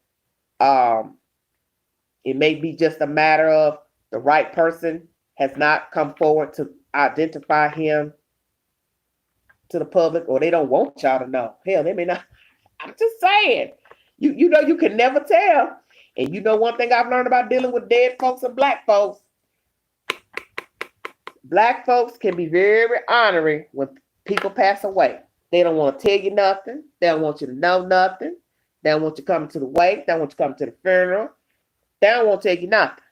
it may be just a matter of the right person has not come forward to identify him to the public, or they don't want y'all to know. Hell, they may not. I'm just saying. You can never tell. And one thing I've learned about dealing with dead folks and black folks. Black folks can be very honoring when people pass away. They don't want to tell you nothing. They don't want you to know nothing. They don't want you coming to the wake. They don't want you coming to the funeral. They don't want to tell you nothing.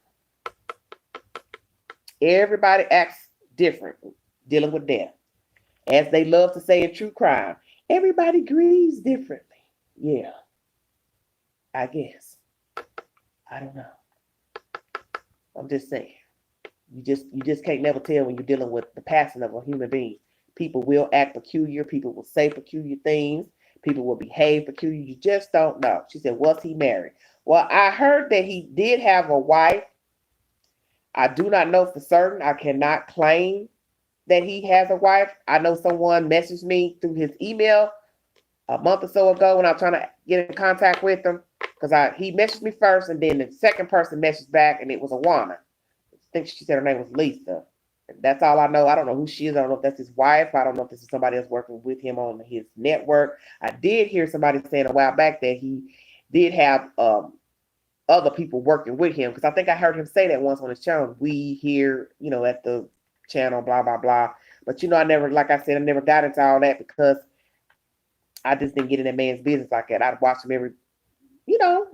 Everybody acts different dealing with death. As they love to say in true crime, everybody grieves differently. Yeah, I guess. I don't know. I'm just saying. You just can't never tell when you're dealing with the passing of a human being. People will act peculiar. People will say peculiar things. People will behave peculiar. You just don't know. She said, was he married? Well, I heard that he did have a wife. I do not know for certain. I cannot claim that he has a wife. I know someone messaged me through his email a month or so ago when I was trying to get in contact with him, because he messaged me first, and then the second person messaged back, and it was a woman. I think she said her name was Lisa. That's all I know. I don't know who she is. I don't know if that's his wife. I don't know if this is somebody else working with him on his network. I did hear somebody saying a while back that he did have other people working with him, because I think I heard him say that once on his channel. We here, at the channel, blah, blah, blah. But I never, like I said, I never got into all that because I just didn't get in that man's business like that. I'd watch him you know,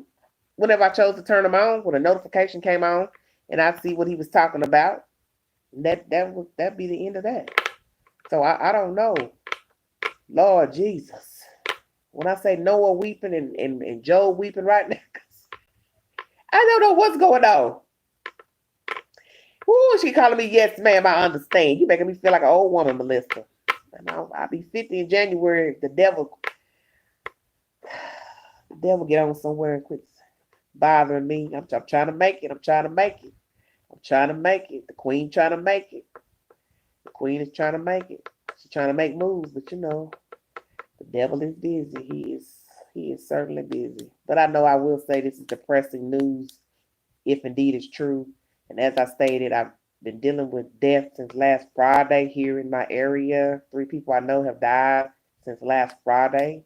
whenever I chose to turn him on, when a notification came on, and I'd see what he was talking about. That'd be the end of that. So I don't know. Lord Jesus. When I say Noah weeping and Job weeping right now, I don't know what's going on. Ooh, she calling me, yes, ma'am, I understand. You making me feel like an old woman, Melissa. And I'll be 50 in January. The devil get on somewhere and quit bothering me. I'm trying to make it. I'm trying to make it. I'm trying to make it. The queen trying to make it. The queen is trying to make it. She's trying to make moves, but the devil is busy. He is certainly busy. But I know I will say this is depressing news, if indeed it's true. And as I stated, I've been dealing with death since last Friday here in my area. 3 people I know have died since last Friday.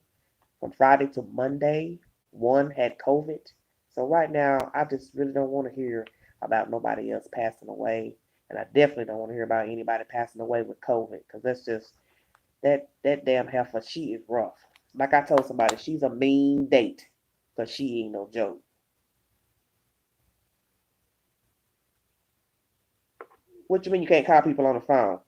From Friday to Monday, 1 had COVID. So right now, I just really don't want to hear about nobody else passing away. And I definitely don't want to hear about anybody passing away with COVID, because that's just, that damn heifer, she is rough. Like I told somebody, she's a mean date, because she ain't no joke. What you mean you can't call people on the phone?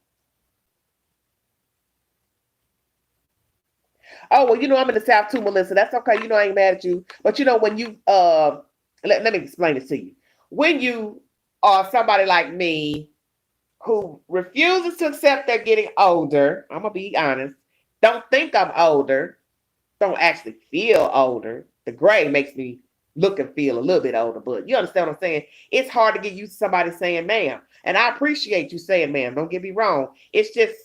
Oh, well, I'm in the South too, Melissa. That's okay. I ain't mad at you. But when you let me explain this to you. When you are somebody like me who refuses to accept they're getting older, I'm gonna be honest, don't think I'm older, don't actually feel older. The gray makes me look and feel a little bit older, but you understand what I'm saying? It's hard to get used to somebody saying ma'am. And I appreciate you saying ma'am. Don't get me wrong. It's just,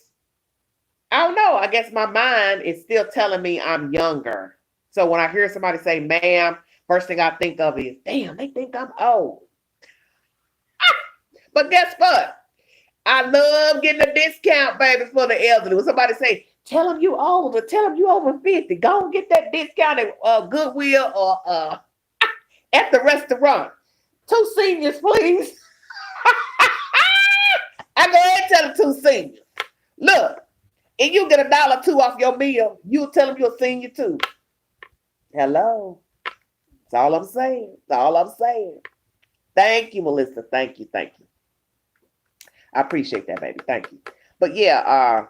I don't know. I guess my mind is still telling me I'm younger. So when I hear somebody say ma'am, first thing I think of is, damn, they think I'm old. But guess what? I love getting a discount, baby, for the elderly. When somebody say, tell them you older, tell them you over 50, go and get that discount at Goodwill or at the restaurant. 2 seniors, please. I go ahead and tell them 2 seniors. Look, and you get $1 off your meal, you tell them you're a senior too. Hello. That's all I'm saying. That's all I'm saying. Thank you, Melissa. Thank you. Thank you. I appreciate that, baby. Thank you. But yeah,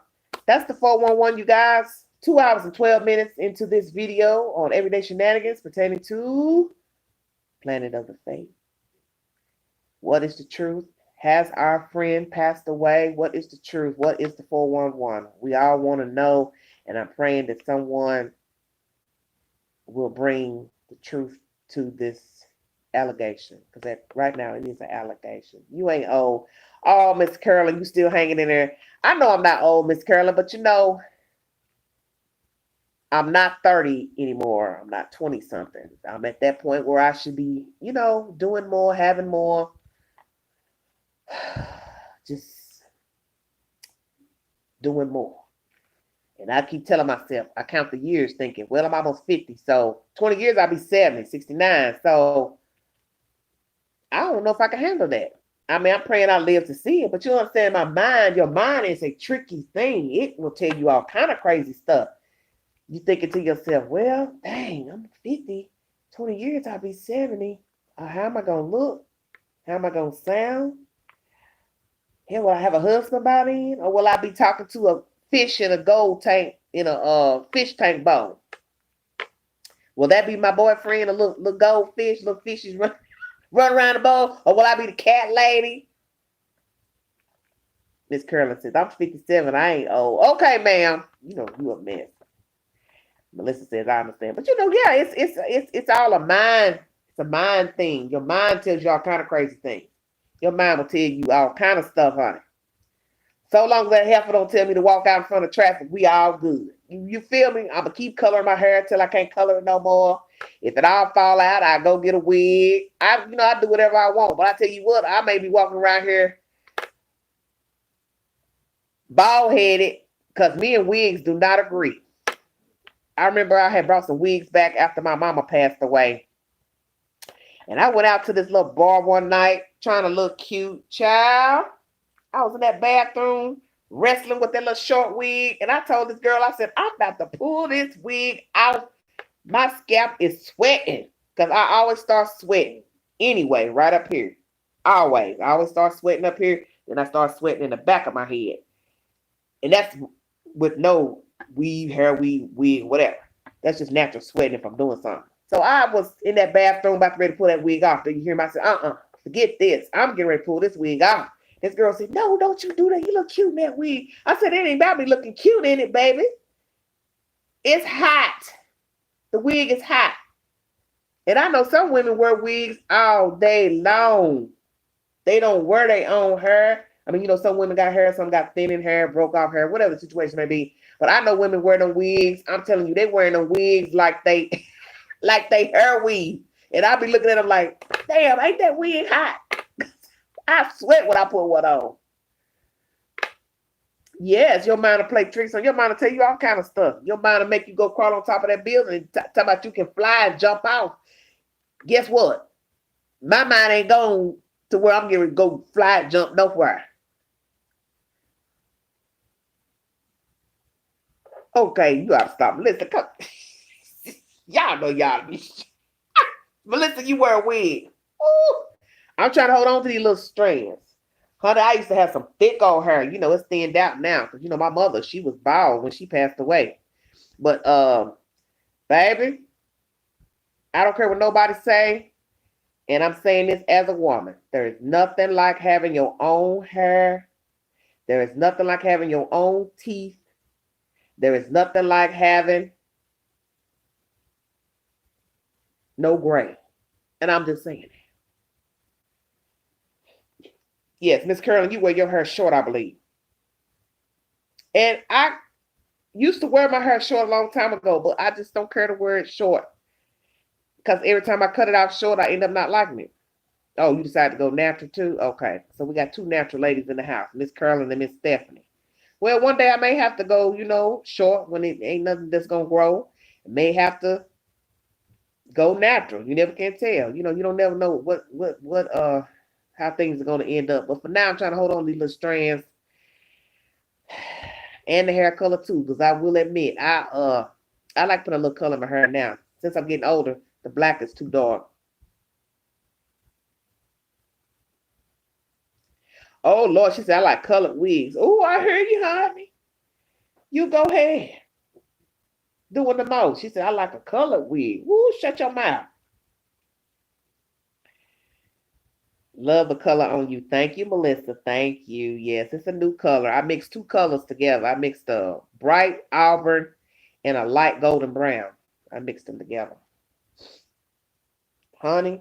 that's the 411, you guys. 2 hours and 12 minutes into this video on everyday shenanigans pertaining to Planet of the Faith. What is the truth? Has our friend passed away? What is the truth? What is the 411? We all want to know, and I'm praying that someone will bring the truth to this allegation, because right now it is an allegation. You ain't old. Oh, Miss Carolyn, you still hanging in there. I know I'm not old, Miss Carolyn, but I'm not 30 anymore. I'm not 20 something. I'm at that point where I should be, doing more, having more. Just doing more. And I keep telling myself, I count the years thinking, well, I'm almost 50. So 20 years, I'll be 70, 69. So I don't know if I can handle that. I mean, I'm praying I live to see it, but you understand my mind, your mind is a tricky thing. It will tell you all kind of crazy stuff. You thinking to yourself, well, dang, I'm 50, 20 years, I'll be 70. How am I going to look? How am I going to sound? Hell, will I have a husband by then? Or will I be talking to a fish in a gold tank, in a fish tank bowl? Will that be my boyfriend, a little goldfish, little fishes run around the bowl? Or will I be the cat lady? Miss Curlin says, I'm 57, I ain't old. Okay, ma'am. You a mess. Melissa says, I understand. But yeah, it's all a mind. It's a mind thing. Your mind tells you all kind of crazy things. Your mind will tell you all kind of stuff, honey. So long as that heifer don't tell me to walk out in front of traffic, we all good. You feel me? I'm going to keep coloring my hair until I can't color it no more. If it all fall out, I go get a wig. I do whatever I want. But I tell you what, I may be walking around here bald-headed because me and wigs do not agree. I remember I had brought some wigs back after my mama passed away. And I went out to this little bar one night trying to look cute. Child, I was in that bathroom wrestling with that little short wig. And I told this girl, I said, I'm about to pull this wig out. My scalp is sweating because I always start sweating anyway, right up here. Always. I always start sweating up here. Then I start sweating in the back of my head. And that's with no weave, hair weave, wig, whatever. That's just natural sweating if I'm doing something. So I was in that bathroom about to ready to pull that wig off. Then you hear me, I said, forget this. I'm getting ready to pull this wig off. This girl said, no, don't you do that. You look cute in that wig. I said, it ain't about me looking cute in it, baby. It's hot. The wig is hot. And I know some women wear wigs all day long. They don't wear their own hair. I mean, some women got hair, some got thinning hair, broke off hair, whatever the situation may be. But I know women wear them wigs. I'm telling you, they wearing them wigs like they hair weave. And I be looking at them like, damn, ain't that wig hot? I sweat when I put one on. Yes, your mind will play tricks on your mind will tell you all kind of stuff. Your mind will make you go crawl on top of that building and talk about you can fly and jump out. Guess what? My mind ain't going to where I'm going to go fly and jump nowhere. Okay, you gotta stop. Melissa, come. Y'all know y'all be. Melissa, you wear a wig. Ooh. I'm trying to hold on to these little strands. Honey, I used to have some thick old hair. It's thinned out now. Because, my mother, she was bald when she passed away. But, baby, I don't care what nobody say. And I'm saying this as a woman. There is nothing like having your own hair. There is nothing like having your own teeth. There is nothing like having no gray. And I'm just saying that. Yes, Miss Carolyn, you wear your hair short, I believe. And I used to wear my hair short a long time ago, but I just don't care to wear it short. Because every time I cut it out short, I end up not liking it. Oh, you decided to go natural too? Okay. So we got two natural ladies in the house, Miss Carolyn and Miss Stephanie. Well, one day I may have to go, short when it ain't nothing that's going to grow. I may have to go natural. You never can tell. You don't never know how things are going to end up. But for now, I'm trying to hold on to these little strands and the hair color too, because I will admit, I like putting a little color in my hair now. Since I'm getting older, the black is too dark. Oh, Lord, she said, I like colored wigs. Oh, I heard you, honey. You go ahead. Doing the most. She said, I like a colored wig. Woo, shut your mouth. Love the color on you. Thank you, Melissa. Thank you. Yes, it's a new color. I mixed two colors together. I mixed a bright auburn and a light golden brown. I mixed them together. Honey,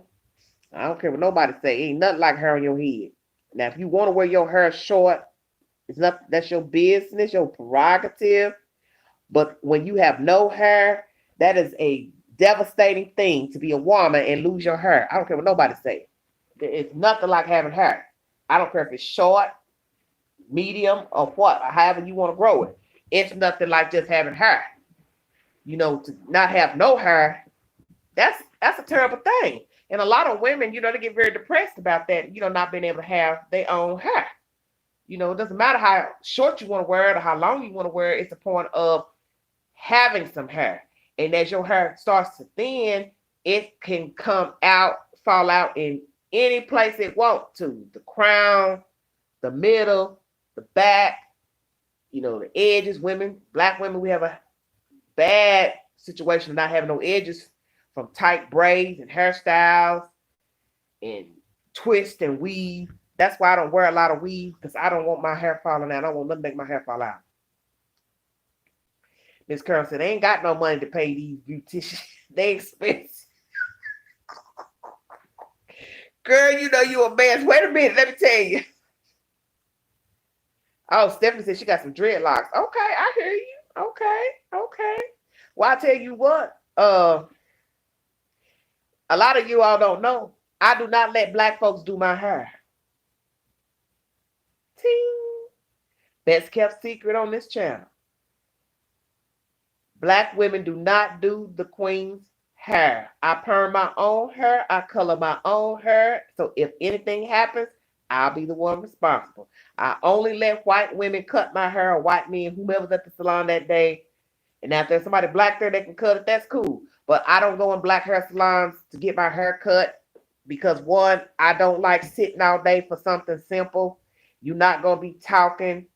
I don't care what nobody say. Ain't nothing like hair on your head. Now, if you want to wear your hair short, that's your business, your prerogative. But when you have no hair, that is a devastating thing to be a woman and lose your hair. I don't care what nobody say. It's nothing like having hair. I don't care if it's short, medium, or what, or however you want to grow it. It's nothing like just having hair. To not have no hair, that's a terrible thing. And a lot of women, they get very depressed about that, not being able to have their own hair. It doesn't matter how short you want to wear it or how long you want to wear it. It's the point of having some hair. And as your hair starts to thin, it can fall out in any place it wants to. The crown, the middle, the back, the edges. Black women, we have a bad situation of not having no edges from tight braids and hairstyles and twist and weave. That's why I don't wear a lot of weave, because I don't want my hair falling out. I don't want nothing to make my hair fall out. Miss Carol said, they ain't got no money to pay these beauticians. They expensive. Girl, you a mess. Wait a minute, let me tell you. Oh, Stephanie said she got some dreadlocks. Okay, I hear you. Okay. Well, I tell you what, a lot of you all don't know, I do not let black folks do my hair. Ting. Best kept secret on this channel. Black women do not do the queen's hair. I perm my own hair. I color my own hair. So if anything happens, I'll be the one responsible. I only let white women cut my hair, or white men, whomever's at the salon that day. And now if there's somebody black there that can cut it, that's cool. But I don't go in black hair salons to get my hair cut because one, I don't like sitting all day for something simple. You're not gonna be talking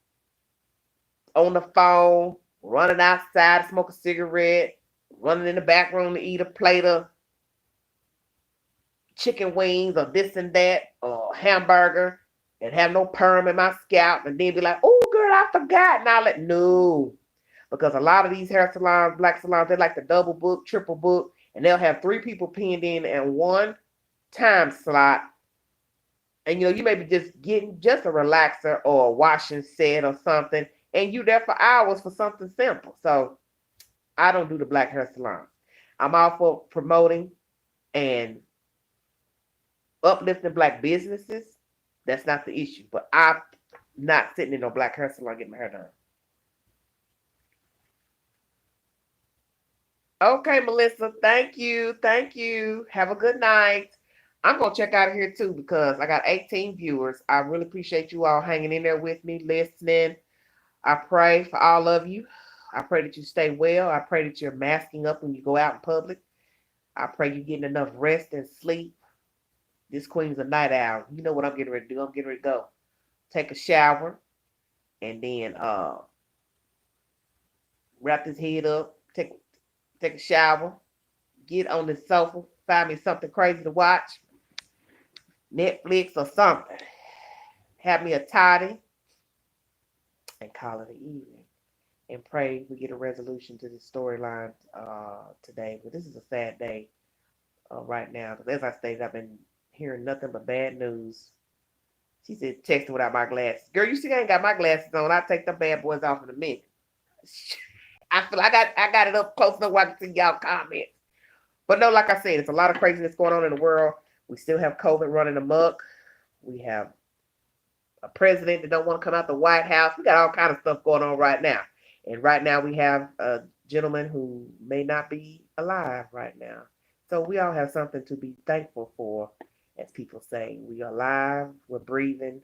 on the phone, running outside to smoke a cigarette, running in the back room to eat a plate of chicken wings or this and that or hamburger and have no perm in my scalp and then be like, oh girl, I forgot. Now let no. Because a lot of these hair salons, black salons, they like to double book, triple book, and they'll have 3 people pinned in one time slot. And you may be just getting just a relaxer or a washing set or something, and you there for hours for something simple. So I don't do the black hair salons. I'm all for promoting and uplifting black businesses. That's not the issue. But I'm not sitting in no black hair salon getting my hair done. Okay, Melissa. Thank you. Thank you. Have a good night. I'm going to check out of here too because I got 18 viewers. I really appreciate you all hanging in there with me, listening. I pray for all of you. I pray that you stay well. I pray that you're masking up when you go out in public. I pray you're getting enough rest and sleep. This queen's a night owl. You know what I'm getting ready to do. I'm getting ready to go take a shower and then wrap this head up, take a shower, get on the sofa, find me something crazy to watch, Netflix or something. Have me a toddy and call it an evening. And pray we get a resolution to this storyline today. But this is a sad day right now. Because as I stated, I've been hearing nothing but bad news. She said, texting without my glasses. Girl, you see I ain't got my glasses on. I'll take them bad boys off in a minute. I feel I got it up close enough where I can see y'all comments. But no, like I said, it's a lot of craziness going on in the world. We still have COVID running amok. We have a president that don't want to come out the White House. We got all kind of stuff going on right now. And right now we have a gentleman who may not be alive right now. So we all have something to be thankful for, as people say. We are alive, we're breathing.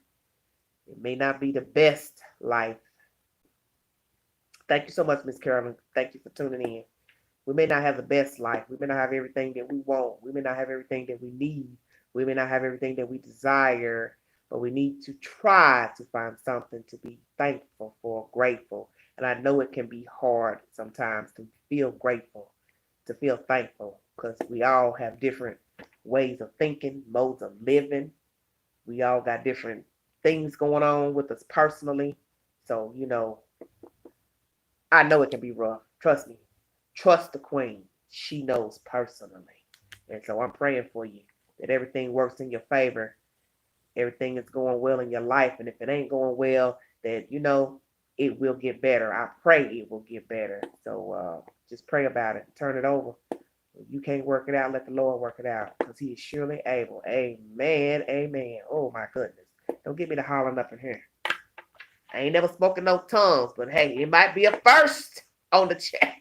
It may not be the best life. Thank you so much, Miss Carolyn. Thank you for tuning in. We may not have the best life. We may not have everything that we want. We may not have everything that we need. We may not have everything that we desire. But we need to try to find something to be thankful for, grateful. And I know it can be hard sometimes to feel grateful, to feel thankful, because we all have different ways of thinking, modes of living. We all got different things going on with us personally. So, I know it can be rough. Trust me. Trust the queen. She knows personally. And so I'm praying for you that everything works in your favor. Everything is going well in your life. And if it ain't going well, that, it will get better. I pray it will get better. So just pray about it. Turn it over. If you can't work it out, let the Lord work it out. Because he is surely able. Amen. Amen. Oh, my goodness. Don't get me to hollering up in here. I ain't never spoken no tongues. But, hey, it might be a first on the channel.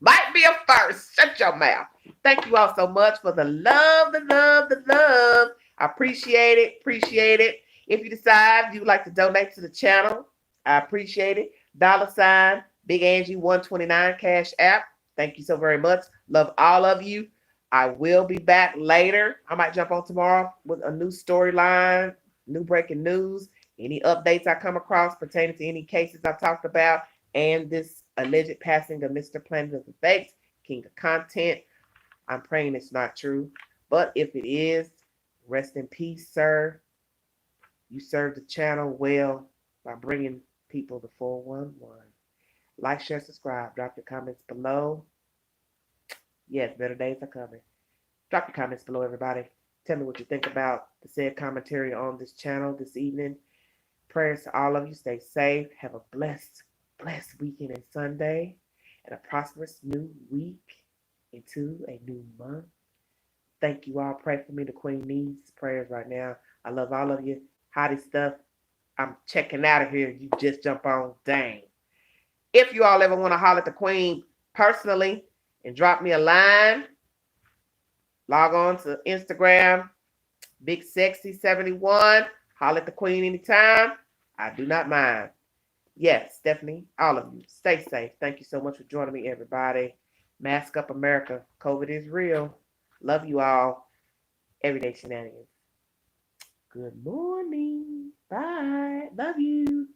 Might be a first. Shut your mouth. Thank you all so much for the love, the love, the love. I appreciate it. Appreciate it. If you decide you'd like to donate to the channel, I appreciate it. $ Big Angie 129 Cash App. Thank you so very much. Love all of you. I will be back later. I might jump on tomorrow with a new storyline, new breaking news, any updates I come across pertaining to any cases I talked about, and this alleged passing of Mr. Planet of the Fakes, King of Content. I'm praying it's not true. But if it is, rest in peace, sir. You served the channel well by bringing people to 411. Like, share, subscribe. Drop your comments below. Yes, better days are coming. Drop your comments below, everybody. Tell me what you think about the said commentary on this channel this evening. Prayers to all of you. Stay safe. Have a blessed weekend and Sunday. And a prosperous new week into a new month. Thank you all. Pray for me. The queen needs prayers right now. I love all of you. Hottie stuff. I'm checking out of here. You just jump on. Dang. If you all ever want to holler at the queen personally and drop me a line, log on to Instagram, Big Sexy 71. Holler at the Queen anytime. I do not mind. Yes, Stephanie, all of you, stay safe. Thank you so much for joining me, everybody. Mask up America. COVID is real. Love you all. Everyday shenanigans. Good morning. Bye. Love you.